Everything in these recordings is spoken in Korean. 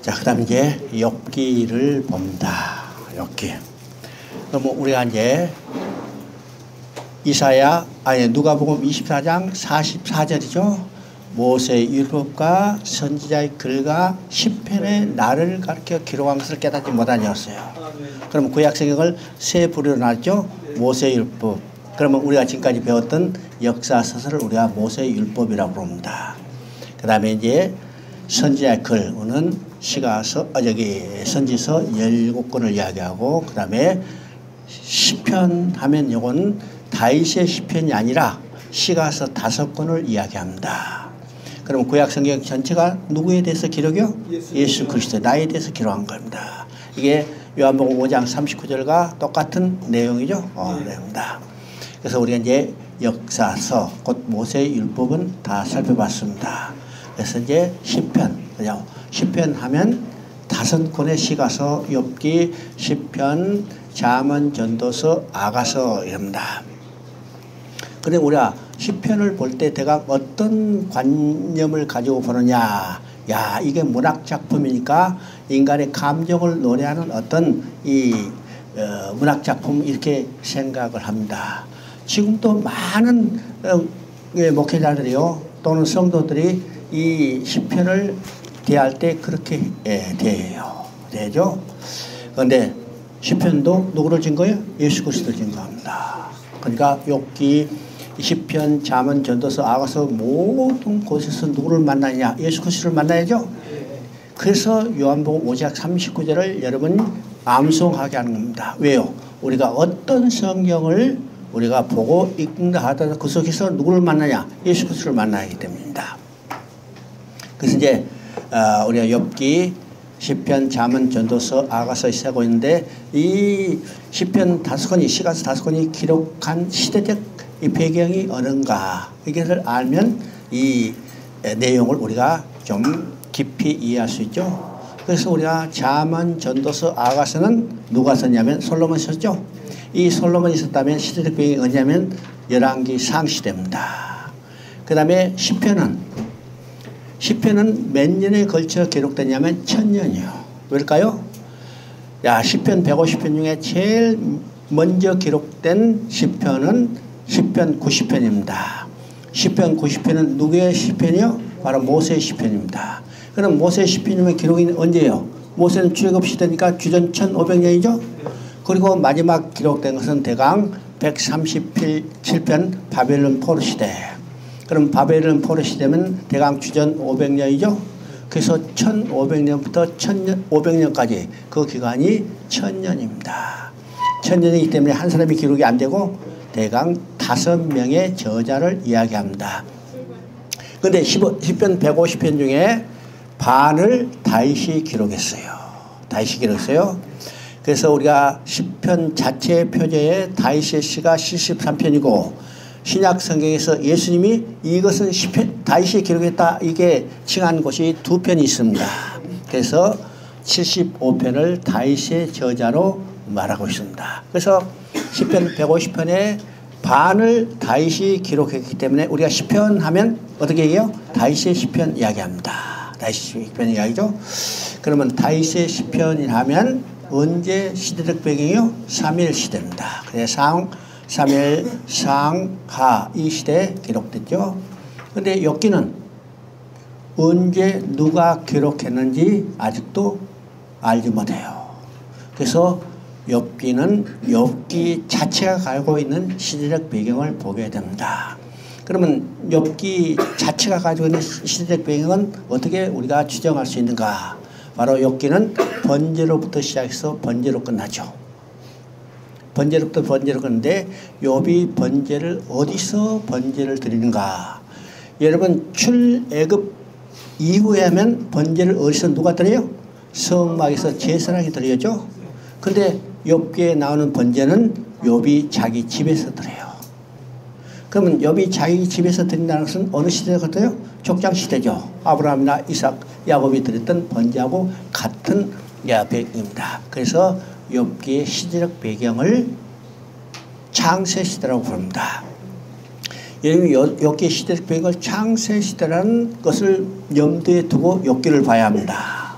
자, 그 다음에 이제 욥기를 봅니다. 욥기. 그럼 우리가 이제 누가복음 24장 44절이죠. 모세의 율법과 선지자의 글과 시편의 날을 가르쳐 기록한 것을 깨닫지 못하니었어요. 그러면 구약 성경을 세 부류로 나눴죠. 모세의 율법. 그러면 우리가 지금까지 배웠던 역사서를 우리가 모세의 율법이라고 부릅니다. 그 다음에 이제 선지자의 글은 선지서 17권을 이야기하고, 그 다음에 시편 하면 이건 다윗의 시편이 아니라 시가서 5권을 이야기합니다. 그럼 구약 성경 전체가 누구에 대해서 기록이요? 예수 그리스도 나에 대해서 기록한 겁니다. 이게 요한복음 5장 39절과 똑같은 내용이죠. 내용입니다. 그래서 우리가 이제 역사서 곧 모세의 율법은 다 살펴봤습니다. 그래서 이제 시편, 그죠? 시편 하면 5권의 시가서, 욥기, 시편, 잠언, 전도서, 아가서 이럽니다. 그런데 우리가 시편을 볼 때 대강 어떤 관념을 가지고 보느냐? 야, 이게 문학 작품이니까 인간의 감정을 노래하는 어떤 문학 작품 이렇게 생각을 합니다. 지금도 많은 목회자들이요 또는 성도들이 이 시편을 대할 때 그렇게 되죠. 그런데 시편도 누구를 진 거예요? 예수 그리스도를 진 겁니다. 그러니까 욥기, 시편, 잠언, 전도서, 아가서 모든 곳에서 누구를 만나냐? 예수 그리스도를 만나야죠. 그래서 요한복음 5장 39절을 여러분 암송하게 하는 겁니다. 왜요? 우리가 어떤 성경을 우리가 보고 읽는다 하더라도 그 속에서 누구를 만나냐? 예수 그리스도를 만나기 때문입니다. 그래서 이제 우리가 욥기, 시편, 잠언, 전도서, 아가서 세고 있는데 이 시편 5권이 시가서 5권이 기록한 시대적 이 배경이 어떤가 이것을 알면 이 내용을 우리가 좀 깊이 이해할 수 있죠. 그래서 우리가 잠언, 전도서, 아가서는 누가 썼냐면 솔로몬이 썼죠. 이 솔로몬이 썼다면 시대적 배경이 어디냐면 열왕기 상시대입니다. 그 다음에 시편은 몇 년에 걸쳐 기록되냐면 1000년이요. 왜일까요? 시편 150편 중에 제일 먼저 기록된 시편은 시편 90편입니다. 시편 90편은 누구의 시편이요? 바로 모세의 시편입니다. 그럼 모세의 시편이면 기록이 언제예요? 모세는 출애굽 시대니까 주전 1500년이죠. 그리고 마지막 기록된 것은 대강 137편 바벨론 포로 시대. 그럼 바벨론 포로 시대면 대강 주전 500년이죠. 그래서 1500년부터 1500년까지 그 기간이 1000년입니다. 1000년이기 때문에 한 사람이 기록이 안 되고 대강 5명의 저자를 이야기합니다. 그런데 시편 150편 중에 반을 다윗이 기록했어요. 그래서 우리가 시편 자체 표제에 다윗의 시가 73편이고 신약 성경에서 예수님이 이것은 다윗이 기록했다 이게 칭한 곳이 2편이 있습니다. 그래서 75편을 다윗의 저자로 말하고 있습니다. 그래서 시편 150편의 반을 다윗이 기록했기 때문에 우리가 시편 하면 어떻게 얘기해요? 다윗의 시편 이야기합니다. 다윗의 시편 이야기죠. 그러면 다윗의 시편이 하면 언제 시대적 배경이요? 사무엘 시대입니다. 그래서 사무엘, 상하 이 시대에 기록됐죠. 그런데 욥기는 언제 누가 기록했는지 아직도 알지 못해요. 그래서 욥기 자체가 가지고 있는 시대적 배경을 보게 됩니다. 그러면 욥기 자체가 가지고 있는 시대적 배경은 어떻게 우리가 추정할 수 있는가? 바로 욥기는 번제로부터 시작해서 번제로 끝나죠. 번제로부터 번제로 끝는데 욥이 번제를 어디서 번제를 드리는가? 여러분 출애굽 이후에 하면 번제를 어디서 누가 드려요? 성막에서 제사장이 드려죠. 근데 욥기에 나오는 번제는 욥이 자기 집에서 드려요. 그러면 욥이 자기 집에서 드린다는 것은 어느 시대거든요? 족장 시대죠. 아브라함이나 이삭, 야곱이 드렸던 번제하고 같은 배경입니다. 그래서 욥기의 시대적 배경을 창세시대라고 부릅니다. 욥기의 시대적 배경을 창세시대라는 것을 염두에 두고 욥기를 봐야 합니다.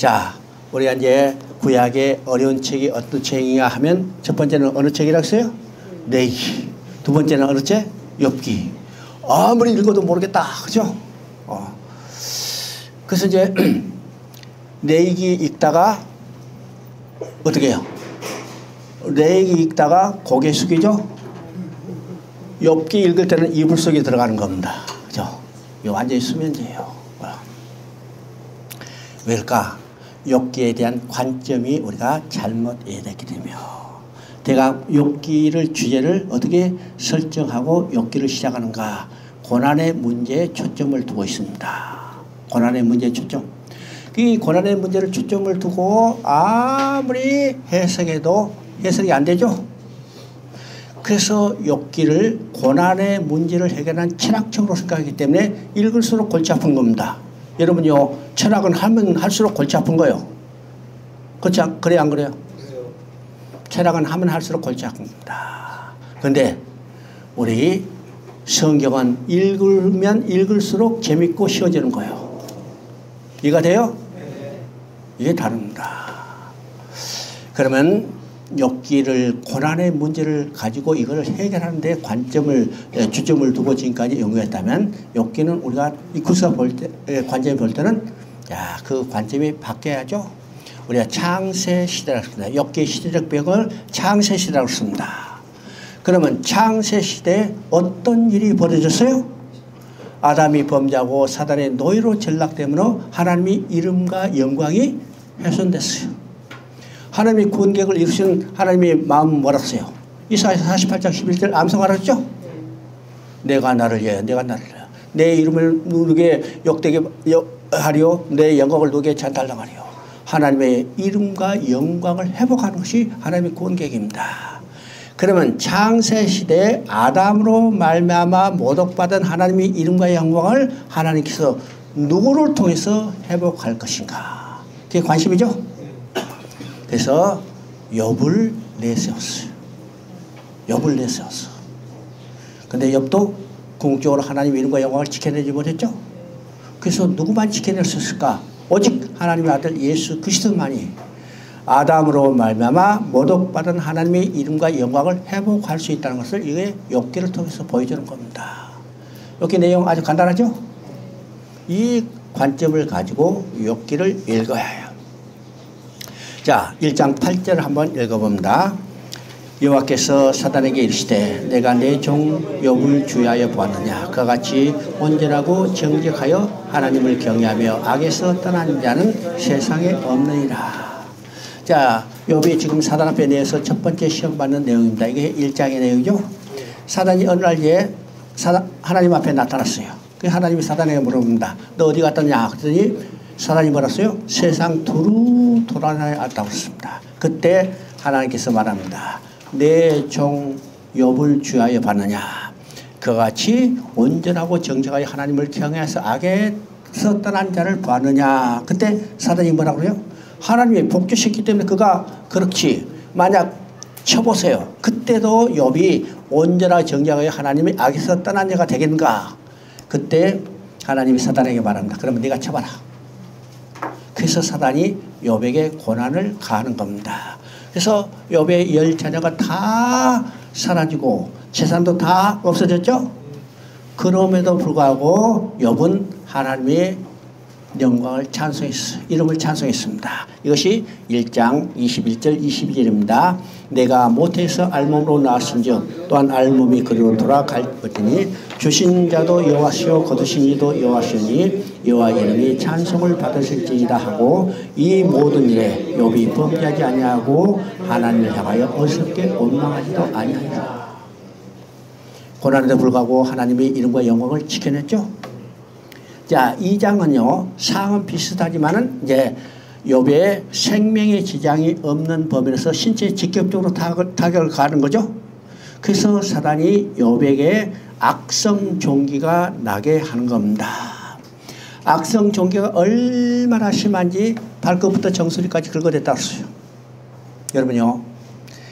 자, 우리가 이제 구약의 어려운 책이 어떤 책이냐 하면 첫 번째는 어느 책이라고 했어요? 레위기. 두 번째는 어느 책? 욥기. 아무리 읽어도 모르겠다. 그죠? 그래서 이제 레위기 읽다가 어떻게 해요? 레위기 읽다가 고개 숙이죠? 욥기 읽을 때는 이불 속에 들어가는 겁니다. 그죠? 이거 완전히 수면제예요. 왜일까? 욥기에 대한 관점이 우리가 잘못 이해됐기 때문이요. 내가 욥기를 주제를 어떻게 설정하고 욥기를 시작하는가? 고난의 문제에 초점을 두고 있습니다. 고난의 문제에 초점. 이 고난의 문제를 초점을 두고 아무리 해석해도 해석이 안 되죠. 그래서 욥기를 고난의 문제를 해결한 철학적으로 생각하기 때문에 읽을수록 골치 아픈 겁니다. 여러분요, 철학은 하면 할수록 골치 아픈 거예요. 그래요, 안 그래요? 철학은 하면 할수록 골치 아픈 겁니다. 그런데 우리 성경은 읽으면 읽을수록 재밌고 쉬워지는 거예요. 이해가 돼요? 이게 다릅니다. 그러면 욥기를 고난의 문제를 가지고 이걸 해결하는 데 주점을 두고 지금까지 연구했다면 욥기는 우리가 이 구사 볼 때, 관점을 볼 때는 야, 그 관점이 바뀌어야죠. 우리가 창세 시대라고 씁니다. 욥기의 시대적 배경을 창세 시대라고 씁니다. 그러면 창세 시대에 어떤 일이 벌어졌어요? 아담이 범죄하고 사단의 노예로 전락되므로 하나님의 이름과 영광이 훼손됐어요. 하나님의 구원 계획을 이루신 하나님의 마음은 뭐라고 했어요? 이사야서 48장 11절 암송하랬죠? 내가 나를 위하여 내가 나를 위하여 내 이름을 누구에게 욕되게 하리요 내 영광을 누구에게 찬달당하리요. 하나님의 이름과 영광을 회복하는 것이 하나님의 구원 계획입니다. 그러면 창세시대에 아담으로 말미암아 모독받은 하나님의 이름과 영광을 하나님께서 누구를 통해서 회복할 것인가? 그게 관심이죠? 그래서 욥을 내세웠어요. 욥을 내세웠어. 근데 욥도 궁극적으로 하나님의 이름과 영광을 지켜내지 못했죠? 그래서 누구만 지켜낼 수 있을까? 오직 하나님의 아들 예수 그리스도만이 아담으로 말미암아 모독받은 하나님의 이름과 영광을 회복할 수 있다는 것을 이게 욥기를 통해서 보여주는 겁니다. 욥기 내용 아주 간단하죠? 이 관점을 가지고 욥기를 읽어야 해요. 자, 1장 8절을 한번 읽어봅니다. 여호와께서 사단에게 이르시되 내가 내 종 욥을 주의하여 보았느냐? 그와 같이 온전하고 정직하여 하나님을 경외하며 악에서 떠난 자는 세상에 없느니라. 자, 욥이 지금 사단 앞에 내서 첫 번째 시험 받는 내용입니다. 이게 1장의 내용이죠. 사단이 어느 날에 하나님 앞에 나타났어요. 그 하나님이 사단에게 물어봅니다. 너 어디 갔더냐? 그랬더니 사단이 뭐랬어요? 세상 두루 돌아다녔다고 했습니다. 그때 하나님께서 말합니다. 내 종 욥을 주의하여 봤느냐? 그와 같이 온전하고 정직하여 하나님을 경외해서 악에서 떠난 자를 봤느냐? 그때 사단이 뭐라고 그래요? 하나님이 복주셨기 때문에 그가 그렇지. 만약 쳐보세요. 그때도 욥이 온전하고 정직하여 하나님의 악에서 떠난 자가 되겠는가? 그때 하나님이 사단에게 말합니다. 그러면 네가 쳐봐라. 그래서 사단이 욥에게 고난을 가하는 겁니다. 그래서 욥의 10자녀가 다 사라지고 재산도 다 없어졌죠. 그럼에도 불구하고 욥은 하나님의 영광을 찬송했어요. 이름을 찬송했습니다. 이것이 1장 21절 22절입니다. 내가 모태에서 알몸으로 나왔은즉 또한 알몸이 그리로 돌아갈 것이니 주신 자도 여호와시오 거두신 이도 여호와시오니 여호와 이름이 찬송을 받으실지이다 하고 이 모든 일에 욥이 범죄하지 아니하고 하나님을 향하여 어설프게 원망하지도 아니하니라. 고난에도 불구하고 하나님의 이름과 영광을 지켜냈죠. 자, 2장은요, 상은 비슷하지만은 이제 욥의 생명의 지장이 없는 범위에서 신체에 직접적으로 타격을 가하는 거죠. 그래서 사단이 욥에게 악성 종기가 나게 하는 겁니다. 악성 종기가 얼마나 심한지 발끝부터 정수리까지 긁어댔다고 했어요. 여러분요,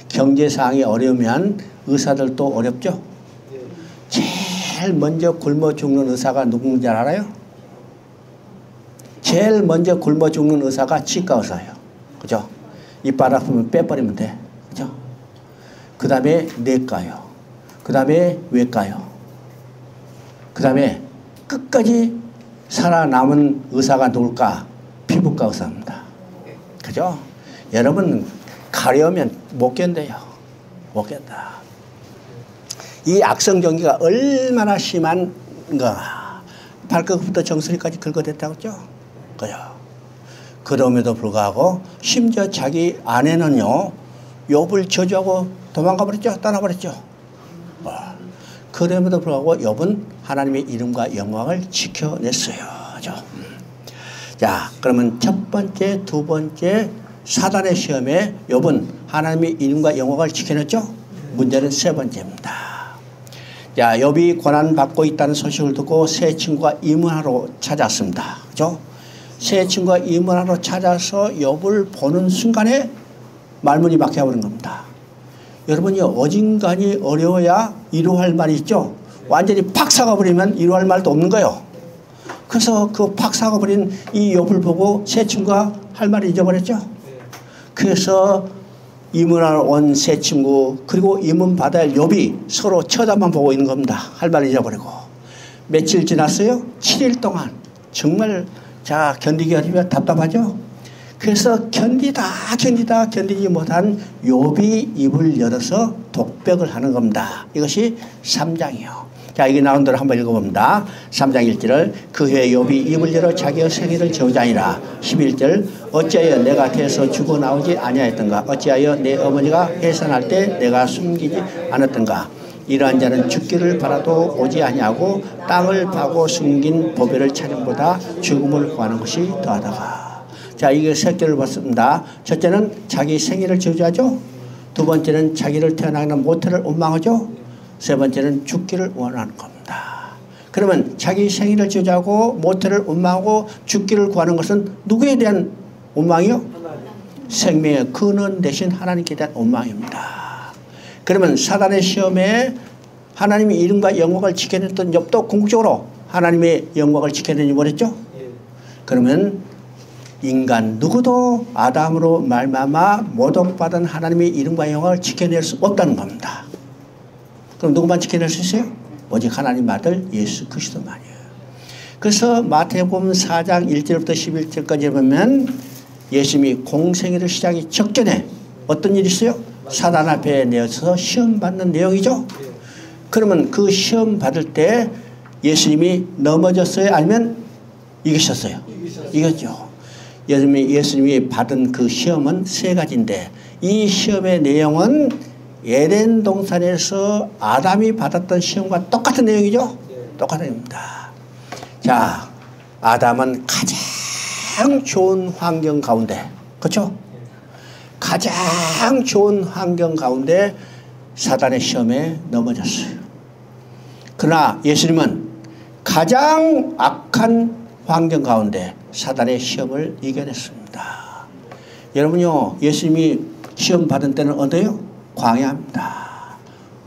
경제상황이 어려우면 의사들도 어렵죠. 제일 먼저 굶어 죽는 의사가 누군지 알아요? 제일 먼저 굶어 죽는 의사가 치과 의사예요. 그죠? 이빨 아프면 빼버리면 돼. 그죠? 그 다음에 내과요. 그 다음에 외과요. 그 다음에 끝까지 살아남은 의사가 누굴까? 피부과 의사입니다. 그죠? 여러분, 가려우면 못 견뎌요. 못 견뎌. 이 악성 전기가 얼마나 심한가. 발끝부터 정수리까지 긁어댔다고 했죠? 그죠? 그럼에도 불구하고 심지어 자기 아내는요, 욥을 저주하고 도망가 버렸죠? 떠나버렸죠? 그럼에도 불구하고 욥은 하나님의 이름과 영광을 지켜냈어요. 그죠? 자, 그러면 첫 번째, 두 번째 사단의 시험에 욥은 하나님의 이름과 영광을 지켜냈죠? 문제는 세 번째입니다. 자, 욥이 고난받고 있다는 소식을 듣고 세 친구가 이문하러 찾았습니다. 그죠? 세 친구가 이문하러 찾아서 욥을 보는 순간에 말문이 막혀버린 겁니다. 여러분이 어진간이 어려워야 이루할 말이 있죠? 완전히 팍 사가버리면 이루할 말도 없는 거예요. 그래서 그 팍 사가버린 이 욥을 보고 세 친구가 할 말을 잊어버렸죠? 그래서 이문하러 온 세 친구, 그리고 이문 받아야 할 욥이 서로 쳐다만 보고 있는 겁니다. 할 말을 잊어버리고. 며칠 지났어요? 7일 동안. 정말 자, 견디기 어려우면 답답하죠? 그래서 견디지 못한 욥이 입을 열어서 독백을 하는 겁니다. 이것이 3장이요. 자, 이게 나온 대로 한번 읽어봅니다. 3장 1절을 그 후에 욥이 입을 열어 자기의 생애를 저주하니라. 11절 어찌하여 내 곁에서 죽어나오지 아니하였던가. 어찌하여 내 어머니가 해산할 때 내가 숨기지 않았던가. 이러한 자는 죽기를 바라도 오지 아니하고 땅을 파고 숨긴 보배를 찾음보다 죽음을 구하는 것이 더하다가. 자, 이게 세 개를 봤습니다. 첫째는 자기 생애를 저주하죠. 두 번째는 자기를 태어나는 모태를 원망하죠. 세 번째는 죽기를 원하는 겁니다. 그러면 자기 생애를 저주하고 모태를 원망하고 죽기를 구하는 것은 누구에 대한 원망이요? 생명의 근원 대신 하나님께 대한 원망입니다. 그러면 사단의 시험에 하나님의 이름과 영광을 지켜냈던 욥도 궁극적으로 하나님의 영광을 지켜내지 못했죠? 그러면 인간 누구도 아담으로 말미암아 모독받은 하나님의 이름과 영광을 지켜낼 수 없다는 겁니다. 그럼 누구만 지켜낼 수 있어요? 오직 하나님 아들 예수 그리스도만이에요. 그래서 마태복음 4장 1절부터 11절까지 보면 예수님이 공생애를 시작하기 직전에 어떤 일이 있어요? 사단 앞에 내어서 시험 받는 내용이죠. 그러면 그 시험 받을 때 예수님이 넘어졌어요? 아니면 이기셨어요? 이겼죠. 예수님이 받은 그 시험은 세 가지인데 이 시험의 내용은 에덴 동산에서 아담이 받았던 시험과 똑같은 내용이죠? 똑같은 내용입니다. 자, 아담은 가장 좋은 환경 가운데, 그렇죠? 가장 좋은 환경 가운데 사단의 시험에 넘어졌어요. 그러나 예수님은 가장 악한 환경 가운데 사단의 시험을 이겨냈습니다. 여러분요, 예수님이 시험 받은 때는 어디요? 광야입니다.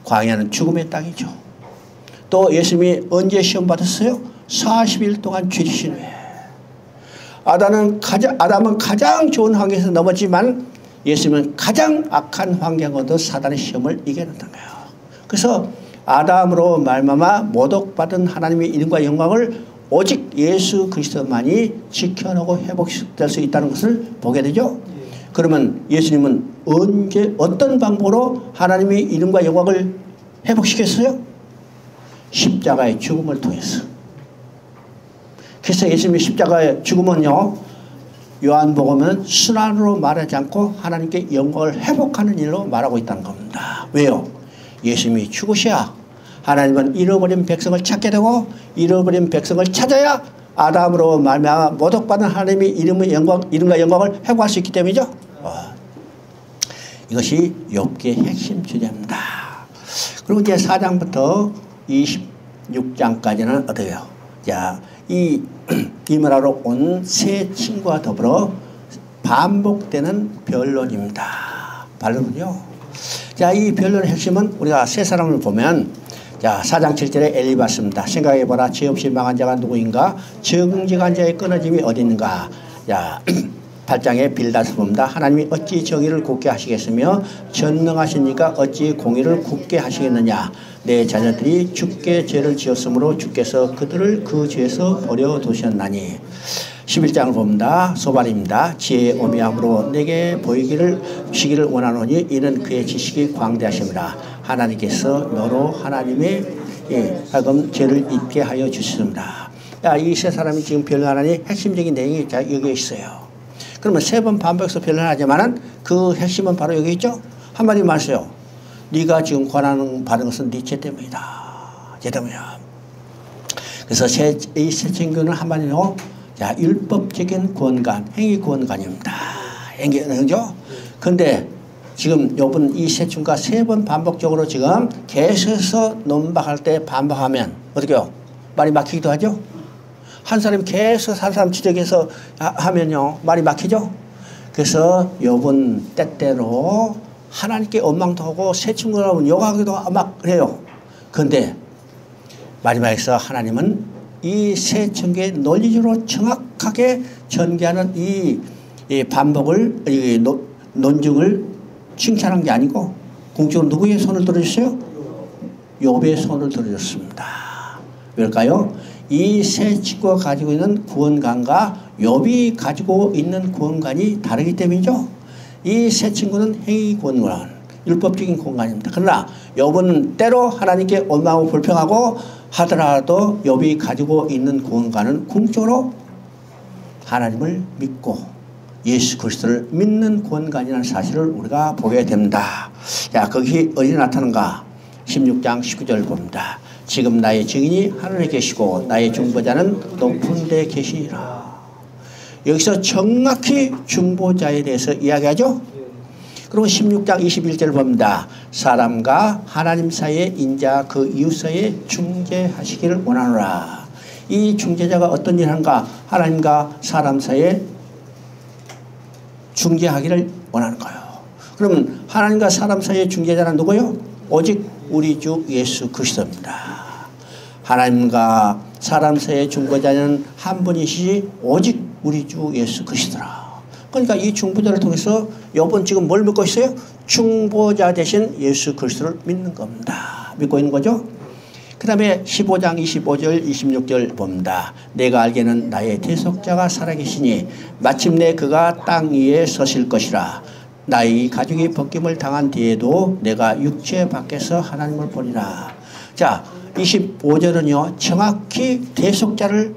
광야는 죽음의 땅이죠. 또 예수님이 언제 시험 받았어요? 40일 동안 죄지신 후에. 아담은 가장 좋은 환경에서 넘었지만 예수님은 가장 악한 환경으로도 사단의 시험을 이겨냈던 거예요. 그래서 아담으로 말미암아 모독받은 하나님의 이름과 영광을 오직 예수 그리스도만이 지켜내고 회복될 수 있다는 것을 보게 되죠. 그러면 예수님은 언제 어떤 방법으로 하나님의 이름과 영광을 회복시켰어요? 십자가의 죽음을 통해서. 그래서 예수님의 십자가의 죽음은요, 요한복음은 순환으로 말하지 않고 하나님께 영광을 회복하는 일로 말하고 있다는 겁니다. 왜요? 예수님이 죽으셔야 하나님은 잃어버린 백성을 찾게 되고 잃어버린 백성을 찾아야 아담으로 말미암아 모독받은 하나님의 이름과 영광을 회복할 수 있기 때문이죠. 이것이 욥기의 핵심 주제입니다. 그리고 이제 4장부터 26장까지는 어때요? 자, 이문하러 온 세 친구와 더불어 반복되는 변론입니다. 반론은요. 자, 이 변론의 핵심은 우리가 세 사람을 보면, 자, 4장 7절에 엘리바스입니다. 생각해보라. 죄 없이 망한 자가 누구인가? 정직한 자의 끊어짐이 어디 있는가? 자, 8장에 빌닷을 봅니다. 하나님이 어찌 정의를 굳게 하시겠으며 전능하시니까 어찌 공의를 굳게 하시겠느냐. 내 자녀들이 주께 죄를 지었으므로 주께서 그들을 그 죄에서 버려두셨나니. 11장을 봅니다. 소발입니다. 지혜의 오미함으로 내게 보이기를 시기를 원하노니 이는 그의 지식이 광대하심이라. 하나님께서 너로 하나님의 하여금 죄를 잊게 하여 주셨습니다. 이 세 사람이 지금 변론하니 핵심적인 내용이 여기 있어요. 그러면 3번 반복해서 변론하지만은 그 핵심은 바로 여기 있죠. 한마디 말해요. 네가 지금 권하는 받은 것은 네 죄 때문이다. 죄 때문이야. 그래서 이 새친교는 한마디로 자, 율법적인 구원관, 행위 구원관입니다. 행위죠. 근데 지금 요번 이 새친과 3번 반복적으로 지금 계속해서 논박할 때 반박하면 어떻게 해요? 말이 막히기도 하죠. 한 사람이 계속 한 사람 지적해서 하면요 말이 막히죠. 그래서 요번 때때로 하나님께 원망도 하고 새 친구라면 욕하기도 막 그래요. 그런데 마지막에서 하나님은 이 새 친구의 논리적으로 정확하게 전개하는 이 반복을 논증을 칭찬한 게 아니고 공적으로 누구의 손을 들어줬어요? 욥의 손을 들어줬습니다. 왜일까요? 이 새 친구가 가지고 있는 구원관과 욥이 가지고 있는 구원관이 다르기 때문이죠. 이 새 친구는 행위 구원관, 율법적인 구원관입니다. 그러나 욥은 때로 하나님께 원망하고 불평하고 하더라도 욥이 가지고 있는 구원관은 궁극적으로 하나님을 믿고 예수 그리스도를 믿는 구원관이라는 사실을 우리가 보게 됩니다. 자, 거기 어디 나타나는가? 16장 19절 봅니다. 지금 나의 증인이 하늘에 계시고 나의 중보자는 높은 데 계시니라. 여기서 정확히 중보자에 대해서 이야기하죠. 그리고 16장 21절 봅니다. 사람과 하나님 사이의 인자 그 이웃 사이에 중재하시기를 원하노라. 이 중재자가 어떤 일을 하는가? 하나님과 사람 사이에 중재하기를 원하는 거예요. 그러면 하나님과 사람 사이의 중재자는 누구요? 오직 우리 주 예수 그리스도입니다. 하나님과 사람 사이의 중보자는 한 분이시지 오직 우리 주 예수 그리스도라. 그러니까 이 중보자를 통해서 욥은 지금 뭘 믿고 있어요? 중보자 대신 예수 그리스도를 믿는 겁니다. 믿고 있는 거죠. 그 다음에 15장 25절 26절 봅니다. 내가 알기에는 나의 대속자가 살아계시니 마침내 그가 땅 위에 서실 것이라. 나의 가죽이 벗김을 당한 뒤에도 내가 육체 밖에서 하나님을 보리라. 자, 25절은요 정확히 대속자를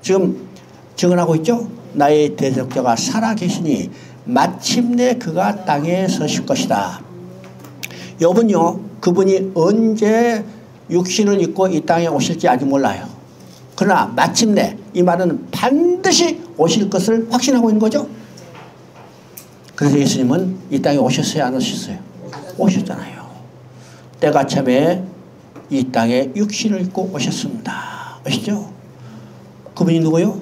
지금 증언하고 있죠. 나의 대속자가 살아계시니 마침내 그가 땅에 서실 것이다. 욥은요 그분이 언제 육신을 입고 이 땅에 오실지 아직 몰라요. 그러나 마침내 이 말은 반드시 오실 것을 확신하고 있는 거죠. 그래서 예수님은 이 땅에 오셨어요? 안 오셨어요? 오셨잖아요. 때가 참에 이 땅에 육신을 입고 오셨습니다. 아시죠? 그분이 누구요?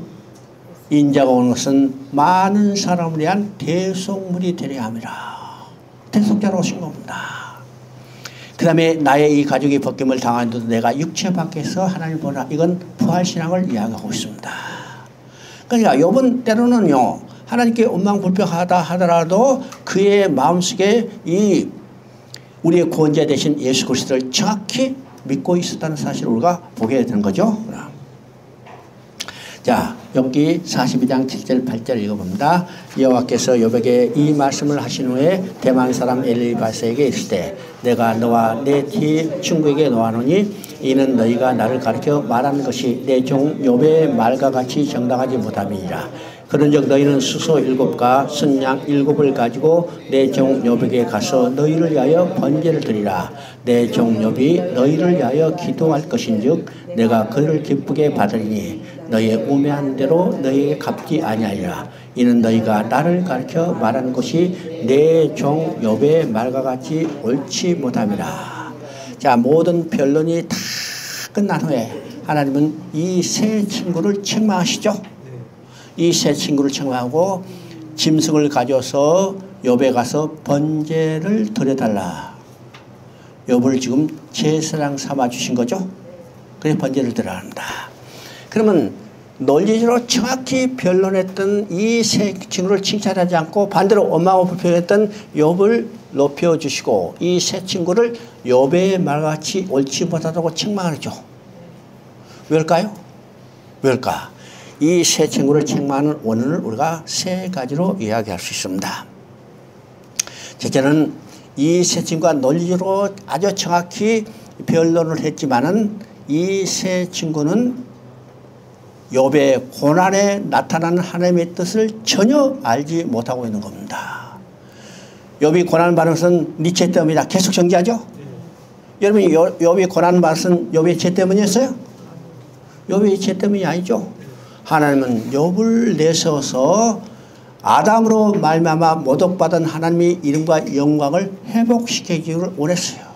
인자가 오는 것은 많은 사람을 위한 대속물이 되려 함이라. 대속자로 오신 겁니다. 그 다음에 나의 이 가죽이 벗김을 당하는데도 내가 육체 밖에서 하나님을 보라. 이건 부활신앙을 이야기하고 있습니다. 그러니까 욥은 때로는요 하나님께 원망불평하다 하더라도 그의 마음속에 이 우리의 구원자 되신 예수 그리스도를 정확히 믿고 있었다는 사실을 우리가 보게 되는 거죠. 자, 욥기 42장 7절 8절 읽어봅니다. 여호와께서 욥에게 이 말씀을 하신 후에 대만 사람 엘리바스에게 이르실 때 내가 너와 내 뒤 친구에게 놓아노니 이는 너희가 나를 가르쳐 말하는 것이 내 종 욥의 말과 같이 정당하지 못함이니라. 그런즉 너희는 수소 7과 순양 7을 가지고 내 종 욥에게 가서 너희를 위하여 번제를 드리라. 내 종 욥이 너희를 위하여 기도할 것인즉 내가 그를 기쁘게 받으리니 너희의 우매한 대로 너희에게 갚지 아니하리라. 이는 너희가 나를 가르쳐 말하는 것이 내 종 욥의 말과 같이 옳지 못함이라. 자, 모든 변론이 다 끝난 후에 하나님은 이 세 친구를 책망하시죠. 이 세 친구를 책망하고 짐승을 가져서 욥에 가서 번제를 드려달라. 욥을 지금 제사장 삼아 주신 거죠. 그래서 번제를 드려야 합니다. 그러면 논리적으로 정확히 변론했던 이 세 친구를 칭찬하지 않고 반대로 원망하고 불평했던 욥을 높여주시고 이 세 친구를 욥의 말같이 옳지 못하다고 책망하죠. 왜일까요? 왜일까? 이 세 친구를 책망하는 원인을 우리가 세 가지로 이야기할 수 있습니다. 첫째는 이 세 친구가 논리적으로 아주 정확히 변론을 했지만은 이 세 친구는 욥의 고난에 나타나는 하나님의 뜻을 전혀 알지 못하고 있는 겁니다. 욥이 고난을 받은 것은 네 죄 때문이다. 계속 정지하죠? 여러분 욥이 고난을 받은 것은 욥의 죄 때문이었어요? 욥의 죄 때문이 아니죠. 하나님은 욥을 내세워서 아담으로 말미암아 모독받은 하나님의 이름과 영광을 회복시키기를 원했어요.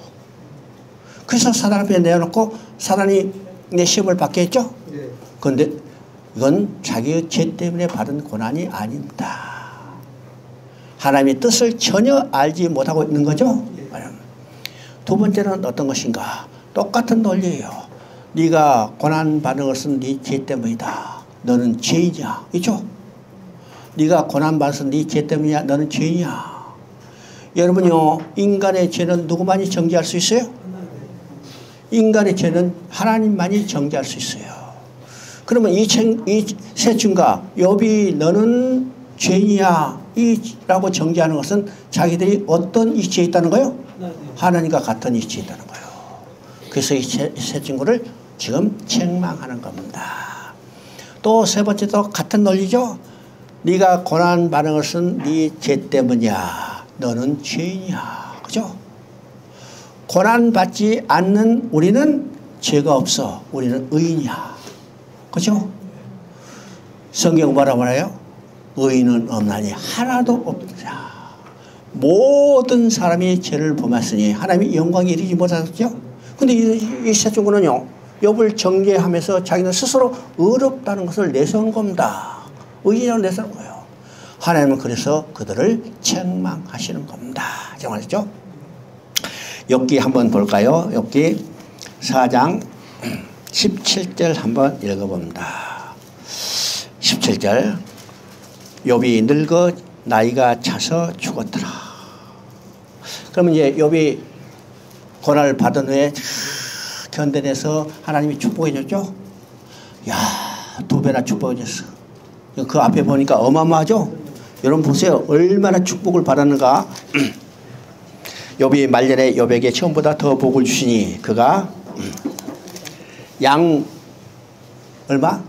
그래서 사단 앞에 내어놓고 사단이 내 시험을 받게 했죠. 그런데 이건 자기의 죄 때문에 받은 고난이 아닙니다. 하나님의 뜻을 전혀 알지 못하고 있는 거죠. 두 번째는 어떤 것인가? 똑같은 논리예요. 네가 고난받는 것은 네 죄 때문이다. 너는 죄인이야. 그렇죠? 네가 고난받는 것은 네 죄 때문이야. 너는 죄인이야. 여러분요, 인간의 죄는 누구만이 정죄할 수 있어요? 인간의 죄는 하나님만이 정죄할 수 있어요. 그러면 이 세 친구가 욥이 너는 죄인이야 라고 정죄하는 것은 자기들이 어떤 이치에 있다는 거예요? 하나님과 같은 이치에 있다는 거예요. 그래서 이 세 친구를 지금 책망하는 겁니다. 또 세 번째도 같은 논리죠. 네가 고난받는 것은 네 죄 때문이야. 너는 죄인이야. 그죠? 고난받지 않는 우리는 죄가 없어. 우리는 의인이야. 그죠? 성경 뭐라 말해요? 의인은 없나니 하나도 없다. 모든 사람이 죄를 범했으니 하나님이 영광에 이르지 못하셨죠? 근데 이 세 친구는요, 욥을 정죄하면서 자기는 스스로 의롭다는 것을 내세운 겁니다. 의인이라고 내세운 거예요. 하나님은 그래서 그들을 책망하시는 겁니다. 정말이죠? 욥기 한번 볼까요? 욥기 4장 17절 한번 읽어봅니다. 17절 욥이 늙어 나이가 차서 죽었더라. 그러면 이제 욥이 고난을 받은 후에 견뎌내서 하나님이 축복해 줬죠. 야, 2배나 축복해 줬어. 그 앞에 보니까 어마어마하죠. 여러분 보세요. 얼마나 축복을 받았는가. 욥이 말년에 욥에게 처음보다 더 복을 주시니 그가 양 얼마?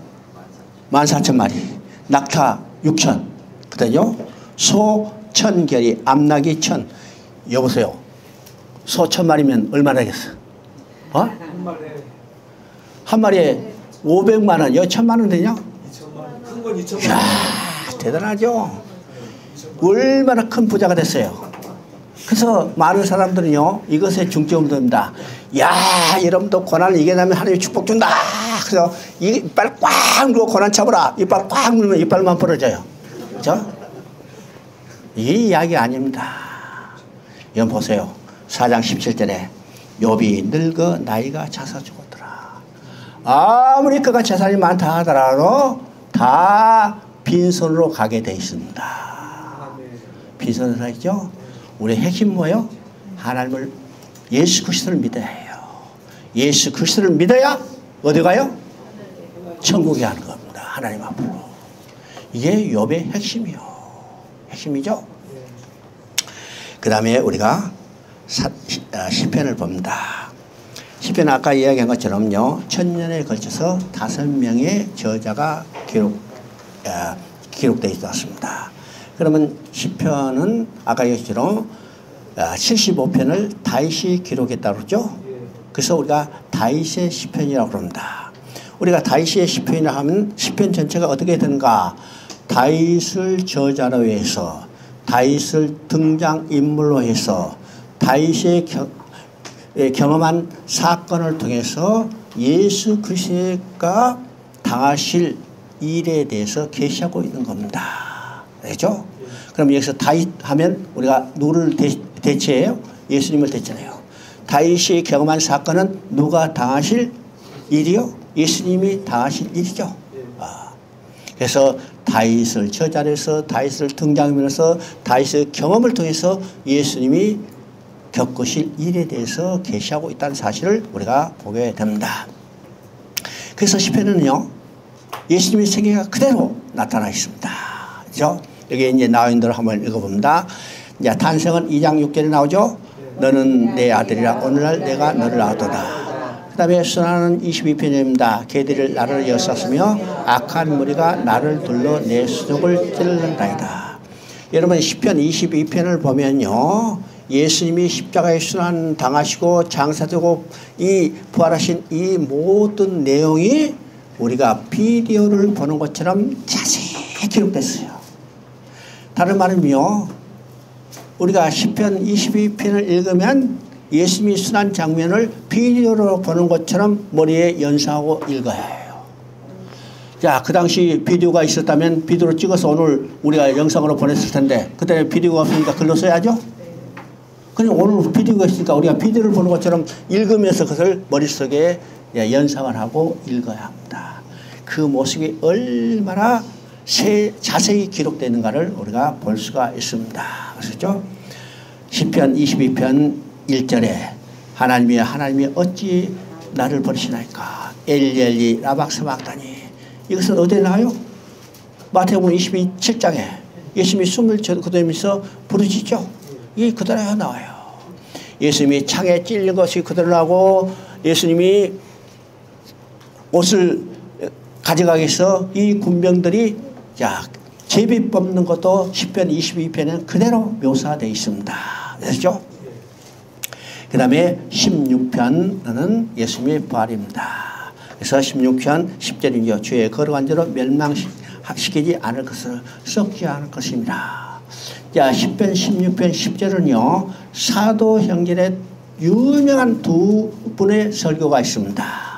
14,000마리, 낙타 6,000, 그다음요 소 1,000결이, 암낙이 1,000. 여보세요. 소 1,000마리면 얼마나 되겠어? 어? 한 마리에 500만 원, 여 1,000만 원 되냐? 2천만, 큰 건 2천만. 이야, 대단하죠. 얼마나 큰 부자가 됐어요. 그래서 많은 사람들은요, 이것에 중점을 둡니다. 야, 여러분도 고난을 이겨내면 하나님이 축복 준다. 그래서 이빨 꽉 물고 고난 잡으라. 이빨 꽉 물면 이빨만 부러져요. 그죠? 이게 이야기 아닙니다. 여러분 보세요. 4장 17절에 욥이 늙어 나이가 차서 죽었더라. 아무리 그가 재산이 많다 하더라도 다 빈손으로 가게 돼 있습니다. 빈손으로 가죠. 우리의 핵심 뭐예요? 하나님을, 예수 그리스도를 믿어야 해요. 예수 그리스도를 믿어야 어디 가요? 천국에 가는 겁니다. 하나님 앞으로. 이게 욥의 핵심이요. 핵심이죠. 그 다음에 우리가 시편을 봅니다. 시편 아까 이야기한 것처럼요, 1000년에 걸쳐서 5명의 저자가 기록되어 있었습니다. 그러면 시편은 아까 얘기했처럼 75편을 다윗이 기록했다고 그러죠. 그래서 우리가 다윗의 시편이라고 그럽니다. 우리가 다윗의 시편이라 하면 시편 전체가 어떻게 되는가? 다윗을 저자로 해서, 다윗을 등장인물로 해서, 다윗의 경험한 사건을 통해서 예수 그리스도가 당하실 일에 대해서 계시하고 있는 겁니다. 그렇죠? 그럼 여기서 다윗 하면 우리가 누구를 대체해요? 예수님을 대체해요. 다윗이 경험한 사건은 누가 당하실 일이요? 예수님이 당하실 일이죠. 그래서 다윗을 저 자리에서 다윗을 등장하면서 다윗의 경험을 통해서 예수님이 겪으실 일에 대해서 계시하고 있다는 사실을 우리가 보게 됩니다. 그래서 시편에는요, 예수님의 생애가 그대로 나타나 있습니다. 그죠? 여기 이제 나와 있는 대로 한번 읽어봅니다. 이제 탄생은 2장 6절에 나오죠. 너는 내 아들이라 오늘날 내가 너를 낳았도다. 그 다음에 순환은 22편입니다. 개들을 나를 여쌌으며 악한 무리가 나를 둘러 내 수족을 찔른다이다. 여러분 시편 22편을 보면요, 예수님이 십자가에 순환 당하시고 장사되고 이 부활하신 이 모든 내용이 우리가 비디오를 보는 것처럼 자세히 기록됐어요. 다른 말은요, 우리가 시편 22편을 읽으면 예수님이 순환 장면을 비디오로 보는 것처럼 머리에 연상하고 읽어야 해요. 자, 그 당시 비디오가 있었다면 비디오로 찍어서 오늘 우리가 영상으로 보냈을 텐데 그때 비디오가 없으니까 글로 써야죠. 그냥 오늘 비디오가 있으니까 우리가 비디오를 보는 것처럼 읽으면서 그것을 머릿속에 연상을 하고 읽어야 합니다. 그 모습이 얼마나 자세히 기록되는가를 우리가 볼 수가 있습니다. 그렇죠? 시편 22편 1절에 하나님이 어찌 나를 버리시나이까 엘리엘리 라박사박다니. 이것은 어디에 나와요? 마태복음 27장에 예수님이 숨을 거두면서 부르짖죠. 이게 그대로 나와요. 예수님이 창에 찔린 것이 그대로 나오고 예수님이 옷을 가져가기 위해서 이 군병들이 제비 뽑는 것도 시편 22편에는 그대로 묘사되어 있습니다. 그렇죠? 그 다음에 16편은 예수님의 부활입니다. 그래서 16편 10절이죠. 주의 거룩한 자로 멸망시키지 않을 것을 썩지 않을 것입니다. 자, 10편 16편 10절은요, 사도행전에 유명한 두 분의 설교가 있습니다.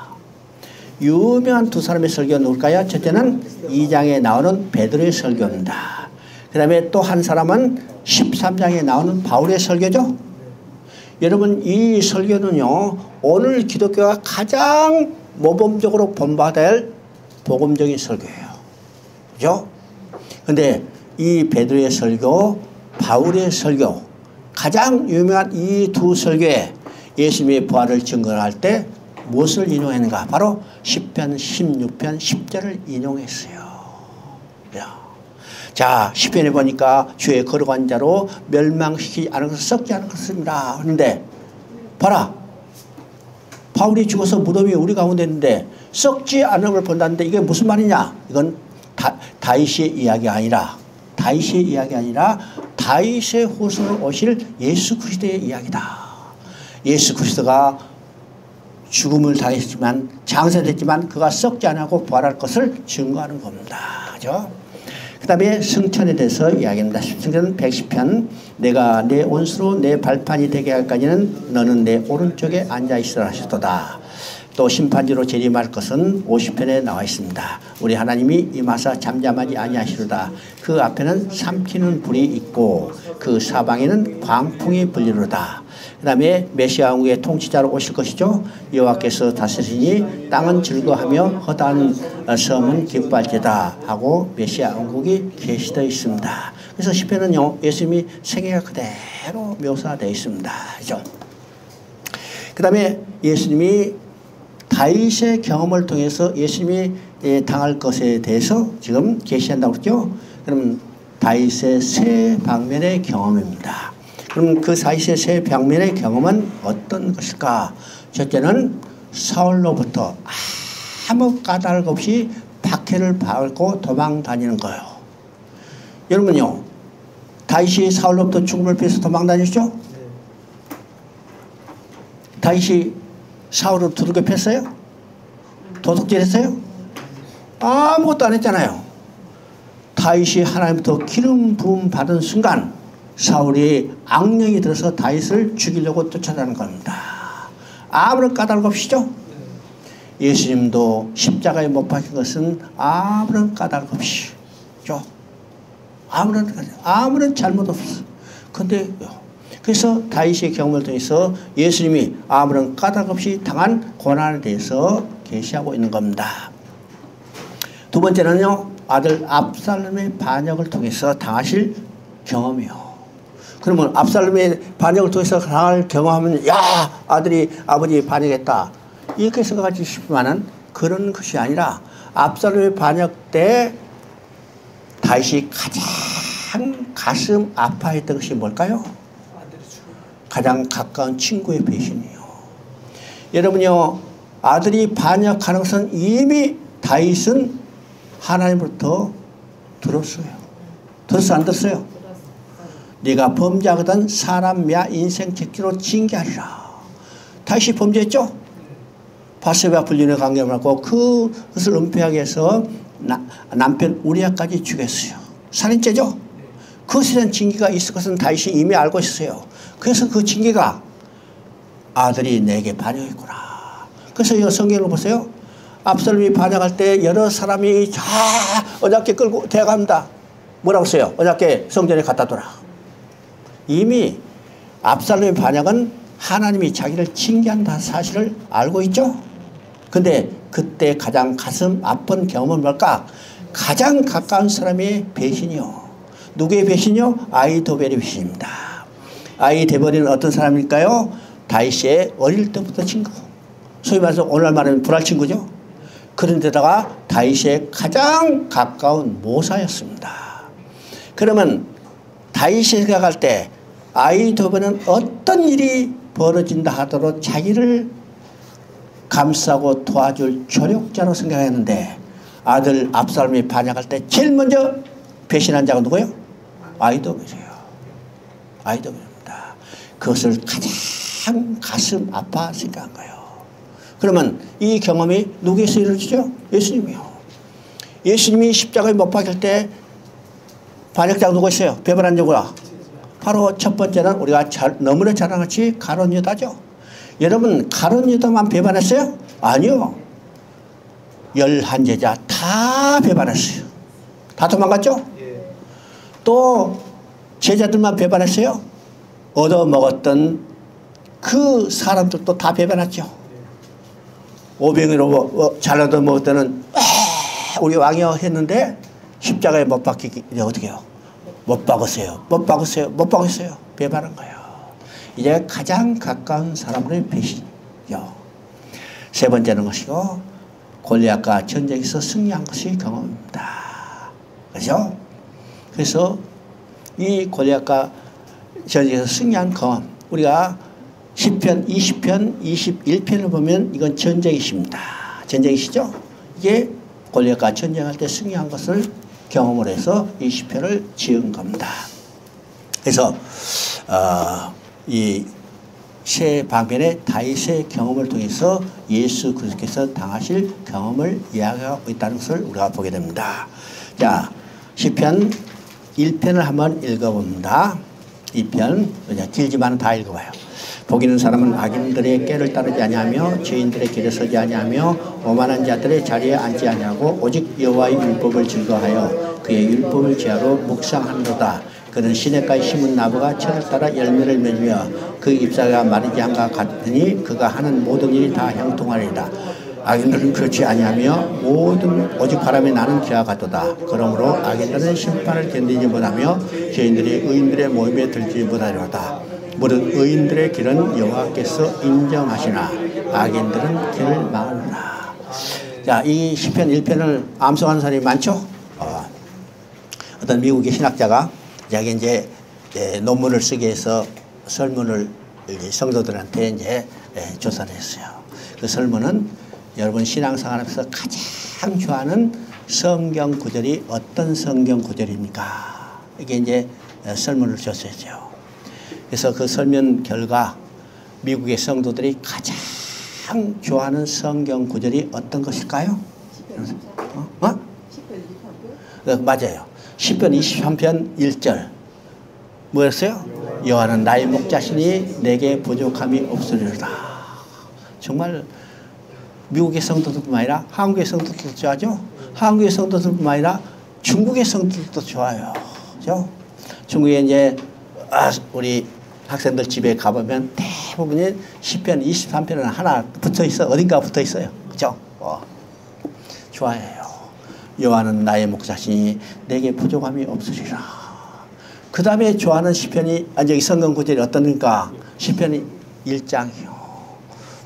유명한 두 사람의 설교는 누굴까요? 첫째는 2장에 나오는 베드로의 설교입니다. 그 다음에 또 한 사람은 13장에 나오는 바울의 설교죠. 여러분, 이 설교는요, 오늘 기독교가 가장 모범적으로 본받아야 할 복음적인 설교예요. 그죠? 근데 이 베드로의 설교, 바울의 설교, 가장 유명한 이 두 설교에 예수님의 부활을 증거할 때 무엇을 인용했는가? 바로 10편, 16편, 10절을 인용했어요. 자, 10편에 보니까 주의 거룩한 자로 멸망시키지 않은 것을 썩지 않은 것입니다. 그런데 봐라, 바울이 죽어서 무덤이 우리 가운데 있는데 썩지 않은 걸 본다는데 이게 무슨 말이냐? 이건 다윗의 이야기가 아니라 다윗의 후손으로 오실 예수 그리스도의 이야기다. 예수 그리스도가 죽음을 당했지만 장사됐지만 그가 썩지 않고 부활할 것을 증거하는 겁니다. 그죠? 그 다음에 승천에 대해서 이야기합니다. 승천은 110편. 내가 내 원수로 내 발판이 되게 할까지는 너는 내 오른쪽에 앉아있으라 하셨도다. 또 심판지로 재림할 것은 50편에 나와 있습니다. 우리 하나님이 임하사 잠잠하지 아니하시로다. 그 앞에는 삼키는 불이 있고 그 사방에는 광풍이 불리로다. 그 다음에 메시아 왕국의 통치자로 오실 것이죠. 여호와께서 다스리시니 땅은 즐거워하며 허다한 섬은 기뻐할지다 하고 메시아 왕국이 계시되어 있습니다. 그래서 시편은요, 예수님이 생애가 그대로 묘사되어 있습니다. 그죠? 그 다음에 예수님이 다윗의 경험을 통해서 예수님이 당할 것에 대해서 지금 계시한다고 그랬죠. 그러면 다윗의 세 방면의 경험입니다. 그럼 그 다윗의 세 방면의 경험은 어떤 것일까? 첫째는 사울로부터 아무 까닭 없이 박해를 받고 도망 다니는 거예요. 여러분요, 다윗이 사울로부터 죽음을 피해서 도망 다녔죠? 다윗이 사울을 두들겨 팼어요? 도둑질했어요? 아무것도 안 했잖아요. 다윗이 하나님부터 기름 부음 받은 순간 사울이 악령이 들어서 다윗을 죽이려고 쫓아가는 겁니다. 아무런 까닭 없이죠. 예수님도 십자가에 못 박힌 것은 아무런 까닭 없이죠. 아무런 잘못 없어. 근데 그래서 다윗의 경험을 통해서 예수님이 아무런 까닭 없이 당한 고난에 대해서 계시하고 있는 겁니다. 두 번째는요, 아들 압살롬의 반역을 통해서 당하실 경험이요. 그러면 압살롬의 반역을 통해서 당할 경험하면, 야, 아들이 아버지 반역했다, 이렇게 생각하지 싶지만은 그런 것이 아니라 압살롬의 반역 때 다윗이 가장 가슴 아파했던 것이 뭘까요? 가장 가까운 친구의 배신이요. 여러분요, 아들이 반역하는 것은 이미 다윗은 하나님으로부터 들었어요. 들었어, 안 들었어요? 네가 범죄하거든 사람 야 인생 책기로 징계하리라. 다윗이 범죄했죠? 바세바 불륜의 관계를 갖고 그것을 은폐하기 위해서 남편 우리아까지 죽였어요. 살인죄죠? 그것에 대한 징계가 있을 것은 다윗이 이미 알고 있어요. 그래서 그 징계가 아들이 내게 반역했구나. 그래서 이 성경을 보세요. 압살롬이 반역할 때 여러 사람이 어저께 끌고 대갑니다. 뭐라고 써요? 어저께 성전에 갖다 둬라. 이미 압살롬의 반역은 하나님이 자기를 징계한다는 사실을 알고 있죠. 근데 그때 가장 가슴 아픈 경험은 뭘까? 가장 가까운 사람의 배신이요. 누구의 배신이요? 아히도벨의 배신입니다. 아히도벨은 어떤 사람일까요? 다윗의 어릴 때부터 친구. 소위 말해서 오늘 말하면 불알 친구죠. 그런데다가 다윗의 가장 가까운 모사였습니다. 그러면 다윗이 생각할 때 아히도벨은 어떤 일이 벌어진다 하더라도 자기를 감싸고 도와줄 조력자로 생각했는데, 아들 압살롬이 반역할 때 제일 먼저 배신한 자가 누구예요? 아히도벨이에요. 아히도벨입니다. 그것을 가장 가슴 아파 생각한 거예요. 그러면 이 경험이 누구에서 이루어지죠? 예수님이요. 예수님이 십자가에 못 박힐 때 반역자가 누구 있어요? 배반한 자구나. 바로 첫 번째는 우리가 너무나 잘 아는 것이 가룟 유다죠. 여러분, 가룟 유다만 배반했어요? 아니요. 11제자 다 배반했어요. 다 도망갔죠? 또 제자들만 배반했어요? 얻어먹었던 그 사람들도 다 배반했죠. 오병이로 잘 얻어먹을 때는 우리 왕이요 했는데 십자가에 못 박히기 어떻게 해요? 못 박으세요. 못 박으세요. 못 박으세요. 배반한 거예요. 이제 가장 가까운 사람으로의 배신이요. 세 번째는 것이고, 골리앗과 전쟁에서 승리한 것이 경험입니다. 그렇죠? 그래서 이 골리앗과 전쟁에서 승리한 경험, 우리가 10편, 20편, 21편을 보면 이건 전쟁이십니다. 전쟁이시죠? 이게 골리앗과 전쟁할 때 승리한 것을 경험을 해서 이 시편을 지은 겁니다. 그래서 이 새 방편의 다윗의 경험을 통해서 예수 그리스도께서 당하실 경험을 이야기하고 있다는 것을 우리가 보게 됩니다. 자, 시편 1편을 한번 읽어봅니다. 2편, 길지만은 다 읽어봐요. 복 있는 사람은 악인들의 꾀를 따르지 아니하며 죄인들의 길에 서지 아니하며 오만한 자들의 자리에 앉지 아니하고 오직 여호와의 율법을 즐거워하여 그의 율법을 지하로 묵상하노라. 그는 시냇가에 심은 나무가 철을 따라 열매를 맺으며 그 잎사귀가 마르지 않가 같으니 그가 하는 모든 일이 다 형통하리라. 악인들은 그렇지 아니하며 모든 오직 바람에 나는 기와 같도다. 그러므로 악인들은 심판을 견디지 못하며 죄인들이 의인들의 모임에 들지 못하리로다. 모든 의인들의 길은 여호와께서 인정하시나 악인들은 길을 막으리라. 자, 이 시편 1편을 암송하는 사람이 많죠? 어떤 미국의 신학자가 자기 이제 논문을 쓰기 위해서 설문을 성도들한테 이제 조사를 했어요. 그 설문은 여러분 신앙생활에서 가장 좋아하는 성경 구절이 어떤 성경 구절입니까? 이게 이제 설문을 줬었죠. 그래서 그 설문 결과 미국의 성도들이 가장 좋아하는 성경 구절이 어떤 것일까요? 맞아요. 10편 23편 1절 뭐였어요? 여호와는 나의 목자시니 내게 부족함이 없으리로다. 정말 미국의 성도들뿐만 아니라 한국의 성도들도 좋아하죠. 한국의 성도들뿐만 아니라 중국의 성도들도 좋아요. 그렇죠? 중국에 이제 우리 학생들 집에 가보면 대부분이 시편 23편은 하나 붙어 있어. 어딘가 붙어 있어요. 그죠? 좋아해요. 여호와는 나의 목자시니 내게 부족함이 없으리라. 그 다음에 좋아하는 시편이, 여기 성경 구절이 어떠니까? 시편이 1장이요.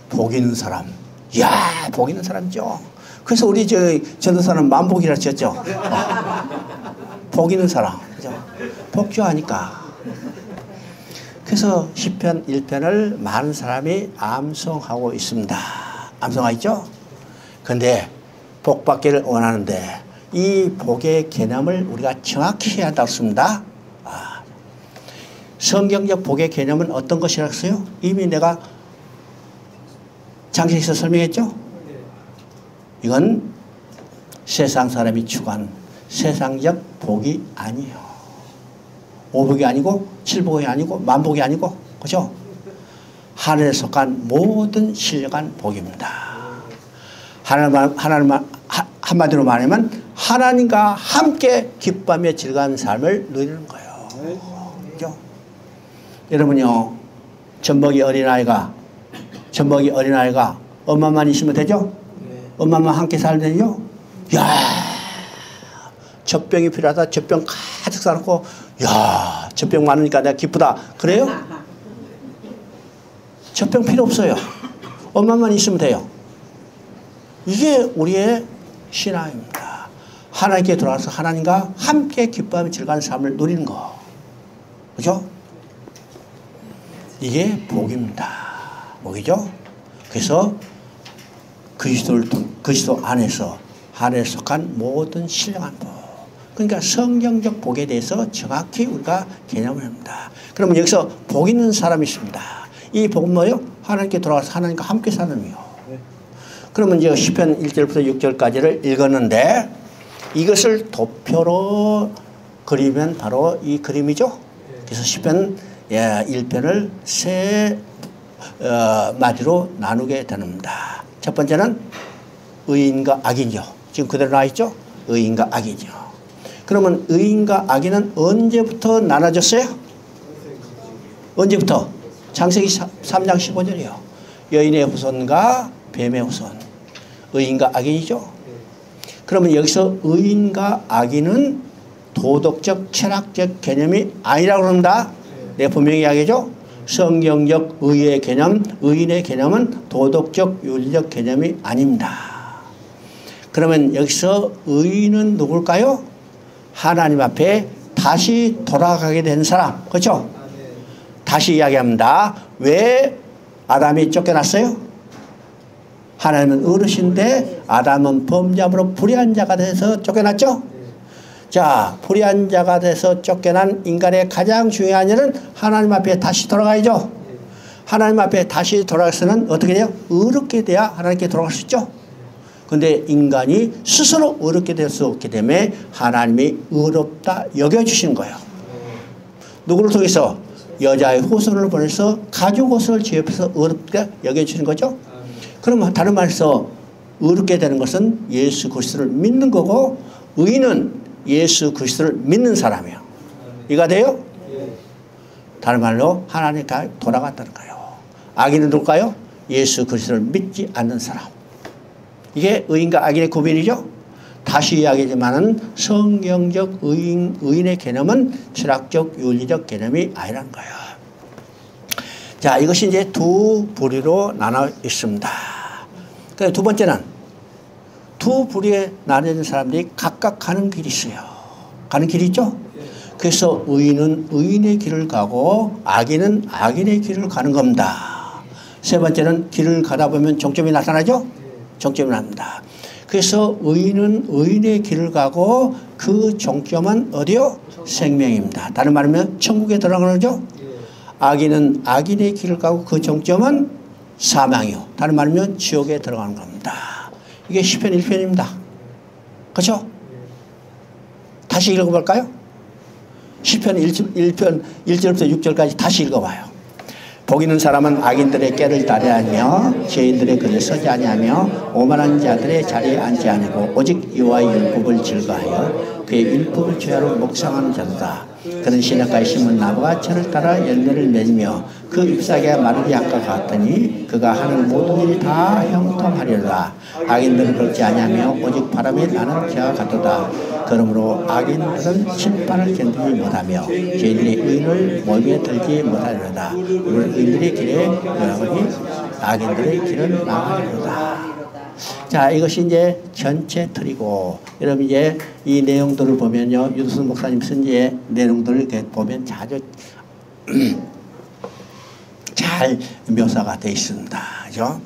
복 있는 사람. 이야, 복 있는 사람이죠. 그래서 우리 전도사는 만복이라 지었죠. 복 있는 사람. 그죠? 복 좋아하니까. 그래서 시편 1편을 많은 사람이 암송하고 있습니다. 암송하고 있죠? 근데 복 받기를 원하는데 이 복의 개념을 우리가 정확히 해야 한다고 했습니다. 성경적 복의 개념은 어떤 것이라고 했어요? 이미 내가 장식에서 설명했죠? 이건 세상 사람이 추구하는 세상적 복이 아니에요. 오복이 아니고 칠복이 아니고 만복이 아니고, 그죠? 하늘에 속한 모든 신령한 복입니다. 한마디로 말하면 하나님과 함께 기쁨의 즐거운 삶을 누리는 거예요. 그죠? 여러분요, 젖먹이 어린아이가 엄마만 있으면 되죠? 엄마만 함께 살면 되죠? 야, 젖병이 필요하다. 젖병 가득 싸놓고, 야, 젖병 많으니까 내가 기쁘다. 그래요? 젖병 필요 없어요. 엄마만 있으면 돼요. 이게 우리의 신앙입니다. 하나님께 돌아가서 하나님과 함께 기뻐하며 즐거운 삶을 누리는 거. 그죠? 이게 복입니다. 복이죠? 그래서 그리스도 안에서 하늘에 속한 모든 신령한 복. 그러니까 성경적 복에 대해서 정확히 우리가 개념을 합니다. 그러면 여기서 복 있는 사람이 있습니다. 이 복은 뭐예요? 하나님께 돌아가서 하나님과 함께 사는 의미요. 그러면 이제 시편 1절부터 6절까지를 읽었는데 이것을 도표로 그리면 바로 이 그림이죠. 그래서 시편 1편을 세 마디로 나누게 됩니다. 첫 번째는 의인과 악인이요. 지금 그대로 나와 있죠? 의인과 악인이요. 그러면 의인과 악인은 언제부터 나눠졌어요? 언제부터? 창세기 3장 15절이요. 여인의 후손과 뱀의 후손. 의인과 악인이죠. 그러면 여기서 의인과 악인은 도덕적 철학적 개념이 아니라고 그런다. 내가 분명히 이야기하죠. 성경적 의의 개념, 의인의 개념은 도덕적 윤리적 개념이 아닙니다. 그러면 여기서 의인은 누굴까요? 하나님 앞에 다시 돌아가게 된 사람. 그렇죠? 다시 이야기합니다. 왜 아담이 쫓겨났어요? 하나님은 어르신데 아담은 범죄함으로 불의한 자가 돼서 쫓겨났죠? 자, 불의한 자가 돼서 쫓겨난 인간의 가장 중요한 일은 하나님 앞에 다시 돌아가야죠. 하나님 앞에 다시 돌아가서는 어떻게 돼요? 의롭게 돼야 하나님께 돌아갈 수 있죠. 근데 인간이 스스로 의롭게 될 수 없기 때문에 하나님이 의롭다 여겨주시는 거예요. 누구를 통해서? 여자의 후손을 보내서 가죽 옷을 지업해서 의롭게 여겨주시는 거죠. 그러면 다른 말해서 의롭게 되는 것은 예수 그리스도를 믿는 거고 의인은 예수 그리스도를 믿는 사람이에요. 이해가 돼요? 다른 말로 하나님께 돌아갔다는 거예요. 악인은 누굴까요? 예수 그리스도를 믿지 않는 사람. 이게 의인과 악인의 구별이죠. 다시 이야기하지만은 성경적 의인의 개념은 철학적 윤리적 개념이 아니라는 거예요. 자, 이것이 이제 두 부류로 나눠 있습니다. 그래서 두 번째는 두 부류에 나눠진 사람들이 각각 가는 길이 있어요. 가는 길이 있죠? 그래서 의인은 의인의 길을 가고 악인은 악인의 길을 가는 겁니다. 세 번째는 길을 가다 보면 종점이 나타나죠? 종점이 납니다. 그래서 의인은 의인의 길을 가고 그 종점은 어디요? 생명입니다. 다른 말하면 천국에 들어가는 거죠? 악인은 악인의 길을 가고 그 종점은 사망이요. 다른 말하면 지옥에 들어가는 겁니다. 이게 시편 1편입니다. 그렇죠? 다시 읽어볼까요? 시편 1편 1절부터 6절까지 다시 읽어봐요. 복 있는 사람은 악인들의 꾀를 따르지 아니하며 죄인들의 글에 서지 아니하며 오만한 자들의 자리에 앉지 아니하고 오직 여호와의 율법을 즐거하여 그의 율법을 죄하러 묵상하는 자도다. 그는 시냇가에 심은 나무가 철을 따라 열매를 맺으며 그 잎사귀가 마르지 않을 것 같더니 그가 하는 모든 일이 다 형통하리로다. 악인들은 그렇지 아니하며 오직 바람이 나는 저와 같도다. 그러므로 악인들은 심판을 견디지 못하며 죄인들의 의인을 mol에 들지 못하리로다. 우리 의인들의 길에 여러분이 악인들의 길은 망하리로다. 자, 이것이 이제 전체 틀이고, 여러분 이제 이 내용들을 보면요, 유도순 목사님 쓴지의 내용들을 이렇게 보면 자주 잘 묘사가 되어 있습니다. 그죠?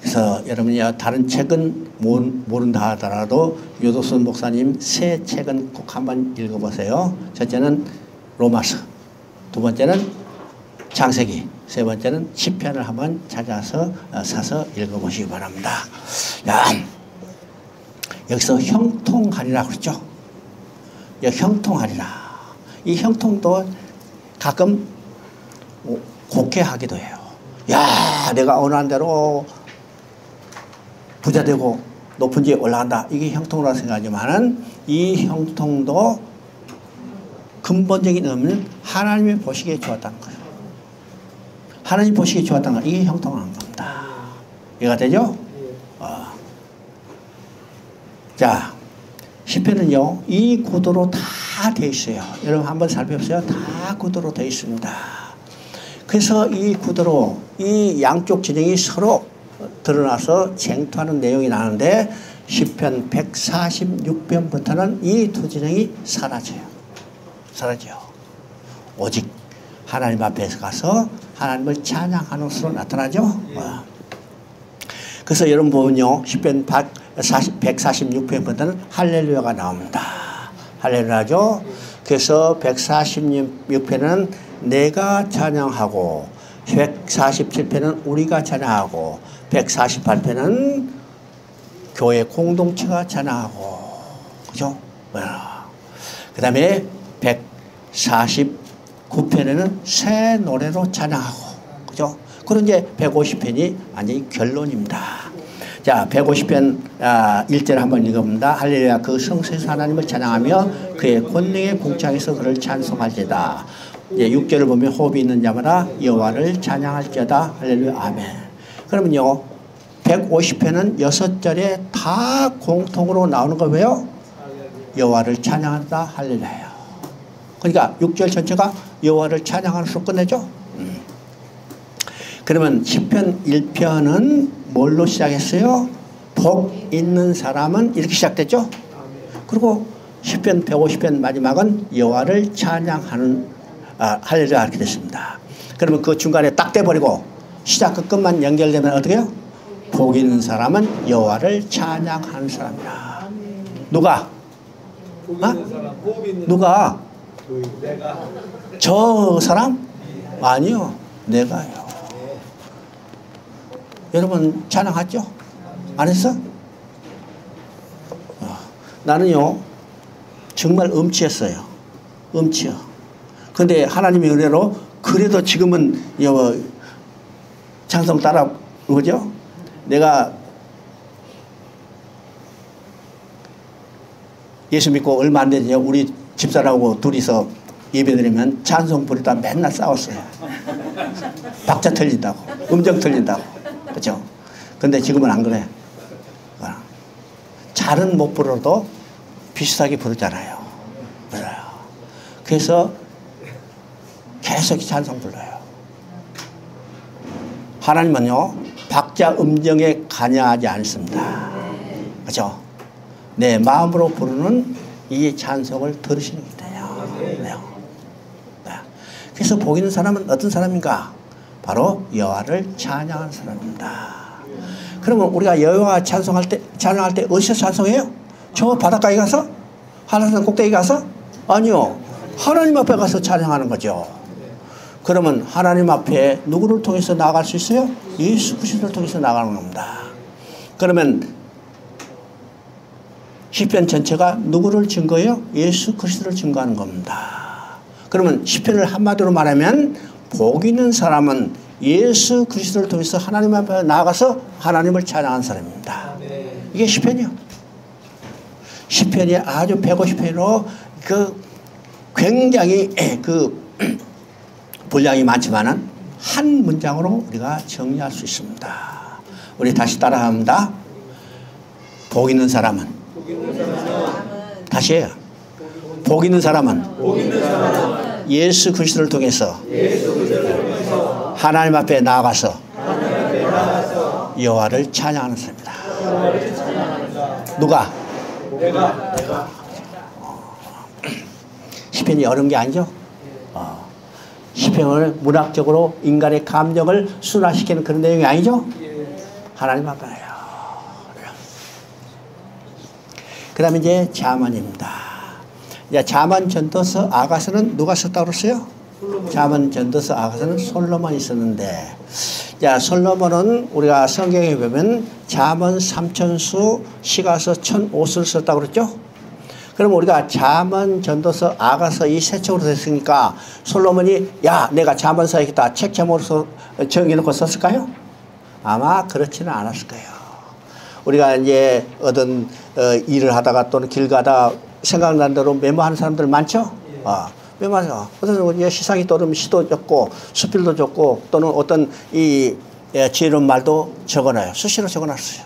그래서 여러분이 다른 책은 모른다 하더라도 유도순 목사님 세 책은 꼭 한번 읽어보세요. 첫째는 로마서, 두 번째는 창세기, 세 번째는 시편을 한번 찾아서 사서 읽어보시기 바랍니다. 야, 여기서 형통하리라 그랬죠. 형통하리라. 이 형통도 가끔 곡해하기도 해요. 야, 내가 원하는 대로 부자 되고 높은 지에 올라간다. 이게 형통이라고 생각하지만은 이 형통도 근본적인 의미는 하나님이 보시기에 좋았다는 거예요. 하나님 보시기에 좋았다는 거, 이게 형통한 겁니다. 이해가 되죠? 자, 시편은요, 이 구도로 다 되어 있어요. 여러분 한번 살펴보세요. 다 구도로 되어 있습니다. 그래서 이 구도로 이 양쪽 진영이 서로 드러나서 쟁투하는 내용이 나는데 시편 146편부터는 이 두 진영이 사라져요. 사라져요. 오직 하나님 앞에서 가서 하나님을 찬양하는 것으로 나타나죠. 그래서 여러분 보면요, 시편 146편부터는 할렐루야가 나옵니다. 할렐루야죠. 그래서 146편은 내가 찬양하고, 147편은 우리가 찬양하고, 148편은 교회 공동체가 찬양하고, 그죠? 그 다음에 149편에는 새 노래로 찬양하고, 그죠? 그런 이제 150편이 완전히 결론입니다. 자, 150편 1절 한번 읽어봅니다. 할렐루야, 그 성소에서 하나님을 찬양하며 그의 권능의 궁창에서 그를 찬송할지어다. 6절을 보면 호흡이 있는 자마다 여호와를 찬양할지어다. 할렐루야, 아멘. 그러면요, 150편은 6절에 다 공통으로 나오는 거 왜요? 여호와를 찬양한다. 할렐루야. 그러니까 6절 전체가 여호와를 찬양하는 수로 끝내죠. 그러면 시편 1편은 뭘로 시작했어요? 복 있는 사람은 이렇게 시작됐죠. 그리고 시편 150편 마지막은 여호와를 찬양하는 할렐루야 이렇게 됐습니다. 그러면 그 중간에 딱 떼버리고 시작과 끝만 연결되면 어떻게 해요? 복 있는 사람은 여호와를 찬양하는 사람이라. 누가? 누가? 저 사람? 아니요, 내가요. 여러분 찬양하죠? 안 했어? 나는요 정말 음치했어요. 음치요. 근데 하나님의 은혜로 그래도 지금은 찬송 따라 부르죠? 내가 예수 믿고 얼마 안 되죠. 우리 집사람하고 둘이서 예배드리면 찬송 부르다 맨날 싸웠어요. 박자 틀린다고, 음정 틀린다고. 그렇죠? 근데 지금은 안 그래. 잘은 못 불러도 비슷하게 부르잖아요. 불러요. 그래서 계속 찬송 불러요. 하나님은요, 박자 음정에 관여하지 않습니다. 그렇죠? 내 마음으로 부르는 이 찬송을 들으시는 거예요. 네. 그래서 복 있는 사람은 어떤 사람인가? 바로 여호와를 찬양하는 사람입니다. 그러면 우리가 여호와 찬양할 때 어디서 찬송해요? 저 바닷가에 가서? 한라산 꼭대기 가서? 아니요. 하나님 앞에 가서 찬양하는 거죠. 그러면 하나님 앞에 누구를 통해서 나아갈 수 있어요? 예수 그리스도를 통해서 나가는 겁니다. 그러면 시편 전체가 누구를 증거해요? 예수 그리스도를 증거하는 겁니다. 그러면 시편을 한마디로 말하면 복 있는 사람은 예수 그리스도를 통해서 하나님 앞에 나아가서 하나님을 찬양한 사람입니다. 이게 시편이요. 시편이 아주 150편으로 굉장히 그 분량이 많지만은 한 문장으로 우리가 정리할 수 있습니다. 우리 다시 따라합니다. 복 있는 사람은 다시 해요. 복 있는 사람은 예수 그리스도를 통해서 하나님 앞에 나아가서 여호와를 찬양하는 사람이다. 누가? 내가. 시편이 어려운 게 아니죠. 시편을 문학적으로 인간의 감정을 순화시키는 그런 내용이 아니죠. 하나님 앞에요. 그 다음에 이제 자문입니다. 자문 전도서 아가서는 누가 썼다고 그랬어요? 자문 전도서 아가서는 솔로몬이 썼는데, 자, 솔로몬은 우리가 성경에 보면 자문 3천수, 시가서 1,005수를 썼다고 그랬죠? 그럼 우리가 자문, 전도서, 아가서 이 세 책으로 됐으니까 솔로몬이 야, 내가 자문 써야겠다 책 제목으로 정해놓고 썼을까요? 아마 그렇지는 않았을 거예요. 우리가 이제 어떤 일을 하다가 또는 길 가다 생각난 대로 메모하는 사람들 많죠? 메모하죠. 어떤 시상이 떠오르면 시도 적고 수필도 적고 또는 어떤 이 지혜로운 말도 적어놔요. 수시로 적어놨어요.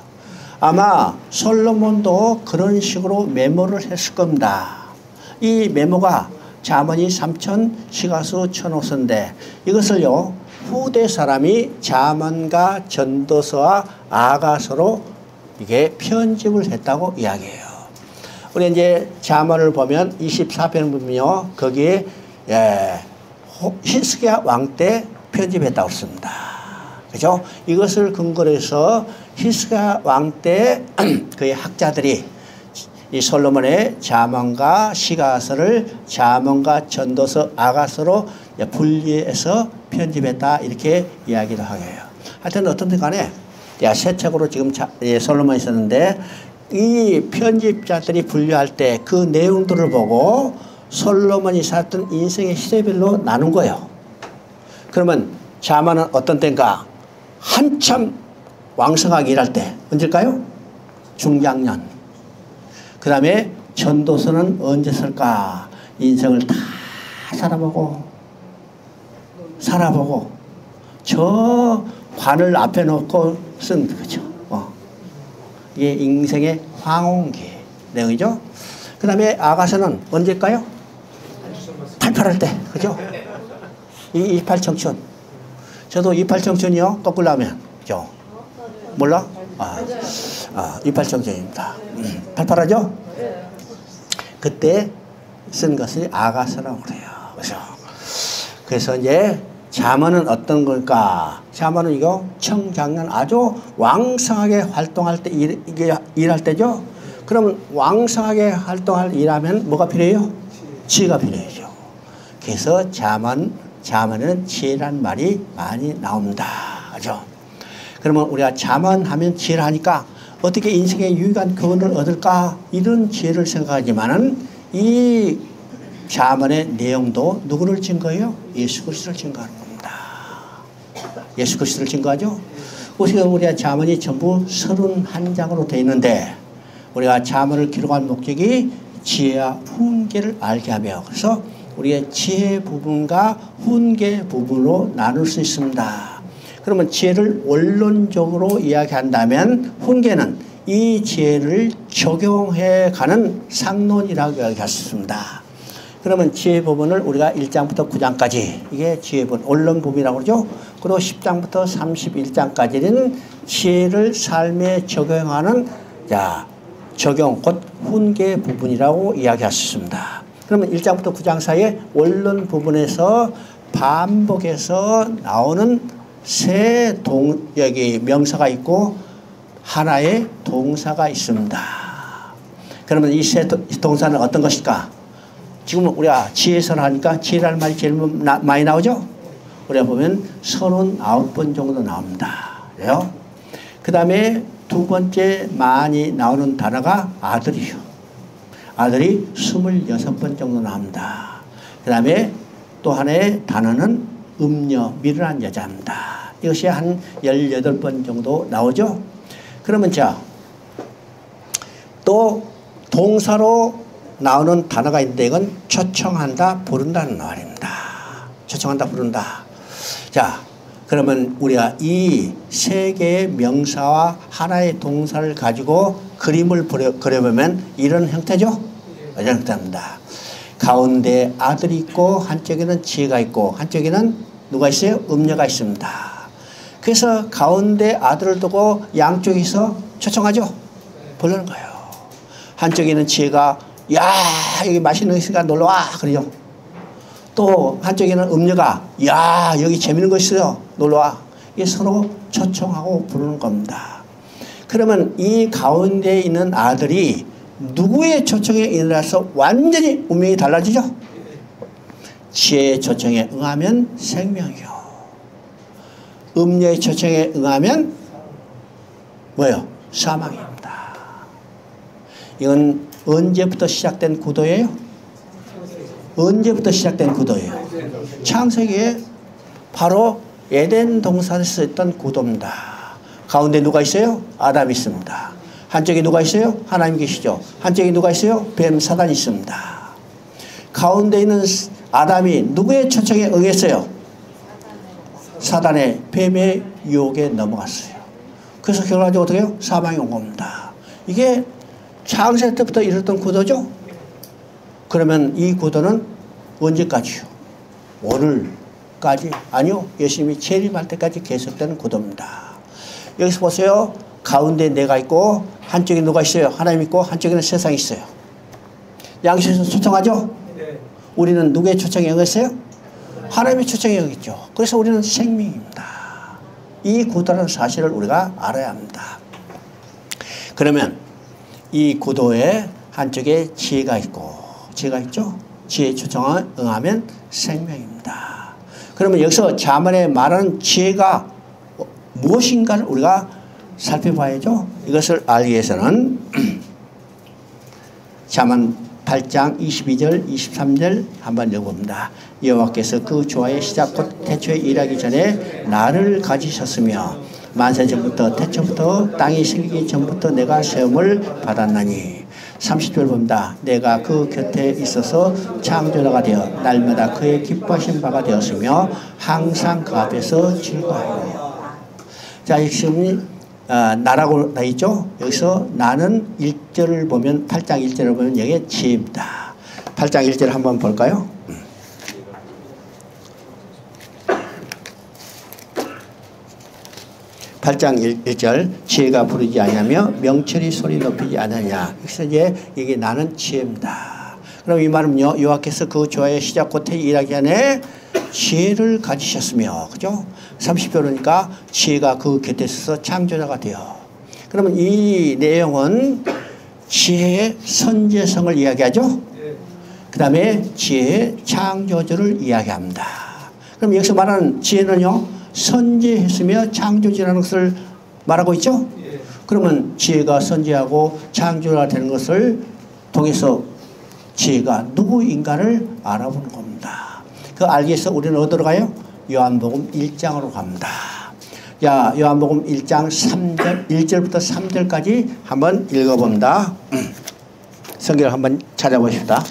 아마 솔로몬도 그런 식으로 메모를 했을 겁니다. 이 메모가 자문이 3천, 시가수 1,005수인데 이것을요 후대 사람이 자문과 전도서와 아가서로 이게 편집을 했다고 이야기해요. 우리 이제 자문을 보면 24편 보면요 거기에 히스기야 왕 때 편집했다고 했습니다. 그죠? 이것을 근거로 해서 히스기야 왕 때 그의 학자들이 이 솔로몬의 자문과 시가서를 자문과 전도서 아가서로 분리해서 편집했다 이렇게 이야기를 하게요. 하여튼 어떤든 간에 세 책으로 지금 솔로몬이 썼는데 이 편집자들이 분류할 때 그 내용들을 보고 솔로몬이 살았던 인생의 시대별로 나눈 거예요. 그러면 자문은 어떤 때인가? 한참 왕성하게 일할 때 언제일까요? 중장년. 그 다음에 전도서는 언제 쓸까? 인생을 다 살아보고 저 관을 앞에 놓고 쓴 거죠. 이게 인생의 황혼기 내용이죠. 그 다음에 아가서는 언제일까요? 팔팔할 때, 그죠? 이 28청춘. 저도 28청춘이요, 거꾸로 하면, 그죠? 몰라? 28청춘입니다. 팔팔하죠? 그때 쓴 것이 아가서라고 그래요. 그래서 이제 자문은 어떤 걸까? 자문은 이거 청장년 아주 왕성하게 활동할 때 이게 일할 때죠. 그러면 왕성하게 일하면 뭐가 필요해요? 지혜가 필요해요. 그래서 자문에는 지혜란 말이 많이 나옵니다. 그죠? 그러면 우리가 자문하면 지혜를 하니까 어떻게 인생에 유익한 교훈을 얻을까? 이런 지혜를 생각하지만은 이 자문의 내용도 누구를 증거해요? 예수 그리스도를 증거하는 겁니다. 예수 그리스도를 증거하죠? 우리가 자문이 전부 31장으로 되어 있는데 우리가 자문을 기록한 목적이 지혜와 훈계를 알게 하며 그래서 우리의 지혜 부분과 훈계 부분으로 나눌 수 있습니다. 그러면 지혜를 원론적으로 이야기한다면 훈계는 이 지혜를 적용해 가는 상론이라고 이야기할 수 있습니다. 그러면 지혜 부분을 우리가 1장부터 9장까지 이게 지혜 부분, 원론 부분이라고 그러죠. 그리고 10장부터 31장까지는 지혜를 삶에 적용하는 적용, 곧 훈계 부분이라고 이야기할 수 있습니다. 그러면 1장부터 9장 사이에 원론 부분에서 반복해서 나오는 세 여기 명사가 있고 하나의 동사가 있습니다. 그러면 이 세 동사는 어떤 것일까? 지금 우리가 지혜서를 하니까 지혜라는 말이 제일 많이 나오죠? 우리가 보면 39번 정도 나옵니다. 그래요? 그 다음에 두 번째 많이 나오는 단어가 아들이요. 아들이 26번 정도 나옵니다. 그 다음에 또 하나의 단어는 음녀, 미련한 여자입니다. 이것이 한 18번 정도 나오죠? 그러면 또 동사로 나오는 단어가 있는데 이건 초청한다, 부른다는 말입니다. 초청한다, 부른다. 자, 그러면 우리가 이 세 개의 명사와 하나의 동사를 가지고 그림을 그려보면 이런 형태죠? 이런 형태입니다. 가운데 아들이 있고 한쪽에는 지혜가 있고 한쪽에는 누가 있어요? 음녀가 있습니다. 그래서 가운데 아들을 두고 양쪽에서 초청하죠? 부르는 거예요. 한쪽에는 지혜가 야 여기 맛있는 거 있으니까 놀러와 그러죠. 또 한쪽에는 음녀가 야 여기 재밌는 거 있어요 놀러와. 이게 서로 초청하고 부르는 겁니다. 그러면 이 가운데 있는 아들이 누구의 초청에 일어나서 완전히 운명이 달라지죠? 지혜의 초청에 응하면 생명이요. 음녀의 초청에 응하면 뭐예요? 사망입니다. 이건 언제부터 시작된 구도예요? 언제부터 시작된 구도예요? 창세기에 바로 에덴 동산에서 있던 구도입니다. 가운데 누가 있어요? 아담이 있습니다. 한쪽에 누가 있어요? 하나님 계시죠. 한쪽에 누가 있어요? 뱀 사단이 있습니다. 가운데 있는 아담이 누구의 초청에 응했어요? 사단의 뱀의 유혹에 넘어갔어요. 그래서 결과적으로 어떻게 해요? 사망이 온 겁니다. 이게 창세 때부터 이랬던 구도죠. 그러면 이 구도는 언제까지요? 오늘까지? 아니요. 예수님이 재림할 때까지 계속되는 구도입니다. 여기서 보세요. 가운데 내가 있고 한쪽에 누가 있어요? 하나님 있고 한쪽에는 세상이 있어요. 양심에서 초청하죠? 우리는 누구의 초청에 응했어요? 하나님의 초청에 응했죠. 그래서 우리는 생명입니다. 이 구도라는 사실을 우리가 알아야 합니다. 그러면 이 구도에 한쪽에 지혜가 있고 지혜가 있죠? 지혜의 초청에 응하면 생명입니다. 그러면 여기서 자문에 말하는 지혜가 무엇인가를 우리가 살펴봐야죠. 이것을 알기 위해서는 자문 8장 22절 23절 한번 읽어봅니다. 여호와께서 그 조화의 시작 곧 태초에 일하기 전에 나를 가지셨으며 만세 전부터 태초부터 땅이 생기기 전부터 내가 세움을 받았나니. 30절 봅니다. 내가 그 곁에 있어서 창조자가 되어 날마다 그의 기뻐하신 바가 되었으며 항상 그 앞에서 즐거워하여. 자, 지금 나라고 나 있죠? 여기서 나는 1절을 보면 8장 1절을 보면 여기에 지혜입니다. 8장 1절 한번 볼까요? 8장 1절 지혜가 부르지 아니하며 명철이 소리 높이지 않느냐. 그래서 이제 이게 나는 지혜입니다. 그럼 이 말은요, 여호와께서 그 조화의 시작 곧 일하기 전에 지혜를 가지셨으며, 그죠? 30절이니까 지혜가 그 곁에 있어서 창조자가 되어. 그러면 이 내용은 지혜의 선제성을 이야기하죠. 그 다음에 지혜의 창조주를 이야기합니다. 그럼 여기서 말하는 지혜는요, 선제했으며 창조주라는 것을 말하고 있죠. 그러면 지혜가 선제하고 창조가 되는 것을 통해서 지혜가 누구인가를 알아보는 겁니다. 그 알기 위해서 우리는 어디로 가요? 요한복음 1장으로 갑니다. 자, 요한복음 1장 3절, 1절부터 3절까지 한번 읽어봅니다. 성경을 한번 찾아보십시다.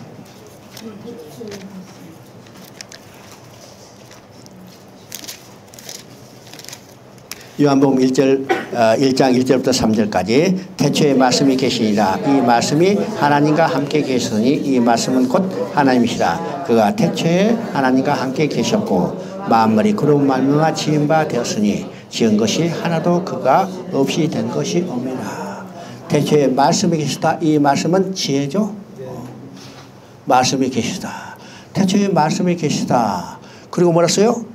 요한복음 1장 1절부터 3절까지 태초에 말씀이 계시니라. 이 말씀이 하나님과 함께 계시더니 이 말씀은 곧 하나님이시라. 그가 태초에 하나님과 함께 계셨고 만물이 그로 말미암아 지은 바 되었으니 지은 것이 하나도 그가 없이 된 것이 없느니라. 태초에 말씀이 계시다. 이 말씀은 지혜죠. 말씀이 계시다. 태초에 말씀이 계시다. 그리고 뭐랬어요?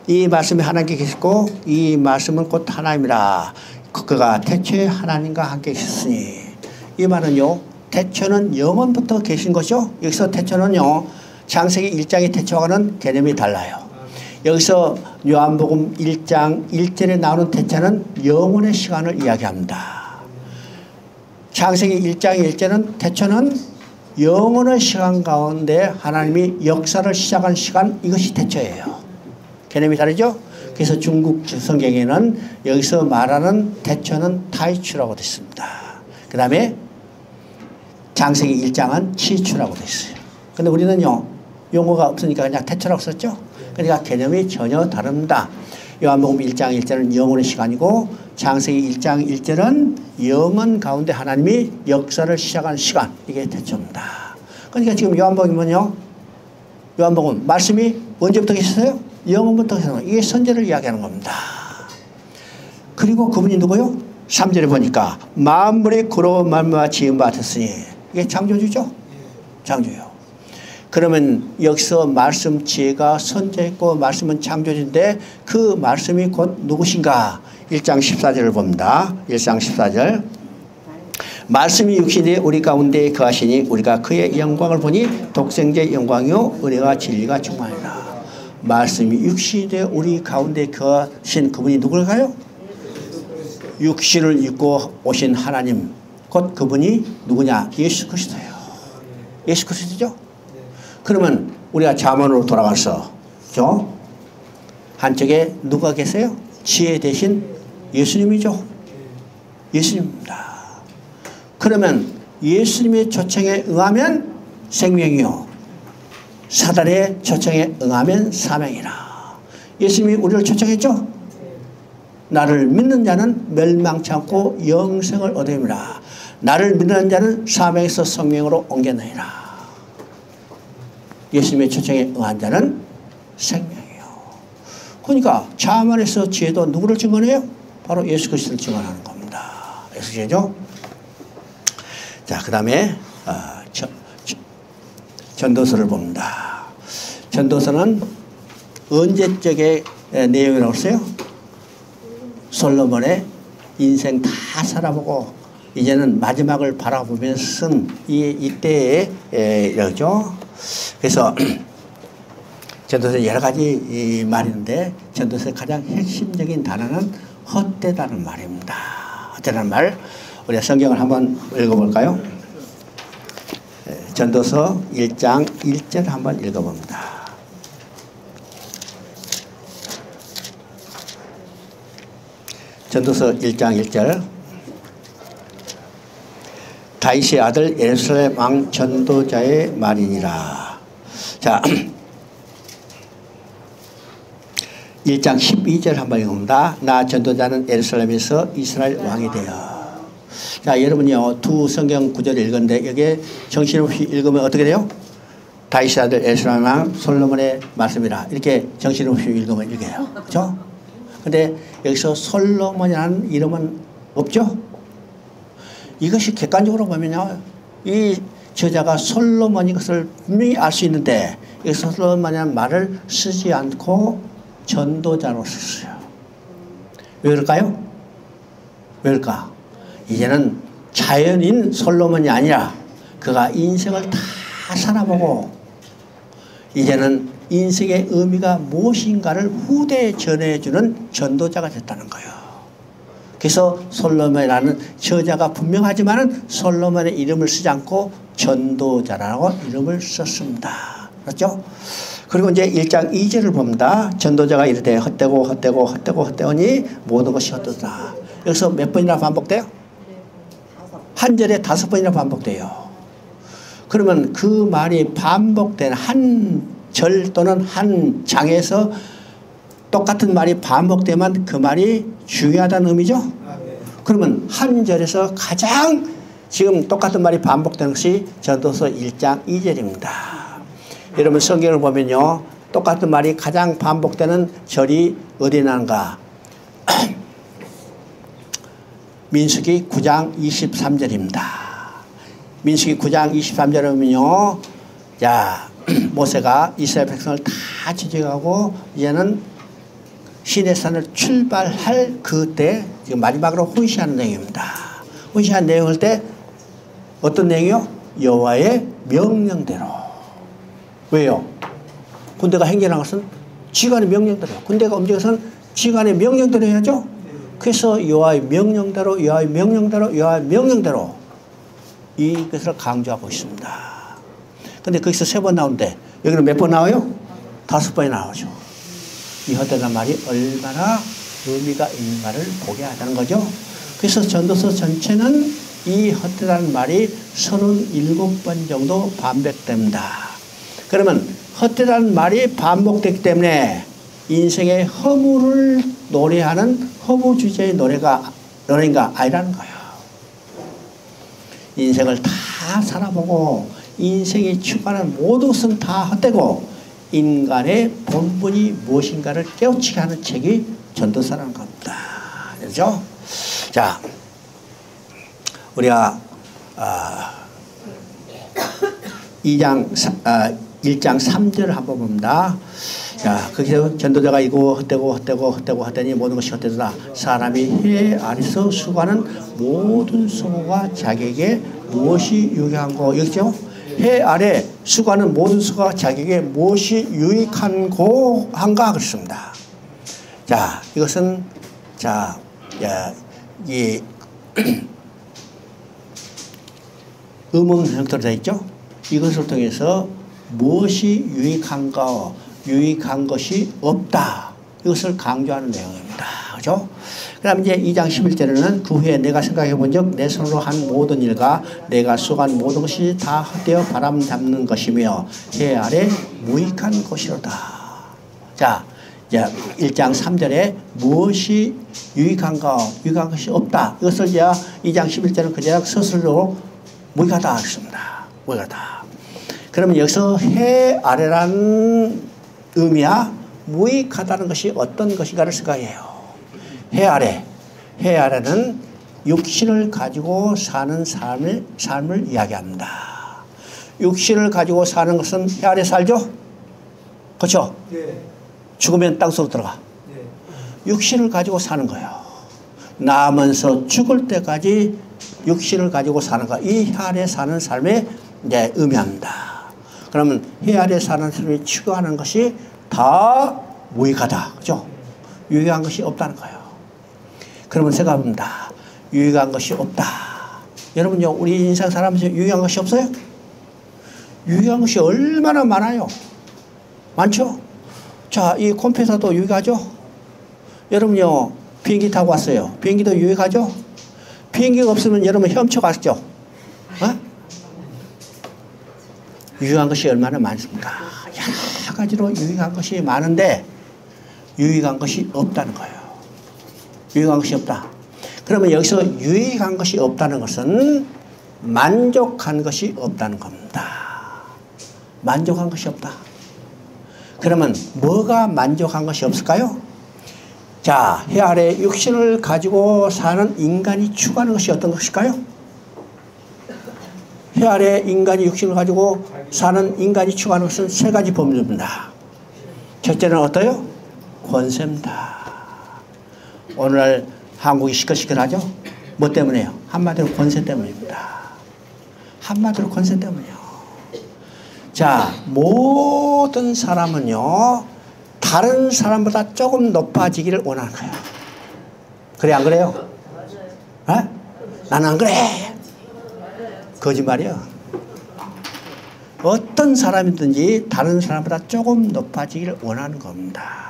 이 말씀이 하나님께 계시고 이 말씀은 곧 하나님이라. 그가 태초에 하나님과 함께 계셨으니. 이 말은요, 태초는 영원부터 계신 것이죠. 여기서 태초는요, 창세기 1장의 태초와는 개념이 달라요. 여기서 요한복음 1장 1절에 나오는 태초는 영원의 시간을 이야기합니다. 창세기 1장 1절은 태초는 영원의 시간 가운데 하나님이 역사를 시작한 시간, 이것이 태초예요. 개념이 다르죠? 그래서 중국 성경에는 여기서 말하는 태초는 타이추라고 됐습니다. 그 다음에 창세기 1장은 지추라고 되어 있어요. 근데 우리는요, 용어가 없으니까 그냥 태초라고 썼죠? 그러니까 개념이 전혀 다릅니다. 요한복음 1장 1절은 영원의 시간이고 창세기 1장 1절은 영원 가운데 하나님이 역사를 시작하는 시간, 이게 태초입니다. 그러니까 지금 요한복음은요, 요한복음 말씀이 언제부터 계셨어요? 영원부터 계셨어요. 이게 선제를 이야기하는 겁니다. 그리고 그분이 누구요? 3절에 보니까 만물이 그로 말미암아 지은 바 같았으니, 이게 창조주죠? 창조요. 그러면 여기서 말씀 지혜가 선제했고 말씀은 창조주인데 그 말씀이 곧 누구신가? 1장 14절을 봅니다. 1장 14절. 말씀이 육신이 우리 가운데 거하시니 우리가 그의 영광을 보니 독생자의 영광이요 은혜와 진리가 충만하니라. 말씀이 육신이 되어 우리 가운데 거하신 그분이 누굴까요? 육신을 입고 오신 하나님, 곧 그분이 누구냐? 예수 그리스도예요. 예수 그리스도죠? 그러면 우리가 잠언으로 돌아가서 한쪽에 누가 계세요? 지혜 대신 예수님이죠. 예수님입니다. 그러면 예수님의 초청에 응하면 생명이요, 사단의 초청에 응하면 사명이라. 예수님이 우리를 초청했죠? 나를 믿는 자는 멸망치 않고 영생을 얻으리라. 나를 믿는 자는 사명에서 성령으로 옮겨내리라. 예수님의 초청에 응한 자는 생명이요. 그러니까 자만에서 지혜도 누구를 증언해요? 바로 예수 그리스도를 증언하는 겁니다. 예수 그리스도죠? 자, 그 다음에 전도서를 봅니다. 전도서는 언제적의 내용이라고 했어요? 솔로몬의 인생 다 살아보고 이제는 마지막을 바라보면서 쓴 이때의 이러죠. 그래서 전도서 여러 가지 말이 있는데 전도서의 가장 핵심적인 단어는 헛되다는 말입니다. 헛되다는 말, 우리가 성경을 한번 읽어볼까요? 전도서 1장 1절 한번 읽어봅니다. 전도서 1장 1절. 다윗의 아들 예루살렘 왕 전도자의 말이니라. 자, 1장 12절 한번 읽어봅니다. 나 전도자는 예루살렘에서 이스라엘 왕이 되어. 자, 여러분요, 두 성경 구절을 읽었는데 여기에 정신없이 읽으면 어떻게 돼요? 다윗의 아들 예루살렘 왕 솔로몬의 말씀이라. 이렇게 정신없이 읽으면 이렇게 해요. 그렇죠? 근데 여기서 솔로몬이라는 이름은 없죠? 이것이 객관적으로 보면요, 이 저자가 솔로몬인 것을 분명히 알 수 있는데 여기서 솔로몬이라는 말을 쓰지 않고 전도자로 썼어요. 왜 그럴까요? 왜 그럴까? 이제는 자연인 솔로몬이 아니라 그가 인생을 다 살아보고 이제는 인생의 의미가 무엇인가를 후대에 전해주는 전도자가 됐다는 거예요. 그래서 솔로몬이라는 저자가 분명하지만 솔로몬의 이름을 쓰지 않고 전도자라고 이름을 썼습니다. 그렇죠? 그리고 이제 1장 2절을 봅니다. 전도자가 이르되 헛되고 헛되고 헛되고 헛되오니 모든 것이 헛되다. 여기서 몇 번이나 반복돼요? 한 절에 5번이나 반복돼요. 그러면 그 말이 반복된 한 절 또는 한 장에서 똑같은 말이 반복되면 그 말이 중요하다는 의미죠. 그러면 한 절에서 가장 지금 똑같은 말이 반복되는 것이 전도서 1장 2절입니다. 여러분 성경을 보면요, 똑같은 말이 가장 반복되는 절이 어디 나는가? 민수기 9장 23절입니다. 민수기 9장 23절에 보면요, 자, 모세가 이스라엘 백성을 다 지정하고 이제는 시내산을 출발할 그때 지금 마지막으로 훈시하는 내용입니다. 훈시한 내용일 때 어떤 내용이요? 여호와의 명령대로. 왜요? 군대가 행진한 것은 지간의 명령대로. 군대가 움직인 것은 지간의 명령대로 해야죠. 그래서 여호와의 명령대로, 여호와의 명령대로, 여호와의 명령대로 이것을 강조하고 있습니다. 근데 거기서 3번 나오는데 여기는 몇 번 나와요? 5번이 나오죠. 이 헛되다는 말이 얼마나 의미가 있는가를 보게 하자는 거죠. 그래서 전도서 전체는 이 헛되다는 말이 37번 정도 반복됩니다. 그러면 헛되다는 말이 반복되기 때문에 인생의 허무를 노래하는 허무 주제의 노래인가 아니라는 거예요. 인생을 다 살아보고 인생이 추구하는 모든 것은 다 헛되고 인간의 본분이 무엇인가를 깨우치게 하는 책이 전도서라는 겁니다. 그렇죠? 자, 우리가 1장 3절을 한번 봅니다. 자, 거기서 전도자가 이고 헛되니 모든 것이 헛되도다. 사람이 해 아래서 수고하는 모든 수고가 자기에게 무엇이 유익한고, 여기죠? 해 아래 수고하는 모든 수고가 자기에게 무엇이 유익한고 한가 그렇습니다. 자, 이것은 자, 이 의문 형태로 되어 있죠. 이것을 통해서 무엇이 유익한 것이 없다. 이것을 강조하는 내용입니다. 그죠? 그 다음 이제 2장 11절에는 그 후에 내가 생각해 본 적 내 손으로 한 모든 일과 내가 수고한 모든 것이 다 헛되어 바람 잡는 것이며 해 아래 무익한 것이로다. 자, 이제 1장 3절에 무엇이 유익한 것이 없다. 이것을 이제 2장 11절은 그냥 스스로 무익하다 했습니다. 무익하다. 그러면 여기서 해 아래라는 의미야 무익하다는 것이 어떤 것인가를 생각해요. 해 아래는 육신을 가지고 사는 삶을 이야기합니다. 육신을 가지고 사는 것은 해 아래 살죠? 그렇죠? 네. 죽으면 땅속으로 들어가. 네. 육신을 가지고 사는 거예요. 나면서 죽을 때까지 육신을 가지고 사는 거. 이 해 아래 사는 삶에 이제 의미합니다. 그러면 해 아래 사는 삶이 추구하는 것이 다 무익하다. 그죠? 유익한 것이 없다는 거예요. 그러면 생각합니다. 유익한 것이 없다. 여러분요, 우리 인생 살아가면서 유익한 것이 없어요? 유익한 것이 얼마나 많아요. 많죠? 자, 이 컴퓨터도 유익하죠? 여러분요, 비행기 타고 왔어요. 비행기도 유익하죠? 비행기가 없으면 여러분 헤엄쳐 갔죠? 어? 유익한 것이 얼마나 많습니까? 여러 가지로 유익한 것이 많은데 유익한 것이 없다는 거예요. 유익한 것이 없다. 그러면 여기서 유익한 것이 없다는 것은 만족한 것이 없다는 겁니다. 만족한 것이 없다. 그러면 뭐가 만족한 것이 없을까요? 자, 해 아래 육신을 가지고 사는 인간이 추구하는 것이 어떤 것일까요? 해 아래 인간이 육신을 가지고 사는 인간이 추구하는 것은 세 가지 범주입니다. 첫째는 어때요? 권세입니다. 오늘날 한국이 시끌시끌하죠? 뭐 때문에요? 한마디로 권세 때문입니다. 한마디로 권세 때문이요. 자, 모든 사람은요, 다른 사람보다 조금 높아지기를 원하는 거예요. 그래, 안 그래요? 어? 나는 안 그래. 거짓말이요. 어떤 사람이든지 다른 사람보다 조금 높아지기를 원하는 겁니다.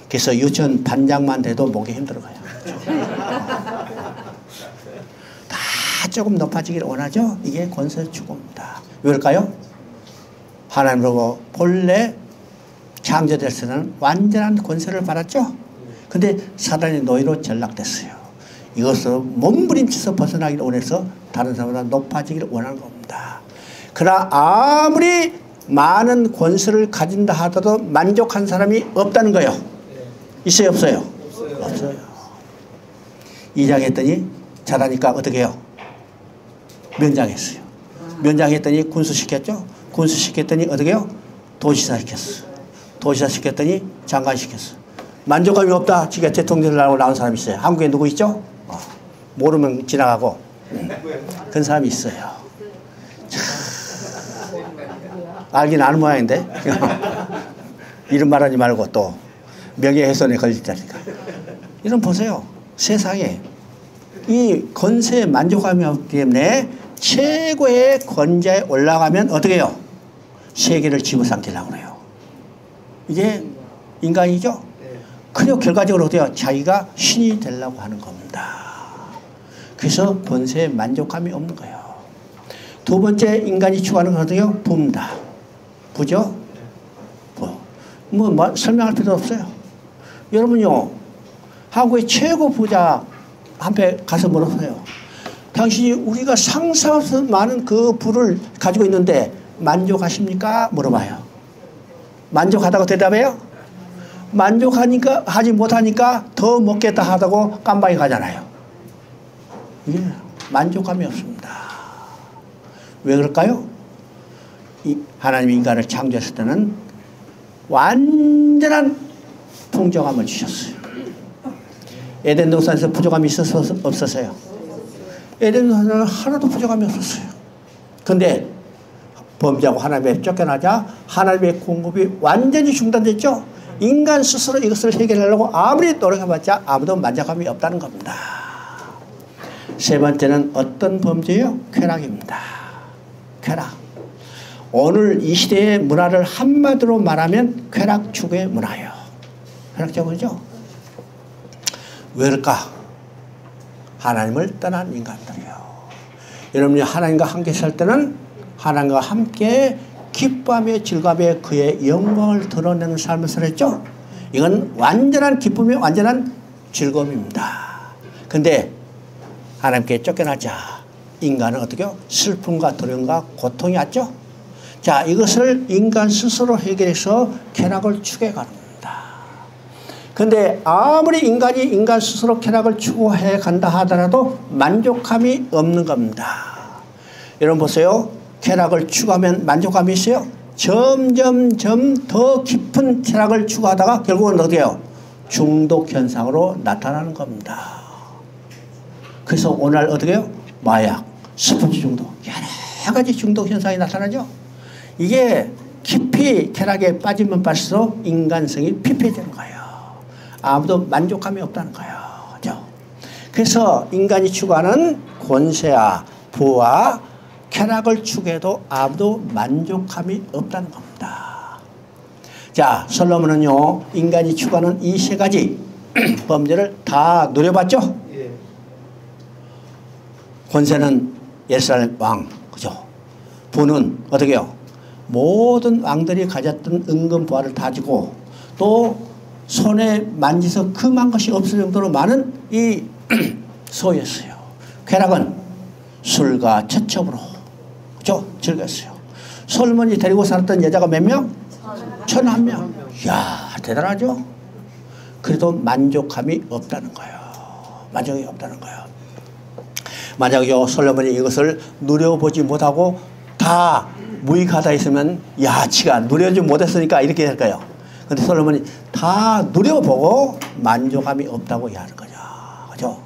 그래서 유치원 반장만 돼도 목이 힘들어요. 다 조금 높아지기를 원하죠? 이게 권세 추구입니다. 왜일까요? 하나님으로 본래 창조됐으면 완전한 권세를 받았죠? 근데 사단의 노예로 전락됐어요. 이것을 몸부림쳐서 벗어나기를 원해서 다른 사람보다 높아지기를 원하는 겁니다. 그러나 아무리 많은 권세를 가진다 하더라도 만족한 사람이 없다는 거예요. 있어요, 없어요? 없어요. 2장 했더니 잘하니까 어떻게 해요? 면장했어요. 면장했더니 군수시켰죠? 군수시켰더니 어떻게 해요? 도지사 시켰어. 도지사 시켰더니 장관 시켰어. 만족감이 없다. 지가 대통령을 하고 나온 사람이 있어요. 한국에 누구 있죠? 모르면 지나가고 그런 사람이 있어요. 참, 알긴 아는 모양인데 이름 말하지 말고 또 명예훼손에 걸릴 테니까. 이런 보세요. 세상에 이 권세에 만족감이 없기 때문에 최고의 권자에 올라가면 어떻게 해요? 세계를 집어삼키려고 그래요. 이게 인간이죠? 그리고 결과적으로 어때요? 자기가 신이 되려고 하는 겁니다. 그래서 권세에 만족감이 없는 거예요. 두 번째 인간이 추구하는 거거든요. 부입니다. 부죠? 부. 뭐 설명할 필요 없어요. 여러분요, 한국의 최고 부자 한테 가서 물어보세요. 당신이 우리가 상상할 수 많은 그 부를 가지고 있는데 만족하십니까? 물어봐요. 만족하다고 대답해요? 만족하니까, 하지 못하니까 더 먹겠다 하다고 깜빡이 가잖아요. 이게 만족감이 없습니다. 왜 그럴까요? 하나님이 인간을 창조했을 때는 완전한 풍족함을 주셨어요. 에덴 동산에서 부족함이 있어서 없었어요? 에덴 동산에는 하나도 부족함이 없었어요. 근데 범죄하고 하나님의 쫓겨나자 하나님의 공급이 완전히 중단됐죠? 인간 스스로 이것을 해결하려고 아무리 노력해봤자 아무도 만족감이 없다는 겁니다. 세 번째는 어떤 범죄요? 쾌락입니다. 쾌락. 오늘 이 시대의 문화를 한마디로 말하면 쾌락 추구의 문화예요. 쾌락 추구죠? 왜 그럴까? 하나님을 떠난 인간들이요. 여러분이 하나님과 함께 살 때는 하나님과 함께 기뻐하며 즐거워하며 그의 영광을 드러내는 삶을 살았죠. 이건 완전한 기쁨이 완전한 즐거움입니다. 근데 하나님께 쫓겨나자 인간은 어떻게 해요? 슬픔과 두려움과 고통이 왔죠. 자, 이것을 인간 스스로 해결해서 쾌락을 추구해가는 겁니다. 근데 아무리 인간이 인간 스스로 쾌락을 추구해 간다 하더라도 만족감이 없는 겁니다. 여러분 보세요. 쾌락을 추구하면 만족감이 있어요? 점점점 더 깊은 쾌락을 추구하다가 결국은 어떻게 해요? 중독 현상으로 나타나는 겁니다. 그래서 오늘 어떻게 해요? 마약, 스포츠 중독, 여러 가지 중독 현상이 나타나죠. 이게 깊이 쾌락에 빠지면 빠질수록 인간성이 피폐해지는 거예요. 아무도 만족감이 없다는 거예요. 그죠? 그래서 인간이 추구하는 권세와 부와 쾌락을 추구해도 아무도 만족감이 없다는 겁니다. 자, 솔로몬은요, 인간이 추구하는 이 세 가지 범죄를 다 누려봤죠? 예. 권세는 예루살렘 왕, 그죠? 부는 어떻게 해요? 모든 왕들이 가졌던 은근 부하를 다 주고 또 손에 만지서 금한 것이 없을 정도로 많은 이 소유였어요. 쾌락은 술과 처첩으로 그죠? 즐겼어요. 솔로몬이 데리고 살았던 여자가 몇 명? 1,001명. 이야, 대단하죠? 그래도 만족감이 없다는 거예요. 만족이 없다는 거예요. 만약에 솔로몬이 이것을 누려보지 못하고 다 무익하다 했으면 야, 지가 누려지 못했으니까 이렇게 할 거예요. 근데 솔로몬이 다 누려보고 만족감이 없다고 이야기하는 거죠. 그죠?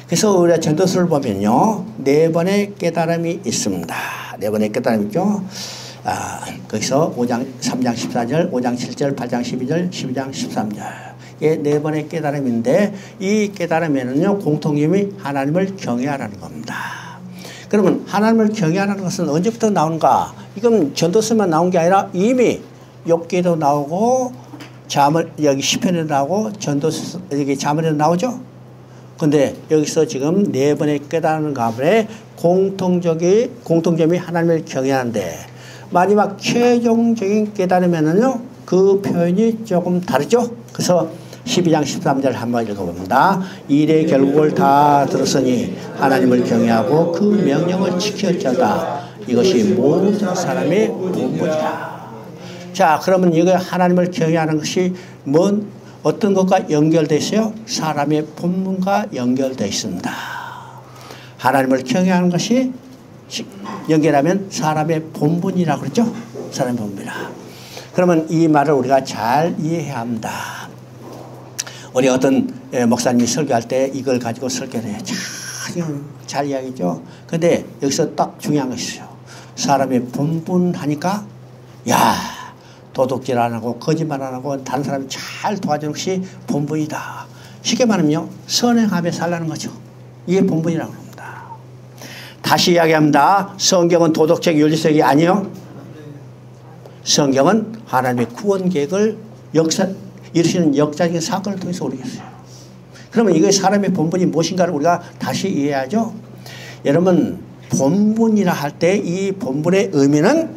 그래서 우리가 전도서를 보면요, 4번의 깨달음이 있습니다. 4번의 깨달음이 있죠. 거기서 3장 14절, 5장 7절, 8장 12절, 12장 13절. 이게 4번의 깨달음인데 이 깨달음에는요, 공통점이 하나님을 경외하라는 겁니다. 그러면 하나님을 경외하는 것은 언제부터 나오는가? 이건 전도서만 나온 게 아니라 이미 욥기에도 나오고 여기 시편에도 나오고 전도서 여기 잠언에도 나오죠. 근데 여기서 지금 4번의 깨달은 가문에 공통점이 하나님을 경외하는데 마지막 최종적인 깨달음에는요, 그 표현이 조금 다르죠. 그래서 12장 13절 한번 읽어봅니다. 일의 결국을 다 들었으니 하나님을 경외하고 그 명령을 지켰자다. 이것이 모든 사람의 본분이다. 자, 그러면 이거 하나님을 경외하는 것이 어떤 것과 연결되어 있어요? 사람의 본분과 연결되어 있습니다. 하나님을 경외하는 것이 연결하면 사람의 본분이라고 그러죠? 사람의 본분이라. 그러면 이 말을 우리가 잘 이해해야 합니다. 우리 어떤 목사님이 설교할 때 이걸 가지고 설교를 해요. 잘 이야기죠. 근데 여기서 딱 중요한 것이 있어요. 사람의 본분 하니까 야, 도둑질 안 하고 거짓말 안 하고 다른 사람이 잘 도와주는 것이 본분이다. 쉽게 말하면요, 선행하며 살라는 거죠. 이게 본분이라고 합니다. 다시 이야기합니다. 성경은 도덕책 윤리책이 아니에요. 성경은 하나님의 구원 계획을 이루시는 역사적인 사건을 통해서 오르겠어요. 그러면 이게 사람의 본분이 무엇인가를 우리가 다시 이해해야죠. 여러분, 본분이라 할 때 이 본분의 의미는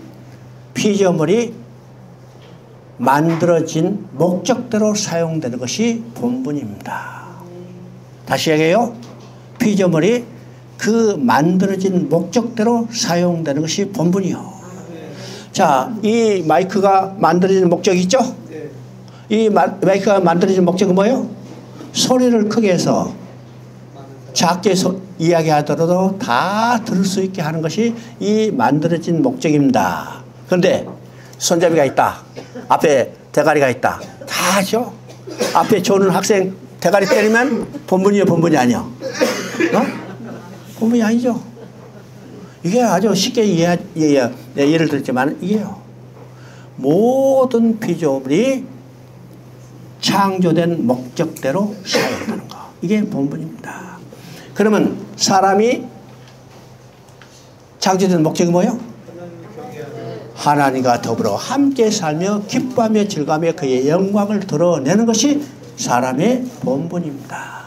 피조물이 만들어진 목적대로 사용되는 것이 본분입니다. 다시 얘기해요. 피조물이 그 만들어진 목적대로 사용되는 것이 본분이요. 자, 이 마이크가 만들어진 목적이 있죠? 이 마이크가 만들어진 목적은 뭐예요? 소리를 크게 해서 작게 이야기하더라도 다 들을 수 있게 하는 것이 이 만들어진 목적입니다. 그런데 손잡이가 있다. 앞에 대가리가 있다. 다 하죠. 앞에 조는 학생 대가리 때리면 본분이요, 본분이 아니요. 본분이 아니죠. 이게 아주 쉽게 예를 들었지만 이게요. 모든 피조물이 창조된 목적대로 사용하는 거. 이게 본분입니다. 그러면 사람이 창조된 목적이 뭐예요? 하나님과 더불어 함께 살며 기뻐하며 즐거워하며 그의 영광을 드러내는 것이 사람의 본분입니다.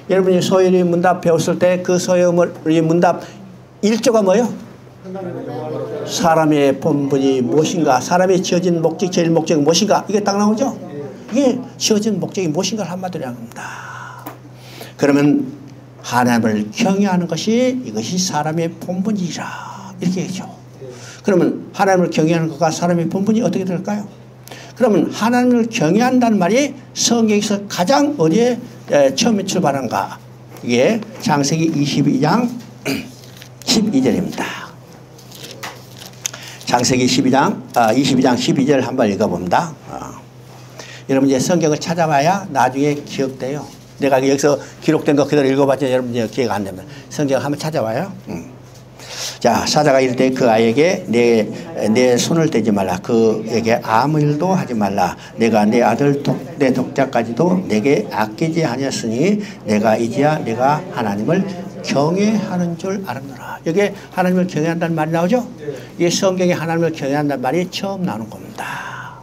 여러분이 소율이 문답 배웠을 때 그 소율이 문답 1조가 뭐예요? 사람의 본분이 무엇인가? 사람이 지어진 목적, 제일 목적이 무엇인가? 이게 딱 나오죠? 이게 지어진 목적이 무엇인가를 한마디로 합니다. 그러면 하나님을 경외하는 것이 이것이 사람의 본분이라 이렇게 얘기죠. 그러면 하나님을 경외하는 것과 사람의 본분이 어떻게 될까요? 그러면 하나님을 경외한다는 말이 성경에서 가장 어디에 처음에 출발한가? 이게 창세기 22장 12절입니다. 창세기 22장 12절 한번 읽어봅니다. 여러분 이제 성경을 찾아봐야 나중에 기억돼요. 내가 여기서 기록된 거 그대로 읽어봤자 여러분 이제 기억 안 됩니다. 성경 한번 찾아봐요. 자, 사자가 이럴 때 그 아이에게 내 손을 떼지 말라. 그에게 아무 일도 하지 말라. 내가 내 아들 내 독자까지도 내게 아끼지 아니었으니 내가 이제야 내가 하나님을 경외하는 줄 알았노라. 여기에 하나님을 경외한다는 말이 나오죠? 이 성경에 하나님을 경외한다는 말이 처음 나오는 겁니다.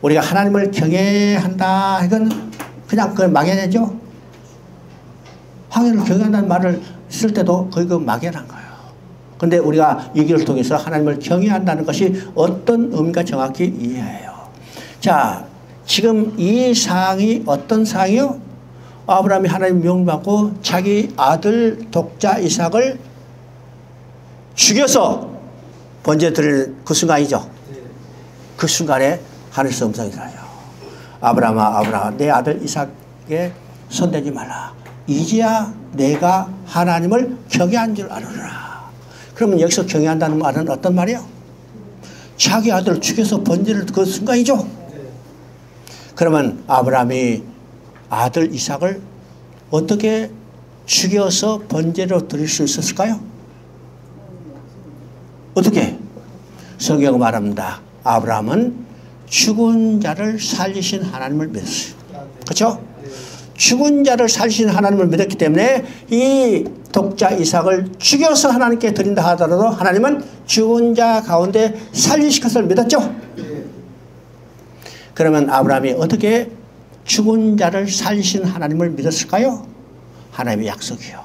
우리가 하나님을 경외한다 이건 그냥 그걸 막연하죠? 하나님을 경외한다는 말을 쓸 때도 거의 그 막연한 거예요. 그런데 우리가 이 기를 통해서 하나님을 경외한다는 것이 어떤 의미가 정확히 이해해요. 자, 지금 이 사항이 어떤 사항이요? 아브라함이 하나님 명받고 자기 아들 독자 이삭을 죽여서 번제 드릴 그 순간이죠. 그 순간에 하늘에서 음성이 들어요. 아브라함아, 아브라함아, 내 아들 이삭에게 손대지 말라. 이제야 내가 하나님을 경외한 줄 알아라. 그러면 여기서 경외한다는 말은 어떤 말이에요? 자기 아들을 죽여서 번제를 그 순간이죠. 그러면 아브라함이 아들 이삭을 어떻게 죽여서 번제로 드릴 수 있었을까요? 어떻게? 성경은 말합니다. 아브라함은 죽은 자를 살리신 하나님을 믿었어요. 그렇죠? 죽은 자를 살리신 하나님을 믿었기 때문에 이 독자 이삭을 죽여서 하나님께 드린다 하더라도 하나님은 죽은 자 가운데 살리실 것을 믿었죠. 그러면 아브라함이 어떻게 죽은 자를 살리신 하나님을 믿었을까요? 하나님의 약속이요.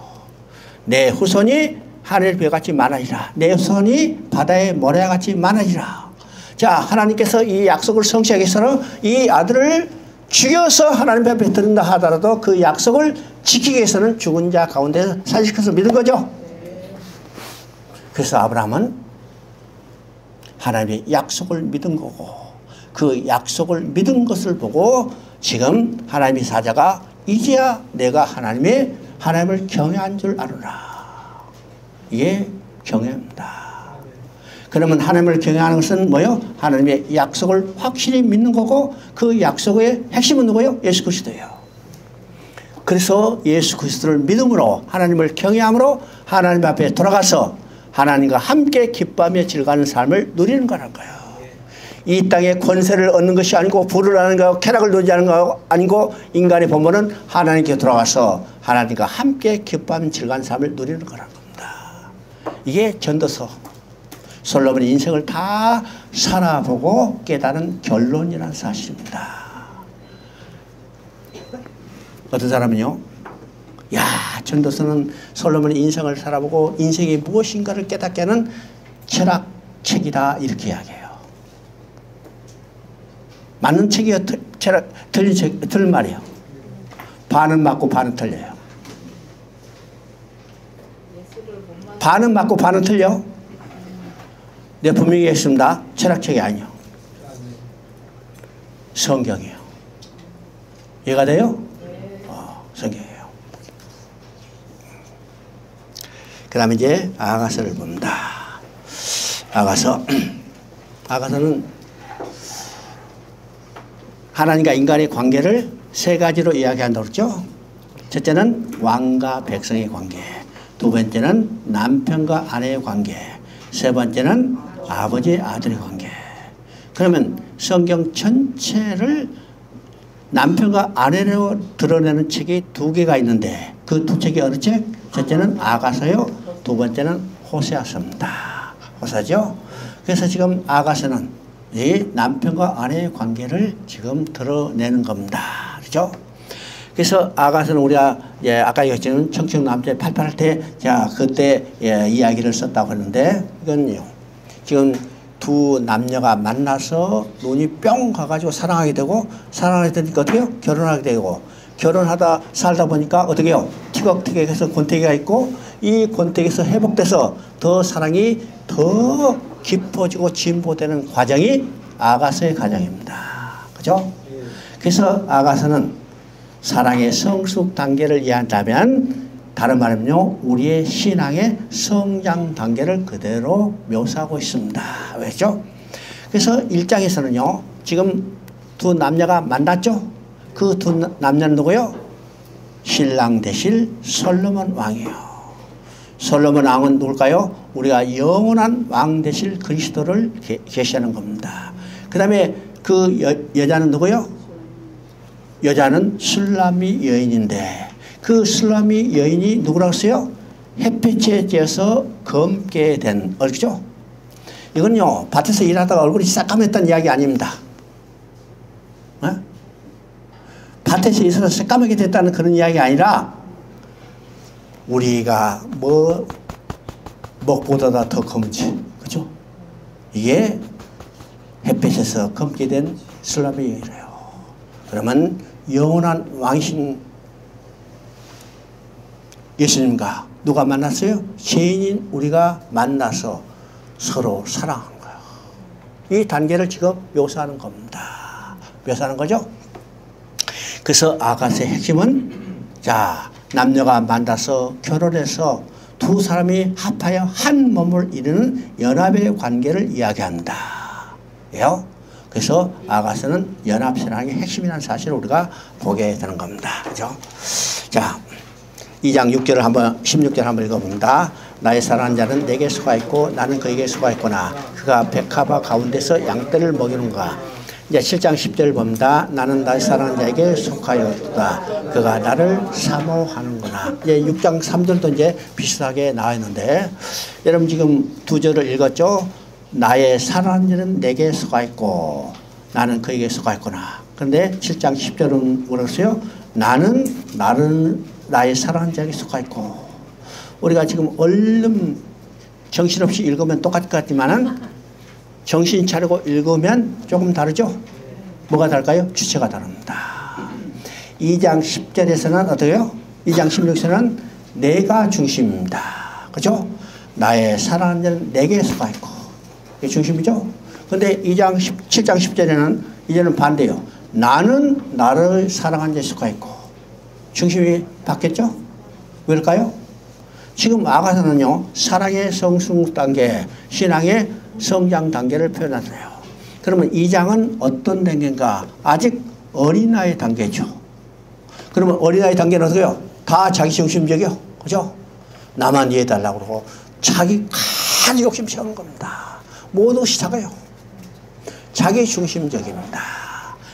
내 후손이 하늘의 별같이 많아지라. 내 후손이 바다의 모래같이 많아지라. 자, 하나님께서 이 약속을 성취하기 위해서는 이 아들을 죽여서 하나님 앞에 드린다 하더라도 그 약속을 지키기 위해서는 죽은 자 가운데 살리실 것을 믿은 거죠. 그래서 아브라함은 하나님의 약속을 믿은 거고 그 약속을 믿은 것을 보고 지금 하나님의 사자가 이제야 내가 하나님을 경외한 줄 아노라. 이게 경외입니다. 그러면 하나님을 경외하는 것은 뭐요? 하나님의 약속을 확실히 믿는 거고 그 약속의 핵심은 누구요? 예수 그리스도예요. 그래서 예수 그리스도를 믿음으로 하나님을 경외함으로 하나님 앞에 돌아가서 하나님과 함께 기뻐하며 즐거워하는 삶을 누리는 거라는 거예요. 이 땅에 권세를 얻는 것이 아니고 부를 하는 거, 쾌락을 누리지 않는 거 아니고 인간의 본분은 하나님께 돌아가서 하나님과 함께 기뻐하며 즐거운 삶을 누리는 거라는 겁니다. 이게 전도서 솔로몬의 인생을 다 살아보고 깨달은 결론이라는 사실입니다. 어떤 사람은요, 야, 전도서는 솔로몬의 인생을 살아보고 인생이 무엇인가를 깨닫게 하는 철학책이다 이렇게 이야기해요. 맞는 책이요, 틀린 말이에요. 반은 맞고 반은 틀려요. 반은 맞고 반은 틀려. 내 분명히 했습니다. 철학책이 아니요. 성경이에요. 이해가 돼요? 성경이에요. 그 다음에 이제 아가서를 봅니다. 아가서는 하나님과 인간의 관계를 세 가지로 이야기한다고 그랬죠. 첫째는 왕과 백성의 관계, 두 번째는 남편과 아내의 관계, 세 번째는 아버지 아들의 관계. 그러면 성경 전체를 남편과 아내로 드러내는 책이 두 개가 있는데 그 두 책이 어느 책? 첫째는 아가서요, 두 번째는 호세아서입니다. 호세아죠. 그래서 지금 아가서는 이 남편과 아내의 관계를 지금 드러내는 겁니다. 그렇죠? 그래서 아가서는 우리가 아까 얘기했지만 청청 남자의 팔팔할 때 그때 이야기를 썼다고 하는데 이건요, 지금 두 남녀가 만나서 눈이 뿅 가가지고 사랑하게 되고, 사랑하게 되니까 어떻게 해요? 결혼하게 되고, 결혼하다 살다 보니까 어떻게 해요? 티격태격해서 권태기가 있고, 이 권태기에서 회복돼서 더 사랑이 더 깊어지고 진보되는 과정이 아가서의 과정입니다. 그죠? 그래서 아가서는 사랑의 성숙 단계를 이해한다면, 다른 말하면요, 우리의 신앙의 성장 단계를 그대로 묘사하고 있습니다. 왜죠? 그래서 1장에서는요, 지금 두 남녀가 만났죠? 그 두 남녀는 누구요? 신랑 대신 솔로몬 왕이요. 솔로몬 왕은 누굴까요? 우리가 영원한 왕 되실 그리스도를 계시하는 겁니다. 그 다음에 그 여자는 누구요? 여자는 술람미 여인인데, 그 술람미 여인이 누구라고 했어요? 햇빛에 쬐서 검게 된 얼굴이죠. 이건요, 밭에서 일하다가 얼굴이 새까맸다는 이야기 아닙니다. 어? 밭에서 있어서 새까맣게 됐다는 그런 이야기 아니라, 우리가 먹보다 더 검은지, 그죠? 이게 햇빛에서 검게 된 술람미 여인이래요. 그러면 영원한 왕이신 예수님과 누가 만났어요? 죄인인 우리가 만나서 서로 사랑한 거예요. 이 단계를 지금 묘사하는 겁니다. 묘사하는 거죠? 그래서 아가서의 핵심은, 남녀가 만나서 결혼해서 두 사람이 합하여 한 몸을 이루는 연합의 관계를 이야기한다. 예요? 그래서 아가서는 연합신앙의 핵심이라는 사실을 우리가 보게 되는 겁니다. 그죠? 자, 2장 6절을 한번, 16절 한번 읽어봅니다. 나의 사랑하는 자는 내게 속아 있고 나는 그에게 속아 있구나. 그가 백합화 가운데서 양떼를 먹이는가. 이제 7장 10절을 봅니다. 나는 나의 사랑하는 자에게 속하였다. 그가 나를 사모하는구나. 이제 6장 3절도 이제 비슷하게 나와 있는데, 여러분 지금 두 절을 읽었죠? 나의 사랑하는 자는 내게 속아 있고 나는 그에게 속아 있구나. 그런데 7장 10절은 뭐랬어요? 나는 나의 사랑하는 자에게 속아 있고. 우리가 지금 얼른 정신없이 읽으면 똑같을 것 같지만은 정신 차리고 읽으면 조금 다르죠? 뭐가 다를까요? 주체가 다릅니다. 2장 10절에서는 어때요? 2장 16절에서는 내가 중심입니다. 그죠? 나의 사랑하는 자는 내게 속아 있고. 이게 중심이죠? 근데 7장 10절에는 이제는 반대요. 나는 나를 사랑하는 자에 속아 있고. 중심이 바뀌었죠? 왜일까요? 지금 아가서는요, 사랑의 성숙 단계, 신앙의 성장 단계를 표현하잖아요. 그러면 2장은 어떤 단계인가? 아직 어린아이 단계죠. 그러면 어린아이 단계는 어떻게요? 다 자기 중심적이요. 그죠? 나만 이해해달라고 그러고 자기 큰 욕심 채우는 겁니다. 모든 것이 작아요. 자기 중심적입니다.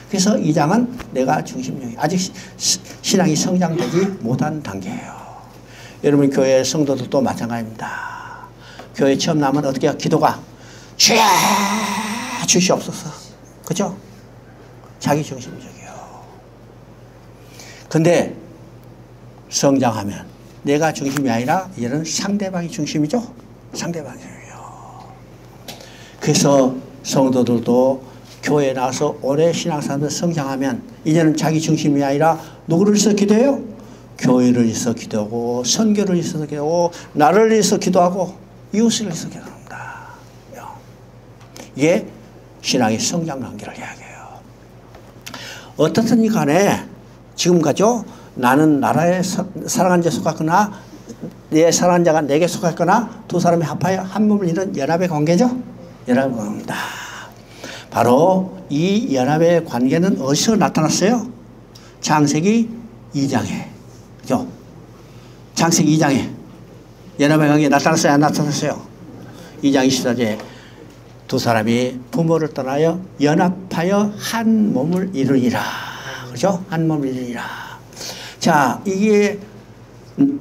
그래서 2장은 내가 중심적이에요. 아직 신앙이 성장되지 못한 단계예요. 여러분 교회 성도들도 마찬가지입니다. 교회 처음 나면 어떻게 해요? 기도가 주여 주시옵소서. 그죠? 자기 중심적이에요. 근데 성장하면 내가 중심이 아니라 이제는 상대방이 중심이죠. 상대방이에요. 그래서 성도들도 교회에 나와서 오래 신앙생활을 성장하면 이제는 자기 중심이 아니라 누구를 위해서 기도해요? 교회를 위해서 기도하고 선교를 위해서 기도하고 나를 위해서 기도하고 이웃을 위해서 기도합니다. 이게 신앙의 성장 단계를 이야기해요. 어떻든 간에 지금 가죠. 나는 나라에 사랑하는 자 속하거나 내 사랑하는 자가 내게 속하거나 두 사람이 합하여 한 몸을 이룬 연합의 관계죠. 연합의 관계입니다. 바로 이 연합의 관계는 어디서 나타났어요? 창세기 2장에. 그죠? 창세기 2장에 연합의 관계 나타났어요? 안 나타났어요? 2장 24절에 두 사람이 부모를 떠나여 연합하여 한 몸을 이루니라. 그죠? 한 몸을 이루니라. 자, 이게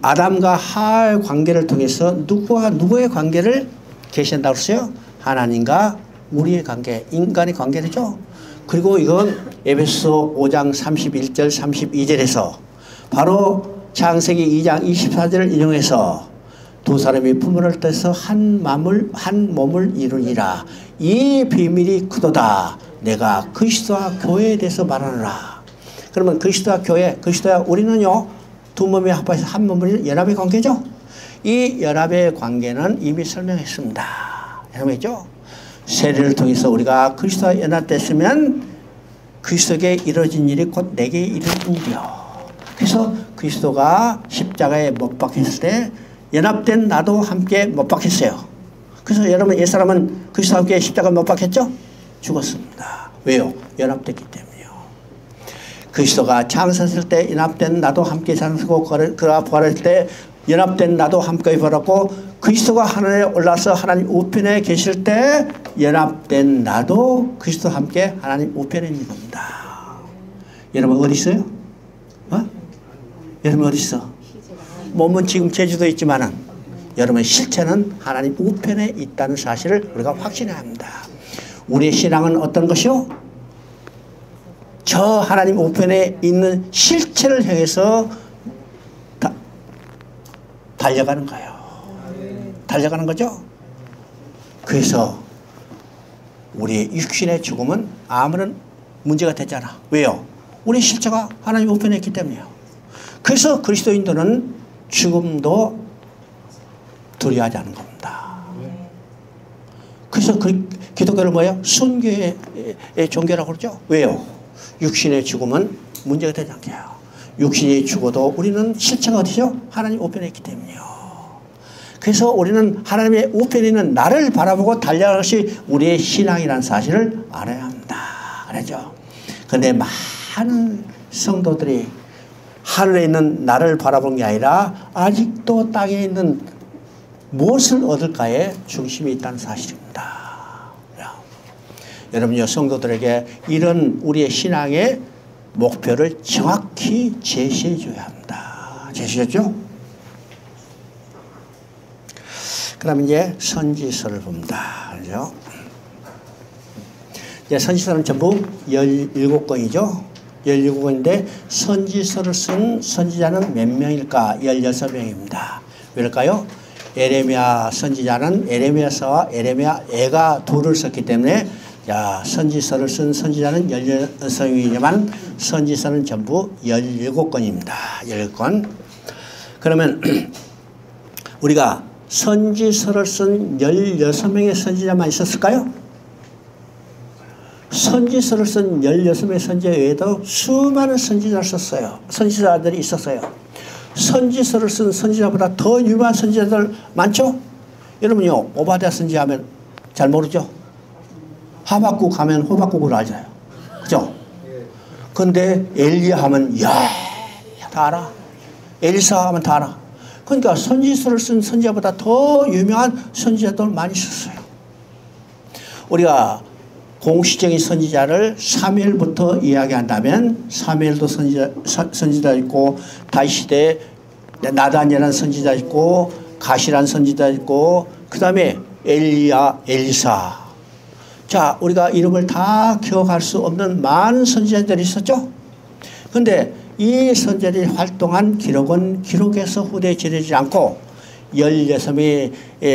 아담과 하와의 관계를 통해서 누구와 누구의 관계를 계시한다고 했어요? 하나님과 우리의 관계, 인간의 관계죠. 그리고 이건 에베소 5장 31절 32절에서 바로 창세기 2장 24절을 인용해서 두 사람이 부모를 떠서 한 몸을 이루니라. 이 비밀이 크도다. 내가 그리스도와 교회에 대해서 말하노라. 그러면 그리스도와 교회, 그리스도와 우리는요, 두 몸이 합해서 한 몸을 연합의 관계죠. 이 연합의 관계는 이미 설명했습니다. 설명했죠? 세례를 통해서 우리가 그리스도와 연합됐으면 그리스도에게 이루어진 일이 곧 내게 이루어진 일이요. 그래서 그리스도가 십자가에 못 박혔을 때 연합된 나도 함께 못 박혔어요. 그래서 여러분 옛사람은 그리스도와 함께 십자가에 못 박혔죠? 죽었습니다. 왜요? 연합됐기 때문이요. 그리스도가 창세했을 때 연합된 나도 함께 장수고 그가 부활할 때 연합된 나도 함께 부활하고 그리스도가 하늘에 올라서 하나님 우편에 계실 때 연합된 나도 그리스도와 함께 하나님 우편에 있는 겁니다. 여러분 어디 있어요? 여러분 어디 있어? 몸은 지금 제주도에 있지만은 여러분 실체는 하나님 우편에 있다는 사실을 우리가 확신해야 합니다. 우리의 신앙은 어떤 것이요? 저 하나님 우편에 있는 실체를 향해서 달려가는 거예요. 달려가는 거죠. 그래서 우리의 육신의 죽음은 아무런 문제가 되지 않아. 왜요? 우리 실체가 하나님 우편에 있기 때문이에요. 그래서 그리스도인들은 죽음도 두려워하지 않는 겁니다. 그래서 기독교를 뭐예요? 순교의 종교라고 그러죠. 왜요? 육신의 죽음은 문제가 되지 않게 해요. 육신이 죽어도 우리는 실체가 어디죠? 하나님 우편에 있기 때문이요. 그래서 우리는 하나님의 우편에 있는 나를 바라보고 달려가는 것이 우리의 신앙이라는 사실을 알아야 합니다. 그렇죠? 그런데 많은 성도들이 하늘에 있는 나를 바라보는 게 아니라 아직도 땅에 있는 무엇을 얻을까에 중심이 있다는 사실입니다. 여러분요, 성도들에게 이런 우리의 신앙의 목표를 정확히 제시해 줘야 합니다. 제시했죠? 그 다음에 이제 선지서를 봅니다. 그죠? 이제 선지서는 전부 17권이죠. 17권인데 선지서를 쓴 선지자는 몇 명일까? 16명입니다. 왜일까요? 에레미야 선지자는 에레미야서와 에레미야 애가 둘을 썼기 때문에 자, 선지서를 쓴 선지자는 16명이지만 선지서는 전부 17권입니다. 17권. 그러면 우리가 선지서를 쓴 16명의 선지자만 있었을까요? 선지서를 쓴 16명의 선지자 외에도 수많은 선지자를 썼어요. 선지자들이 있었어요. 선지서를 쓴 선지자보다 더 유명한 선지자들 많죠? 여러분요, 오바댜 선지하면 잘 모르죠? 하박국 하면 호박국을 알잖아요. 그죠? 근데 엘리야 하면 다 알아. 엘리사 하면 다 알아. 그러니까 선지서를 쓴 선지자보다 더 유명한 선지자들 많이 썼어요. 우리가 공식적인 선지자를 사무엘부터 이야기한다면 사무엘도 선지자 있고 다윗시대에 나단이라는 선지자 있고 가시라는 선지자 있고 그 다음에 엘리야, 엘리사. 자, 우리가 이름을 다 기억할 수 없는 많은 선지자들이 있었죠. 그런데 이 선지자들이 활동한 기록은 기록에서 후대에 전해지지 않고 16명의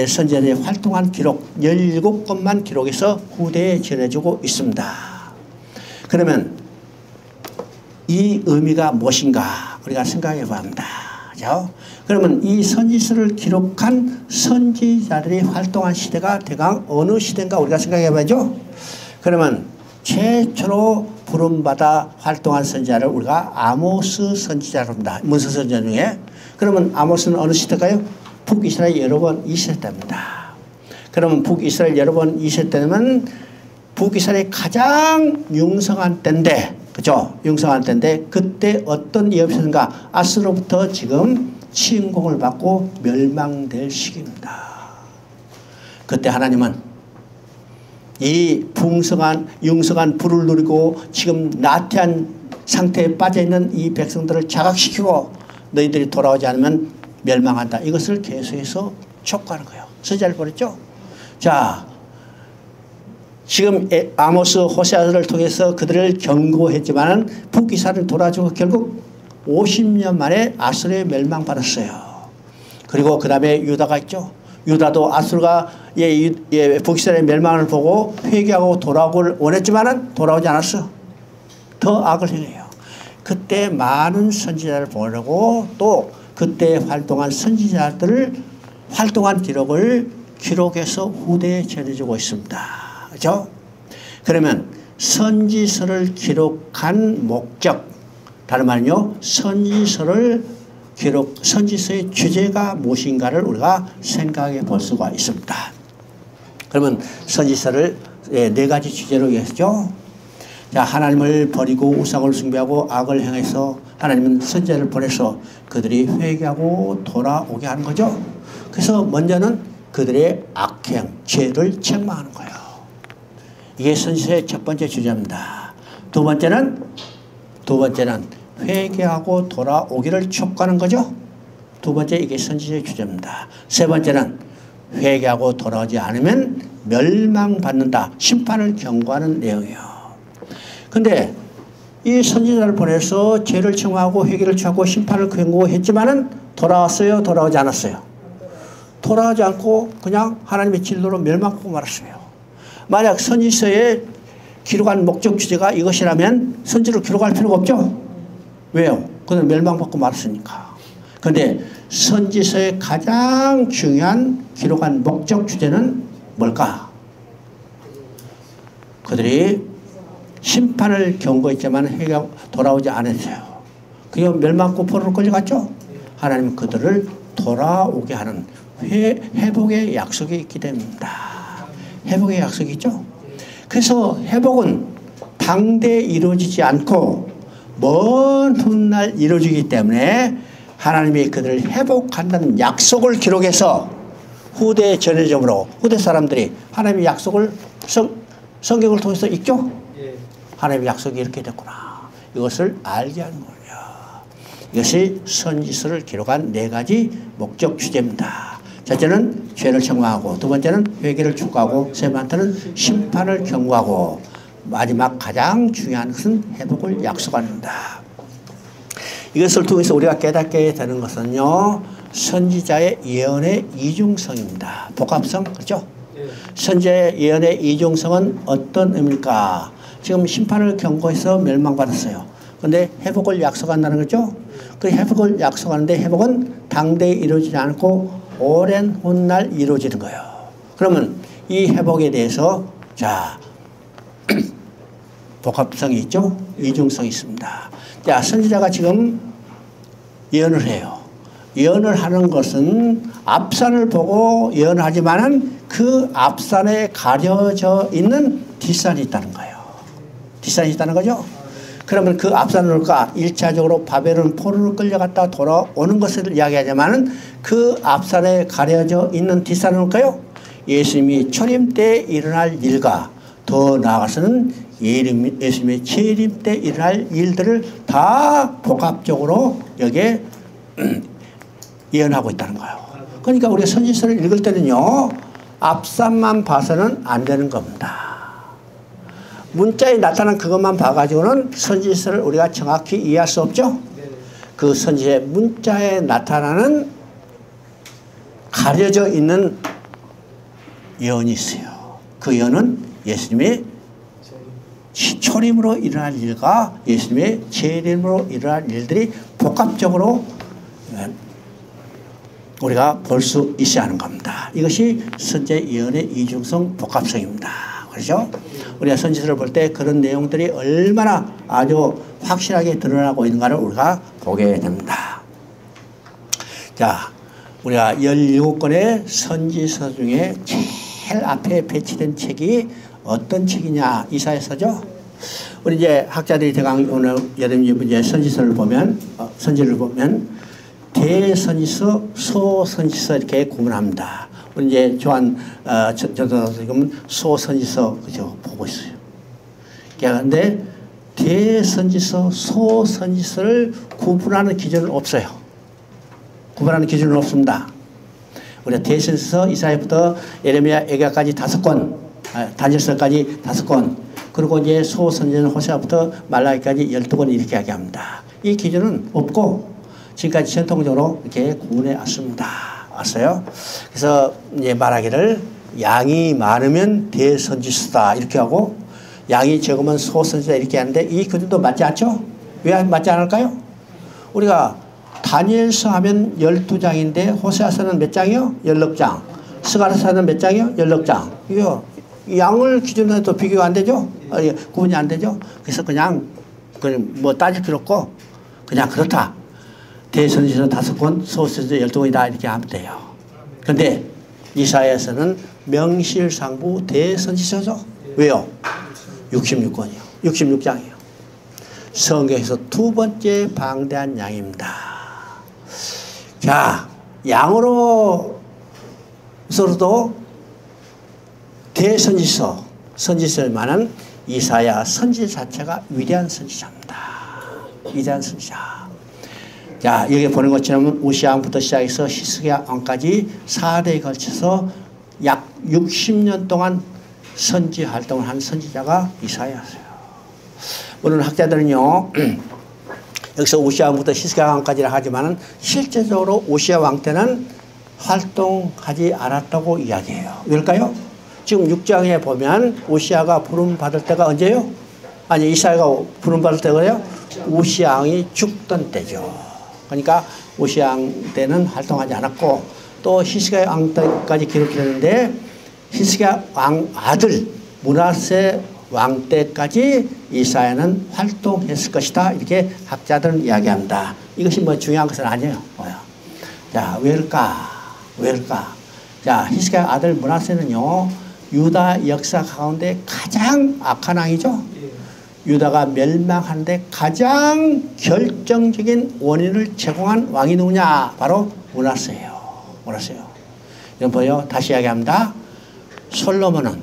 선지자들이 활동한 기록 17것만 기록해서 후대에 전해지고 있습니다. 그러면 이 의미가 무엇인가 우리가 생각해 봐야 합니다. 그렇죠? 그러면 이 선지서를 기록한 선지자들이 활동한 시대가 대강 어느 시대인가 우리가 생각해 봐야죠. 그러면 최초로 부름받아 활동한 선지자를 우리가 아모스 선지자로 합니다. 문서 선지자 중에. 그러면 아모스는 어느 시대일까요? 북이스라엘 여러 번 2세 때입니다. 그러면 북이스라엘 여러 번 2세 때면 북이스라엘이 가장 융성한 때인데, 그죠? 융성한 때인데, 그때 어떤 위협이 있었는가? 아스로부터 지금 침공을 받고 멸망될 시기입니다. 그때 하나님은 이 융성한 불을 누리고 지금 나태한 상태에 빠져있는 이 백성들을 자각시키고 너희들이 돌아오지 않으면 멸망한다. 이것을 계속해서 촉구하는 거예요. 선지자를 보냈죠. 자, 지금 아모스 호세아를 통해서 그들을 경고했지만 북이스라엘은 돌아주고 결국 50년 만에 아수르에 멸망받았어요. 그리고 그 다음에 유다가 있죠. 유다도 아수르가 북이스라엘의 멸망을 보고 회개하고 돌아오기를 원했지만 돌아오지 않았어. 더 악을 행해요. 그때 많은 선지자를 보내고 또 그때 활동한 선지자들을 활동한 기록을 기록해서 후대에 전해주고 있습니다. 그렇죠? 그러면 선지서를 기록한 목적, 다른 말은요, 선지서의 주제가 무엇인가를 우리가 생각해 볼 수가 있습니다. 그러면 선지서를 네 가지 주제로 했죠. 자, 하나님을 버리고 우상을 숭배하고 악을 행해서 하나님은 선지자를 보내서 그들이 회개하고 돌아오게 하는 거죠. 그래서 먼저는 그들의 악행, 죄를 책망하는 거예요. 이게 선지서의 첫 번째 주제입니다. 두 번째는 회개하고 돌아오기를 촉구하는 거죠. 두 번째 이게 선지서의 주제입니다. 세 번째는 회개하고 돌아오지 않으면 멸망받는다. 심판을 경고하는 내용이에요. 근데 이 선지자를 보내서 죄를 청하고 회개를 청하고 심판을 경고했지만은 돌아왔어요? 돌아오지 않았어요? 돌아오지 않고 그냥 하나님의 진노로 멸망하고 말았어요. 만약 선지서에 기록한 목적 주제가 이것이라면 선지를 기록할 필요가 없죠? 왜요? 그는 멸망받고 말았으니까. 그런데 선지서의 가장 중요한 기록한 목적 주제는 뭘까? 그들이 심판을 경고했지만 회개가 돌아오지 않았어요. 그게 멸망고포로 끌려갔죠? 하나님은 그들을 돌아오게 하는 회복의 약속이 있기 때문입니다. 회복의 약속이 있죠? 그래서 회복은 당대에 이루어지지 않고 먼 훗날 이루어지기 때문에 하나님이 그들을 회복한다는 약속을 기록해서 후대에 전해줌으로 후대 사람들이 하나님의 약속을 성경을 통해서 읽죠? 하나님의 약속이 이렇게 됐구나. 이것을 알게 하는 거예요. 이것이 선지서를 기록한 네 가지 목적 주제입니다. 첫째는 죄를 청구하고, 두 번째는 회개를 촉구하고, 세 번째는 심판을 경고하고, 마지막 가장 중요한 것은 회복을 약속합니다. 이것을 통해서 우리가 깨닫게 되는 것은요, 선지자의 예언의 이중성입니다. 복합성, 그렇죠? 선지자의 예언의 이중성은 어떤 의미입니까? 지금 심판을 경고해서 멸망받았어요. 그런데 회복을 약속한다는 거죠. 그 회복을 약속하는데 회복은 당대에 이루어지지 않고 오랜 훗날 이루어지는 거예요. 그러면 이 회복에 대해서 자 복합성이 있죠. 이중성이 있습니다. 자, 선지자가 지금 예언을 해요. 예언을 하는 것은 앞산을 보고 예언하지만은 그 앞산에 가려져 있는 뒷산이 있다는 거예요. 뒷산이 있다는 거죠. 그러면 그 앞산은 뭘까? 1차적으로 바벨론 포로로 끌려갔다 돌아오는 것을 이야기하지만은 그 앞산에 가려져 있는 뒷산은 뭘까요? 예수님이 초림 때 일어날 일과 더 나아가서는 예수님의 재림 때 일어날 일들을 다 복합적으로 여기에 예언하고 있다는 거예요. 그러니까 우리가 선지서를 읽을 때는요, 앞산만 봐서는 안 되는 겁니다. 문자에 나타난 그것만 봐가지고는 선지서를 우리가 정확히 이해할 수 없죠. 그 선지서의 문자에 나타나는 가려져 있는 예언이 있어요. 그 예언은 예수님의 초림으로 일어날 일과 예수님의 재림으로 일어날 일들이 복합적으로 우리가 볼 수 있어야 하는 겁니다. 이것이 선지자 예언의 이중성 복합성입니다. 그렇죠? 우리가 선지서를 볼 때 그런 내용들이 얼마나 아주 확실하게 드러나고 있는가를 우리가 보게 됩니다. 자, 우리가 17권의 선지서 중에 제일 앞에 배치된 책이 어떤 책이냐? 이사야서죠. 우리 이제 학자들이 대강 오늘 여름 이제 선지서를 보면 선지를 보면 대선지서, 소선지서 이렇게 구분합니다. 우리 이제 조한 저도 지금 소선지서 그죠 보고 있어요. 그런데 대선지서, 소선지서를 구분하는 기준은 없어요. 구분하는 기준은 없습니다. 우리가 대선지서 이사야부터 예레미야, 에게까지 5권, 다니엘서까지 5권, 그리고 이제 소선지서는 호세아부터 말라기까지 12권 이렇게 이야기합니다. 이 기준은 없고 지금까지 전통적으로 이렇게 구분해 왔습니다. 왔어요. 그래서 이제 말하기를 양이 많으면 대선지서다 이렇게 하고 양이 적으면 소선지서다 이렇게 하는데 이 기준도 맞지 않죠? 왜 맞지 않을까요? 우리가 다니엘서 하면 12장인데 호세아서는 몇 장이요? 16장. 스가랴서는 몇 장이요? 16장. 이거 양을 기준으로 또 비교가 안 되죠? 구분이 안 되죠? 그래서 그냥 뭐 따질 필요 없고 그냥 그렇다. 대선지서 5권, 소선지서 12권이다 이렇게 하면 돼요. 그런데 이사야서는 명실상부 대선지서죠. 왜요? 66권이요. 66장이요. 성경에서 두 번째 방대한 양입니다. 자, 양으로서도 대선지서, 선지서만은 이사야 선지 자체가 위대한 선지자입니다. 위대한 선지자. 자, 여기 보는 것처럼 우시야 왕부터 시작해서 히스기야 왕까지 4대에 걸쳐서 약 60년 동안 선지 활동을 한 선지자가 이사야였어요. 물론 학자들은요, 여기서 우시야 왕부터 히스기야 왕까지라 하지만은 실제적으로 우시야 왕 때는 활동하지 않았다고 이야기해요. 왜일까요? 지금 6장에 보면 우시야가 부름 받을 때가 언제요? 아니, 이사야가 부름 받을 때가요? 우시야 왕이 죽던 때죠. 그러니까 우시야 왕 때는 활동하지 않았고 또 히스기야 왕 때까지 기록되는데 히스기야 왕 아들 므낫세 왕 때까지 이사야는 활동했을 것이다. 이렇게 학자들은 이야기합니다. 이것이 뭐 중요한 것은 아니에요. 뭐야. 자, 왜일까? 왜일까? 자, 히스기야 아들 므낫세는요, 유다 역사 가운데 가장 악한 왕이죠. 유다가 멸망하는데 가장 결정적인 원인을 제공한 왕이 누구냐? 바로 므낫세예요. 므낫세요. 이건 뭐예요? 다시 이야기합니다. 솔로몬은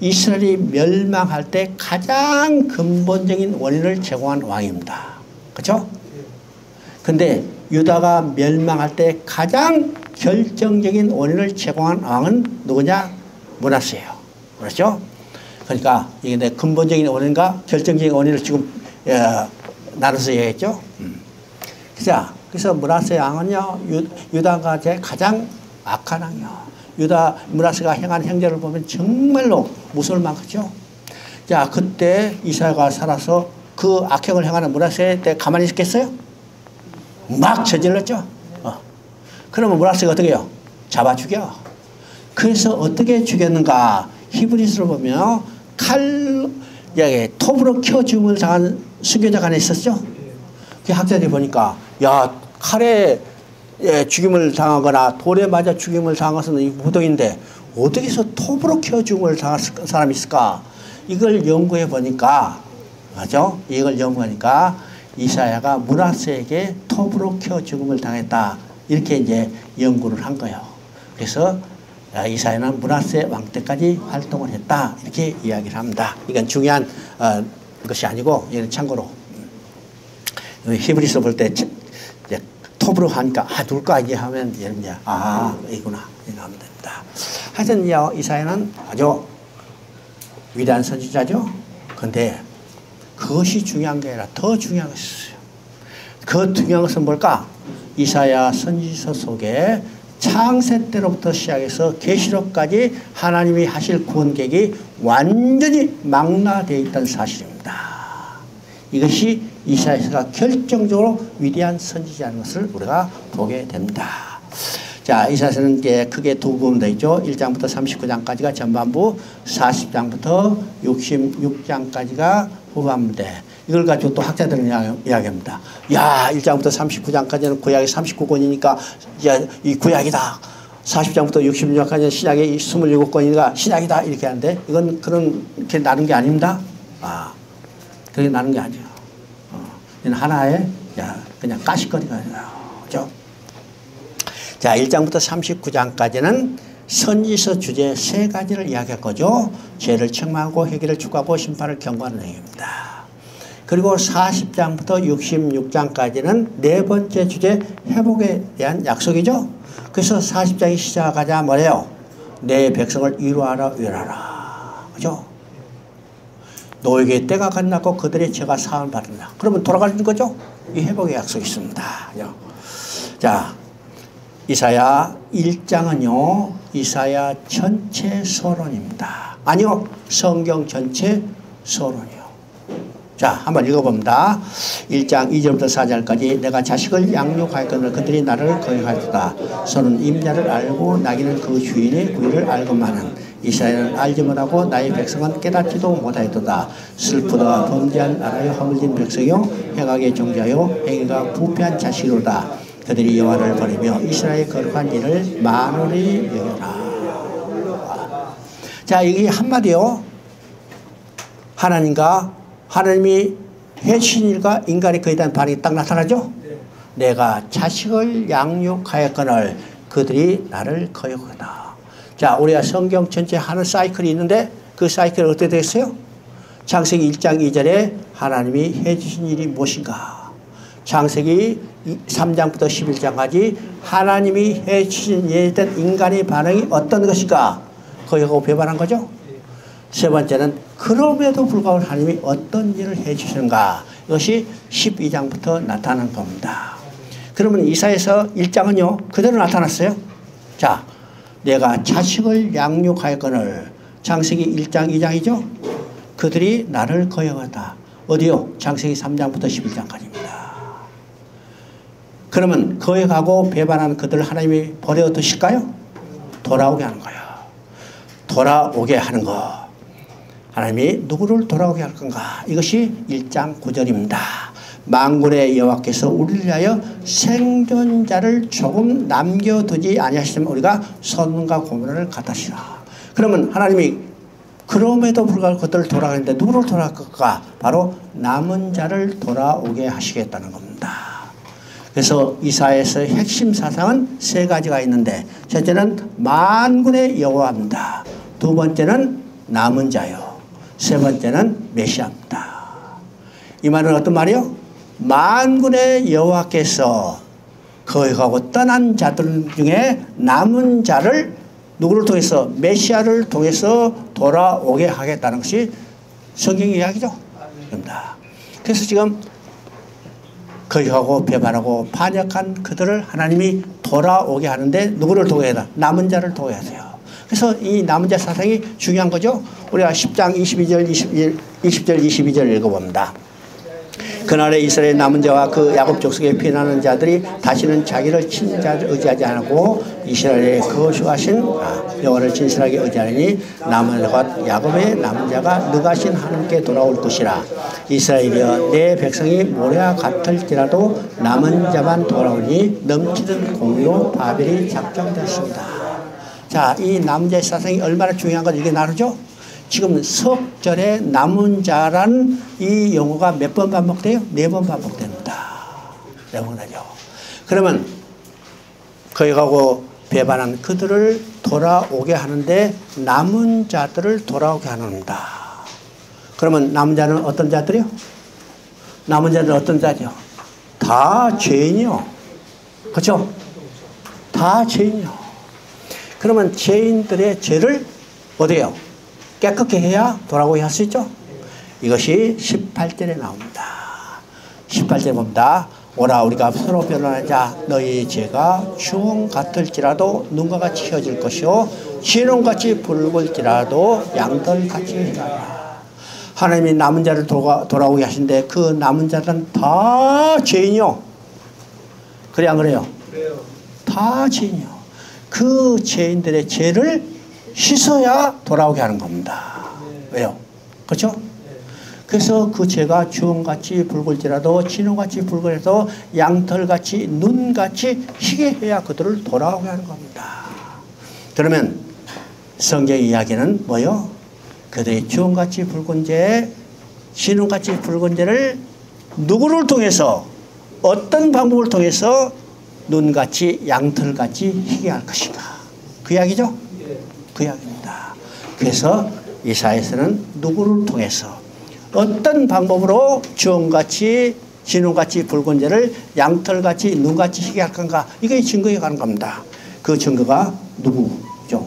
이스라엘이 멸망할 때 가장 근본적인 원인을 제공한 왕입니다. 그렇죠? 근데 유다가 멸망할 때 가장 결정적인 원인을 제공한 왕은 누구냐? 므낫세예요. 그렇죠? 그러니까 이게 내 근본적인 원인과 결정적인 원인을 지금 나눠서 얘기했죠. 그래서 므낫세 왕은요, 유다가 제 가장 악한 왕이요. 므낫세가 행한 행적을 보면 정말로 무서울 만큼죠. 자, 그때 이사야가 살아서 그 악행을 행하는 므낫세 때 가만히 있겠어요? 막 저질렀죠. 그러면 므낫세가 어떻게 해요? 잡아 죽여. 그래서 어떻게 죽였는가? 히브리서를 보면 톱으로 켜 죽음을 당한 순교자가 하나 있었죠. 그 학자들이 보니까 야, 칼에 죽임을 당하거나 돌에 맞아 죽임을 당한 것은 보통인데 어떻게 해서 톱으로 켜 죽음을 당할 사람이 있을까? 이걸 연구해 보니까 맞죠? 이걸 연구하니까 이사야가 므낫세에게 톱으로 켜 죽음을 당했다. 이렇게 이제 연구를 한 거예요. 그래서 이사야는 므낫세 왕 때까지 활동을 했다. 이렇게 이야기를 합니다. 이건 중요한 것이 아니고, 이건 참고로 히브리서 볼 때 톱으로 하니까 누굴까 이제 하면 이제 이구나 이렇게 하면 됩니다. 하여튼 이사야는 아주 위대한 선지자죠. 근데 그것이 중요한 게 아니라 더 중요한 것이 있어요. 그 중요한 것은 뭘까? 이사야 선지서 속에 창세 때로부터 시작해서 계시록까지 하나님이 하실 구원계획이 완전히 망라되어 있다는 사실입니다. 이것이 이사야서가 결정적으로 위대한 선지자라는 것을 우리가 보게 됩니다. 자, 이사야서는 크게 두 부분 되어 있죠. 1장부터 39장까지가 전반부, 40장부터 66장까지가 후반부인데 이걸 가지고 또 학자들은 이야기합니다. 야, 1장부터 39장까지는 구약이 39권이니까 이 구약이다. 40장부터 66장까지는 신약이 27권이니까 신약이다. 이렇게 하는데 이건 그렇게 나눈 게 아닙니다. 그렇게 나눈 게 아니에요. 이건 하나의 그냥 가시거리가 아니라. 그죠? 자, 1장부터 39장까지는 선지서 주제 세 가지를 이야기할 거죠. 죄를 책망하고 회개를 축하하고 심판을 경고하는 내용입니다. 그리고 40장부터 66장까지는 네 번째 주제 회복에 대한 약속이죠. 그래서 40장이 시작하자 뭐래요? 내 백성을 위로하라 위로하라. 그죠? 너에게 때가 끝났고 그들의 죄가 사함을 받는다. 그러면 돌아가는 거죠? 이 회복의 약속이 있습니다. 자, 이사야 1장은요. 이사야 전체 서론입니다. 아니요. 성경 전체 서론이요. 자, 한번 읽어봅니다. 1장 2절부터 4절까지 내가 자식을 양육하였거늘 그들이 나를 거역하였다. 소는 임자를 알고 나귀는 그 주인의 구의를 알고만은 이스라엘은 알지 못하고 나의 백성은 깨닫지도 못하였도다. 슬프다 범죄한 나라의 허물진 백성이요 행악의 종자요 행위가 부패한 자식이로다. 그들이 여호와를 버리며 이스라엘의 거룩한 일을 만홀히 여겨라. 자, 이게 한마디요. 하나님이 해주신 일과 인간의 그에 대한 반응이 딱 나타나죠. 내가 자식을 양육하였거늘 그들이 나를 거역하다. 자, 우리가 성경 전체 하는 사이클이 있는데 그 사이클이 어떻게 됐어요? 창세기 1장 2절에 하나님이 해주신 일이 무엇인가? 창세기 3장부터 11장까지 하나님이 해주신 일에 대한 인간의 반응이 어떤 것인가? 거역하고 배반한 거죠. 세 번째는 그럼에도 불구하고 하나님이 어떤 일을 해주시는가? 이것이 12장부터 나타나는 겁니다. 그러면 이사야서 1장은요 그대로 나타났어요. 자, 내가 자식을 양육하였거늘 창세기 1장 2장이죠. 그들이 나를 거역하다. 어디요? 창세기 3장부터 11장까지입니다. 그러면 거역하고 배반한 그들을 하나님이 버려 두실까요? 돌아오게 하는 거예요. 돌아오게 하는 거. 하나님이 누구를 돌아오게 할 건가? 이것이 1장 9절입니다. 만군의 여호와께서 우리를 위하여 생존자를 조금 남겨두지 아니하시면 우리가 소돔과 고모라를 같으시라. 그러면 하나님이 그럼에도 불구하고 그들을 돌아가는데 누구를 돌아갈 건가? 바로 남은 자를 돌아오게 하시겠다는 겁니다. 그래서 이사야서의 핵심 사상은 세 가지가 있는데 첫째는 만군의 여호와입니다. 두 번째는 남은 자요. 세 번째는 메시아입니다. 이 말은 어떤 말이요? 만군의 여호와께서 거역하고 떠난 자들 중에 남은 자를 누구를 통해서 메시아를 통해서 돌아오게 하겠다는 것이 성경 이야기죠. 그래서 지금 거역하고 배반하고 반역한 그들을 하나님이 돌아오게 하는데 누구를 통해 해야 남은 자를 통해 하세요. 그래서 이 남은 자 사상이 중요한 거죠. 우리가 10장 20절 22절 읽어봅니다. 그날에 이스라엘 남은 자와 그 야곱 족속에 피난하는 자들이 다시는 자기를 친자를 의지하지 않고 이스라엘의 거주하신 여호와를 진실하게 의지하니 남은 자가 야곱의 남은 자가 능하신 하나님께 돌아올 것이라. 이스라엘이여 내 백성이 모래와 같을지라도 남은 자만 돌아오니 넘치는 공유로 바벨이 작정됐습니다. 자, 이 남은 자의 사상이 얼마나 중요한 걸 이게 나누죠? 지금 석절에 남은 자라는 이 용어가 몇 번 반복돼요? 4번 반복됩니다. 4번 하죠. 그러면 거역하고 배반한 그들을 돌아오게 하는데 남은 자들을 돌아오게 하는다. 그러면 남은 자는 어떤 자들이요? 남은 자들은 어떤 자죠? 다 죄인이요. 그렇죠? 다 죄인이요. 그러면 죄인들의 죄를 어디에요? 깨끗게 해야 돌아오게 할 수 있죠. 이것이 18절에 나옵니다. 18절에 봅니다. 오라 우리가 서로 변론하자. 너희 죄가 주홍 같을지라도 눈과 같이 휘어질 것이요 진홍같이 붉을지라도 양털같이 휘어라. 하나님이 남은 자를 돌아오게 하신데 그 남은 자들은 다 죄인이요. 그래 안 그래요? 그래요. 다 죄인이요. 그 죄인들의 죄를 씻어야 돌아오게 하는 겁니다. 왜요? 그렇죠? 그래서 그 죄가 주홍같이 붉을지라도 진홍같이 붉을지라도 양털같이 눈같이 희게 해야 그들을 돌아오게 하는 겁니다. 그러면 성경의 이야기는 뭐요? 그들이 주홍같이 붉은 죄, 진홍같이 붉은 죄를 누구를 통해서 어떤 방법을 통해서 눈같이 양털같이 희게 할 것인가? 그 이야기죠? 그 이야기입니다. 그래서 이사야서는 누구를 통해서 어떤 방법으로 주홍같이 진홍같이 붉은 죄를 양털같이 눈같이 희게 할 건가? 이게 증거해 가는 겁니다. 그 증거가 누구죠?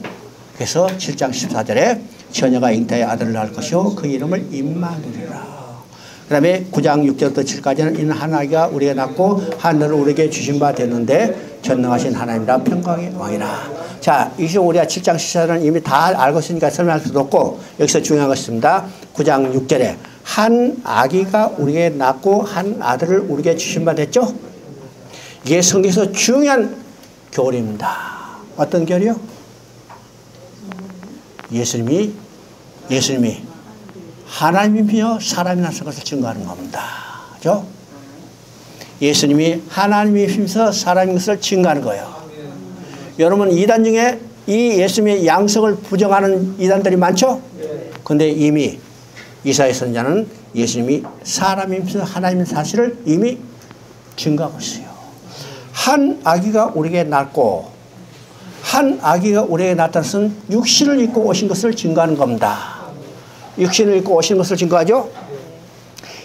그래서 7장 14절에 처녀가 잉태의 아들을 낳을 것이요 그 이름을 임마누엘이라. 그 다음에 9장 6절부터 7까지는 이는 한 아기가 우리가 낳고 하늘을 우리에게 주신 바 되는데 전능하신 하나님이라 평강의 왕이라. 자, 이제 우리가 7장 14절은 이미 다 알고 있으니까 설명할 수도 없고 여기서 중요한 것이 있습니다. 9장 6절에 한 아기가 우리에게 낳고 한 아들을 우리에게 주신 바 됐죠? 이게 성경에서 중요한 교리입니다. 어떤 교리요? 예수님이 하나님이며 사람이 나서 것을 증거하는 겁니다. 그죠? 예수님이 하나님의 힘서 사람인 것을 증거하는 거예요. 여러분 이단 중에 이 예수님의 양성을 부정하는 이단들이 많죠? 그런데 이미 이사야 선지자는 예수님이 사람이면서 하나님의 사실을 이미 증거하고 있어요. 한 아기가 우리에게 낳고 한 아기가 우리에게 낳았다는 것은 육신을 입고 오신 것을 증거하는 겁니다. 육신을 입고 오신 것을 증거하죠.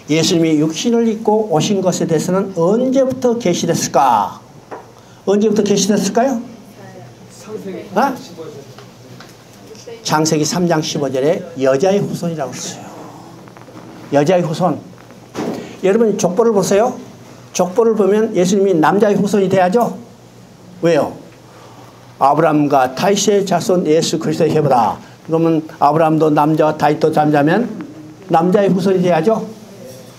예수님이 육신을 입고 오신 것에 대해서는 언제부터 계시됐을까? 언제부터 계시됐을까요? 창세기 3장 15절에 여자의 후손이라고 했어요. 여자의 후손. 여러분 족보를 보세요. 족보를 보면 예수님이 남자의 후손이 돼야죠. 왜요? 아브라함과 다윗의 자손 예수 그리스도의 해보다. 그러면 아브라함도 남자와 다윗도 남자면 남자의 후손이 돼야죠.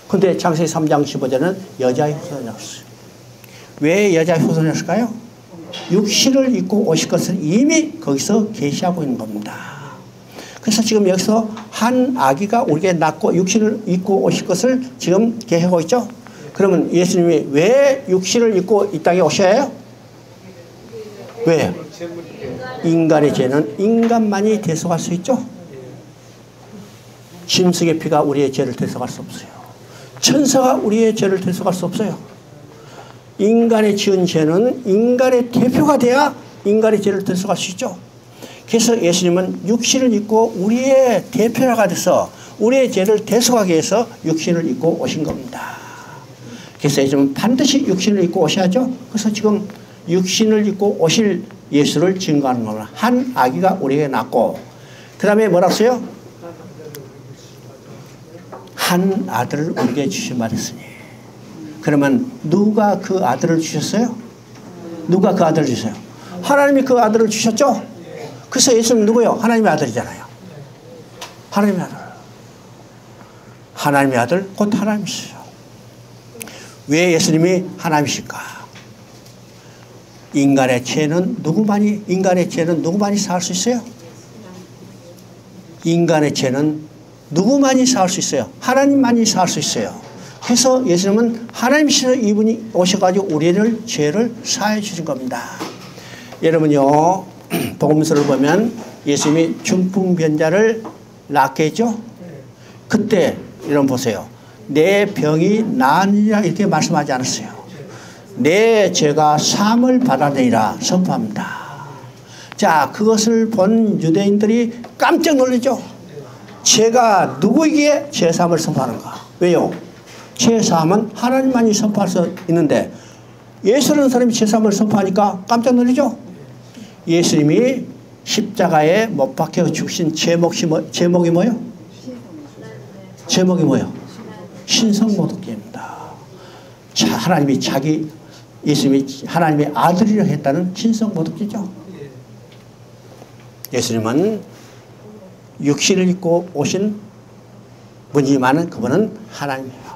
그런데 창세기 3장 15절은 여자의 후손이라고 했어요. 왜 여자의 후손이었을까요? 육신을 입고 오실 것을 이미 거기서 계시하고 있는 겁니다. 그래서 지금 여기서 한 아기가 우리에게 낳고 육신을 입고 오실 것을 지금 계획하고 있죠. 그러면 예수님이 왜 육신을 입고 이 땅에 오셔야 해요? 왜? 인간의 죄는 인간만이 대속할 수 있죠. 짐승의 피가 우리의 죄를 대속할 수 없어요. 천사가 우리의 죄를 대속할 수 없어요. 인간의 지은 죄는 인간의 대표가 돼야 인간의 죄를 대속할 수 있죠. 그래서 예수님은 육신을 입고 우리의 대표가 돼서 우리의 죄를 대속하기 위해서 육신을 입고 오신 겁니다. 그래서 예수님은 반드시 육신을 입고 오셔야죠. 그래서 지금 육신을 입고 오실 예수를 증거하는 겁니다. 한 아기가 우리에게 낳고 그 다음에 뭐라고 써요? 한 아들을 우리에게 주신 바 됐으니. 그러면 누가 그 아들을 주셨어요? 누가 그 아들을 주셨어요? 하나님이 그 아들을 주셨죠? 그래서 예수는 누구요? 하나님의 아들이잖아요. 하나님의 아들. 하나님의 아들 곧 하나님이시죠. 왜 예수님이 하나님이실까? 인간의 죄는 누구만이 사할 수 있어요? 인간의 죄는 누구만이 사할 수 있어요? 하나님만이 사할 수 있어요. 그래서 예수님은 하나님이시여 이분이 오셔가지고 우리를 죄를 사해 주신 겁니다. 여러분요, 복음서를 보면 예수님이 중풍변자를 낫게 했죠? 그때 여러분 보세요. 내 병이 나으니라 이렇게 말씀하지 않았어요. 내 죄가 사함을 받아내리라 선포합니다. 자, 그것을 본 유대인들이 깜짝 놀라죠. 죄가 누구에게 죄사함을 선포하는가? 왜요? 죄사함은 하나님만이 선포할 수 있는데 예수라는 사람이 죄사함을 선포하니까 깜짝 놀라죠. 예수님이 십자가에 못 박혀 죽으신 제목이 뭐예요? 제목이 뭐예요? 신성모독죄입니다. 자, 하나님이 예수님이 하나님의 아들이라 했다는 신성모독죄죠. 예수님은 육신을 입고 오신 분이지만 그분은 하나님이에요.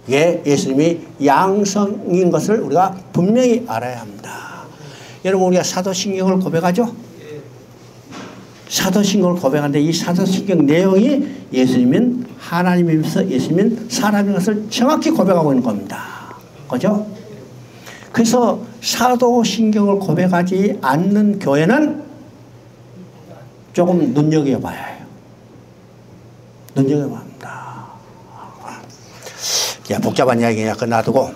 이게 예수님이 양성인 것을 우리가 분명히 알아야 합니다. 여러분, 우리가 사도신경을 고백하죠? 사도신경을 고백하는데 이 사도신경 내용이 예수님은 하나님이면서 예수님은 사람인 것을 정확히 고백하고 있는 겁니다. 그죠? 그래서 사도신경을 고백하지 않는 교회는 조금 눈여겨봐야 해요. 눈여겨봐야 합니다. 자, 복잡한 이야기냐, 그거 놔두고.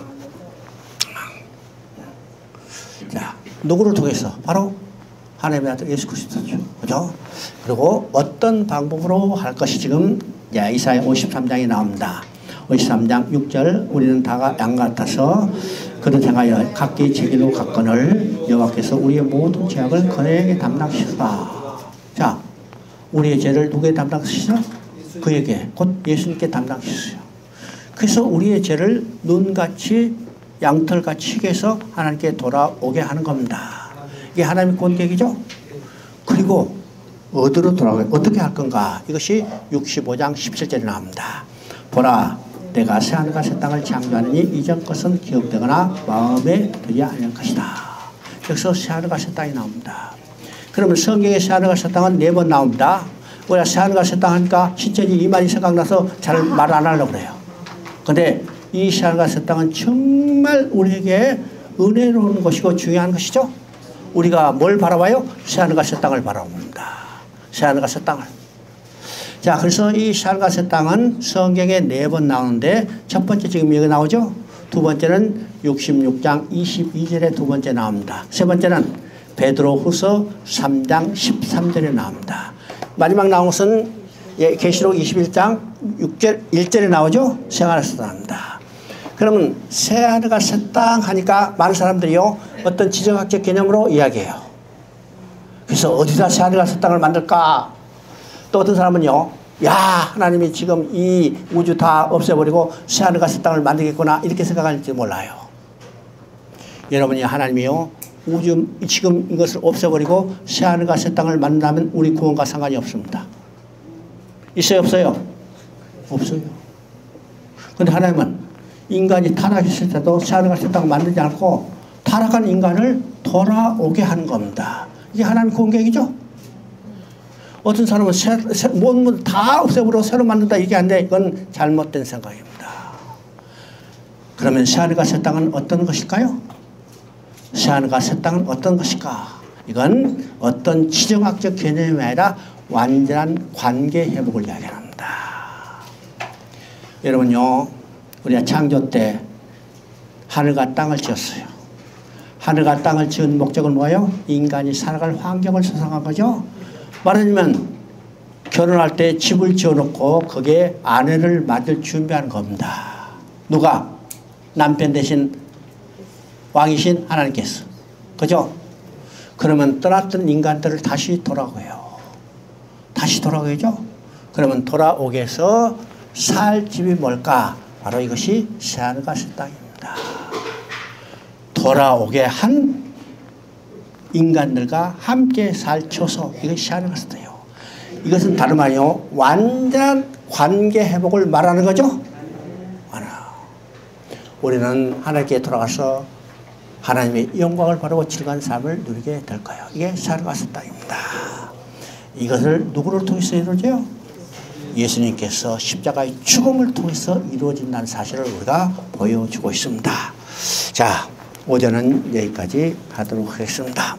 자, 누구를 통해서? 바로 하나님의 아들 예수 그리스도죠. 그죠? 그리고 어떤 방법으로 할 것이 지금 이사야 53장에 나옵니다. 53장 6절 우리는 다가 양 같아서 그를 향하여 각기 제기로 갔거늘 여호와께서 우리의 모든 죄악을 그에게 담당하시라. 자, 우리의 죄를 누구에 담당하시죠? 그에게, 곧 예수님께 담당하셨어요. 그래서 우리의 죄를 눈같이 양털같이 희게해서 하나님께 돌아오게 하는 겁니다. 이게 하나님의 권격이죠. 그리고 어디로 돌아가요? 어떻게 할 건가? 이것이 65장 17절에 나옵니다. 보라, 내가 새하늘과 새 땅을 창조하느니 이전 것은 기억되거나 마음에 들지 않을 것이다. 여기서 새하늘과 새 땅이 나옵니다. 그러면 성경에 새하늘과 새 땅은 4번 나옵니다. 우리가 새하늘과 새 땅 하니까 신천지 이 말이 생각나서 잘 말 안 하려고 그래요. 근데 이 새하늘과 새 땅은 정말 우리에게 은혜로운 것이고 중요한 것이죠. 우리가 뭘 바라봐요? 새하늘과 새 땅을 바라봅니다. 새하늘과 새 땅을. 자, 그래서 이 새하늘과 새 땅은 성경에 4번 나오는데 첫 번째 지금 여기 나오죠. 두 번째는 66장 22절에 두 번째 나옵니다. 세 번째는 베드로후서 3장 13절에 나옵니다. 마지막 나온 것은 계시록 21장 6절 1절에 나오죠. 새하늘에서 나옵니다. 그러면 새하늘과 새 땅 하니까 많은 사람들이요 어떤 지정학적 개념으로 이야기해요. 그래서 어디다 새하늘과 새 땅을 만들까? 또 어떤 사람은요, 야, 하나님이 지금 이 우주 다 없애버리고 새하늘과 새 땅을 만들겠구나 이렇게 생각할지 몰라요. 여러분이 하나님이요 우주 지금 이것을 없애버리고 새하늘과 새 땅을 만든다면 우리 구원과 상관이 없습니다. 있어요, 없어요? 없어요. 그런데 하나님은 인간이 타락했을 때도 새하늘과 새 땅을 만들지 않고 타락한 인간을 돌아오게 하는 겁니다. 이게 하나님의 공격이죠. 어떤 사람은 모든 다 없애버리고 새로 만든다 얘기하는데 이건 잘못된 생각입니다. 그러면 새하늘과 새 땅은 어떤 것일까요? 새하늘과 새 땅은 어떤 것일까? 이건 어떤 지정학적 개념이 아니라 완전한 관계 회복을 이야기합니다. 여러분요, 우리가 창조 때 하늘과 땅을 지었어요. 하늘과 땅을 지은 목적은 뭐예요? 인간이 살아갈 환경을 조성한 거죠. 말하자면 결혼할 때 집을 지어놓고 거기에 아내를 맞을 준비하는 겁니다. 누가? 남편 대신 왕이신 하나님께서. 그죠? 그러면 떠났던 인간들을 다시 돌아오고요. 다시 돌아오겠죠? 그러면 돌아오게 해서 살 집이 뭘까? 바로 이것이 새하늘과 새 땅입니다. 돌아오게 한 인간들과 함께 살 초소, 이것이 새하늘과 새 땅이에요. 이것은 다름 아니요 완전한 관계 회복을 말하는 거죠. 우리는 하나님께 돌아가서 하나님의 영광을 바라고 즐거운 삶을 누리게 될 거예요. 이게 새하늘과 새 땅입니다. 이것을 누구를 통해서 이루어져요? 예수님께서 십자가의 죽음을 통해서 이루어진다는 사실을 우리가 보여주고 있습니다. 자, 오전은 여기까지 하도록 하겠습니다.